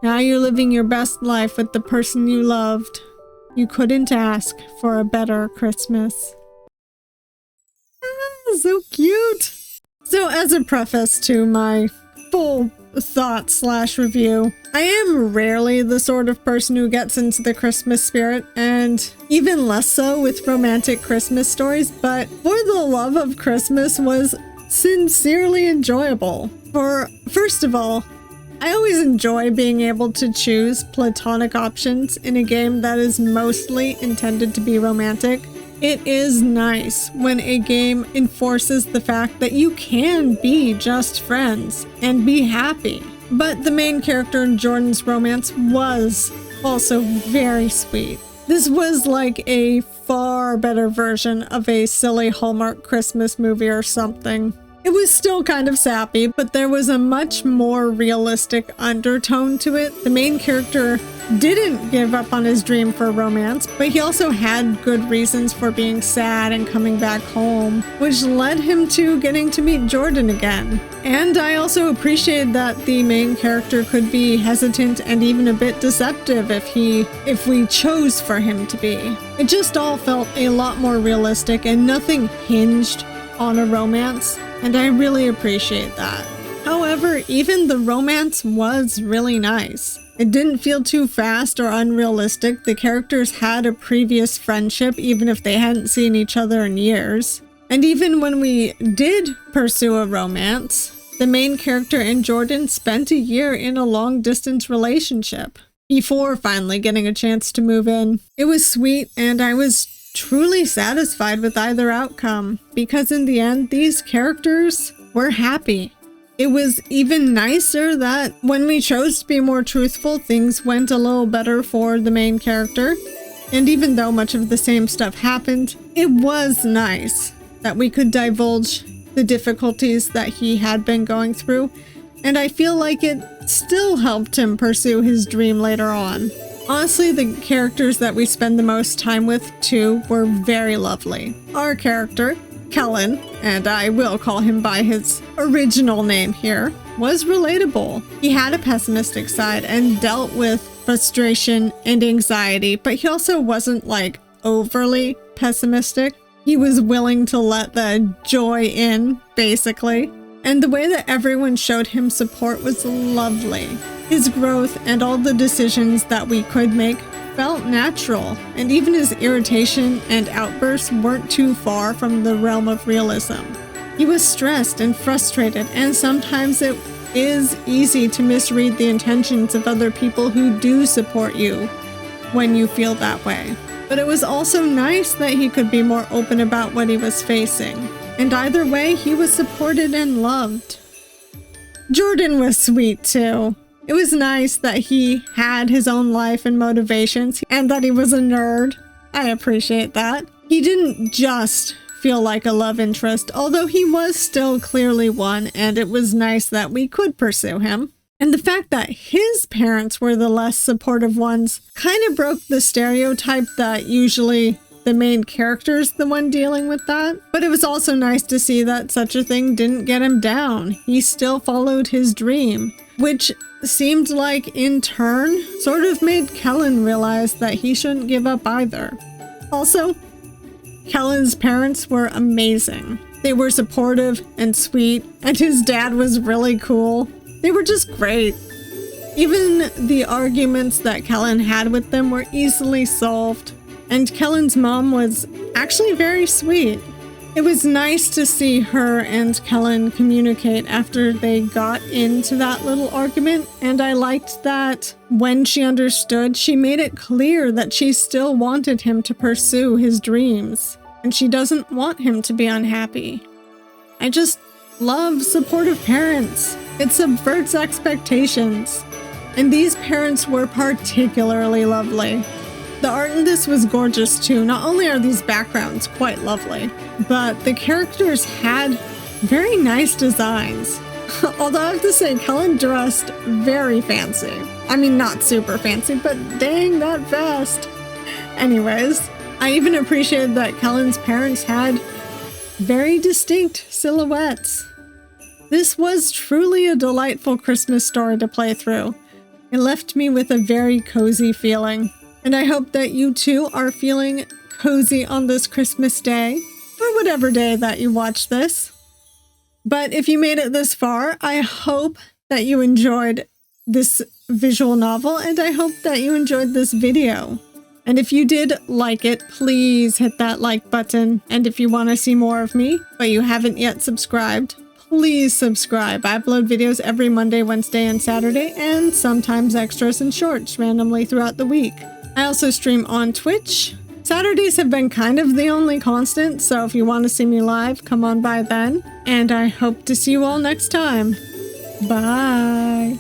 S1: Now you're living your best life with the person you loved. You couldn't ask for a better Christmas. So cute. So as a preface to my full thought / review, I am rarely the sort of person who gets into the Christmas spirit, and even less so with romantic Christmas stories, but For the Love of Christmas was sincerely enjoyable. First of all, I always enjoy being able to choose platonic options in a game that is mostly intended to be romantic. It is nice when a game enforces the fact that you can be just friends and be happy. But the main character in Jordan's romance was also very sweet. This was like a far better version of a silly Hallmark Christmas movie or something. It was still kind of sappy, but there was a much more realistic undertone to it. The main character didn't give up on his dream for romance, but he also had good reasons for being sad and coming back home, which led him to getting to meet Jordan again. And I also appreciated that the main character could be hesitant and even a bit deceptive if we chose for him to be. It just all felt a lot more realistic and nothing hinged on a romance. And I really appreciate that. However, even the romance was really nice. It didn't feel too fast or unrealistic. The characters had a previous friendship, even if they hadn't seen each other in years. And even when we did pursue a romance, the main character and Jordan spent a year in a long-distance relationship before finally getting a chance to move in. It was sweet, and I was truly satisfied with either outcome, because in the end, these characters were happy. It was even nicer that when we chose to be more truthful, things went a little better for the main character. And even though much of the same stuff happened, it was nice that we could divulge the difficulties that he had been going through. And I feel like it still helped him pursue his dream later on. Honestly, the characters that we spend the most time with, too, were very lovely. Our character, Kellen, and I will call him by his original name here, was relatable. He had a pessimistic side and dealt with frustration and anxiety, but he also wasn't, like, overly pessimistic. He was willing to let the joy in, basically. And the way that everyone showed him support was lovely. His growth and all the decisions that we could make felt natural, and even his irritation and outbursts weren't too far from the realm of realism. He was stressed and frustrated, and sometimes it is easy to misread the intentions of other people who do support you when you feel that way. But it was also nice that he could be more open about what he was facing. And either way, he was supported and loved. Jordan was sweet too. It was nice that he had his own life and motivations, and that he was a nerd. I appreciate that. He didn't just feel like a love interest, although he was still clearly one, and it was nice that we could pursue him. And the fact that his parents were the less supportive ones kind of broke the stereotype that usually the main character's the one dealing with that. But it was also nice to see that such a thing didn't get him down. He still followed his dream, which seemed like, in turn, sort of made Kellen realize that he shouldn't give up either. Also, Kellen's parents were amazing. They were supportive and sweet, and his dad was really cool. They were just great. Even the arguments that Kellen had with them were easily solved, and Kellen's mom was actually very sweet. It was nice to see her and Kellen communicate after they got into that little argument, and I liked that when she understood, she made it clear that she still wanted him to pursue his dreams, and she doesn't want him to be unhappy. I just love supportive parents. It subverts expectations, and these parents were particularly lovely. The art in this was gorgeous too. Not only are these backgrounds quite lovely, but the characters had very nice designs. Although I have to say, Kellen dressed very fancy. I mean, not super fancy, but dang, that vest. Anyways, I even appreciated that Kellen's parents had very distinct silhouettes. This was truly a delightful Christmas story to play through. It left me with a very cozy feeling. And I hope that you too are feeling cozy on this Christmas day, or whatever day that you watch this. But if you made it this far, I hope that you enjoyed this visual novel, and I hope that you enjoyed this video. And if you did like it, please hit that like button. And if you want to see more of me, but you haven't yet subscribed, please subscribe. I upload videos every Monday, Wednesday, and Saturday, and sometimes extras and shorts randomly throughout the week. I also stream on Twitch. Saturdays have been kind of the only constant, so if you want to see me live, come on by then. And I hope to see you all next time. Bye.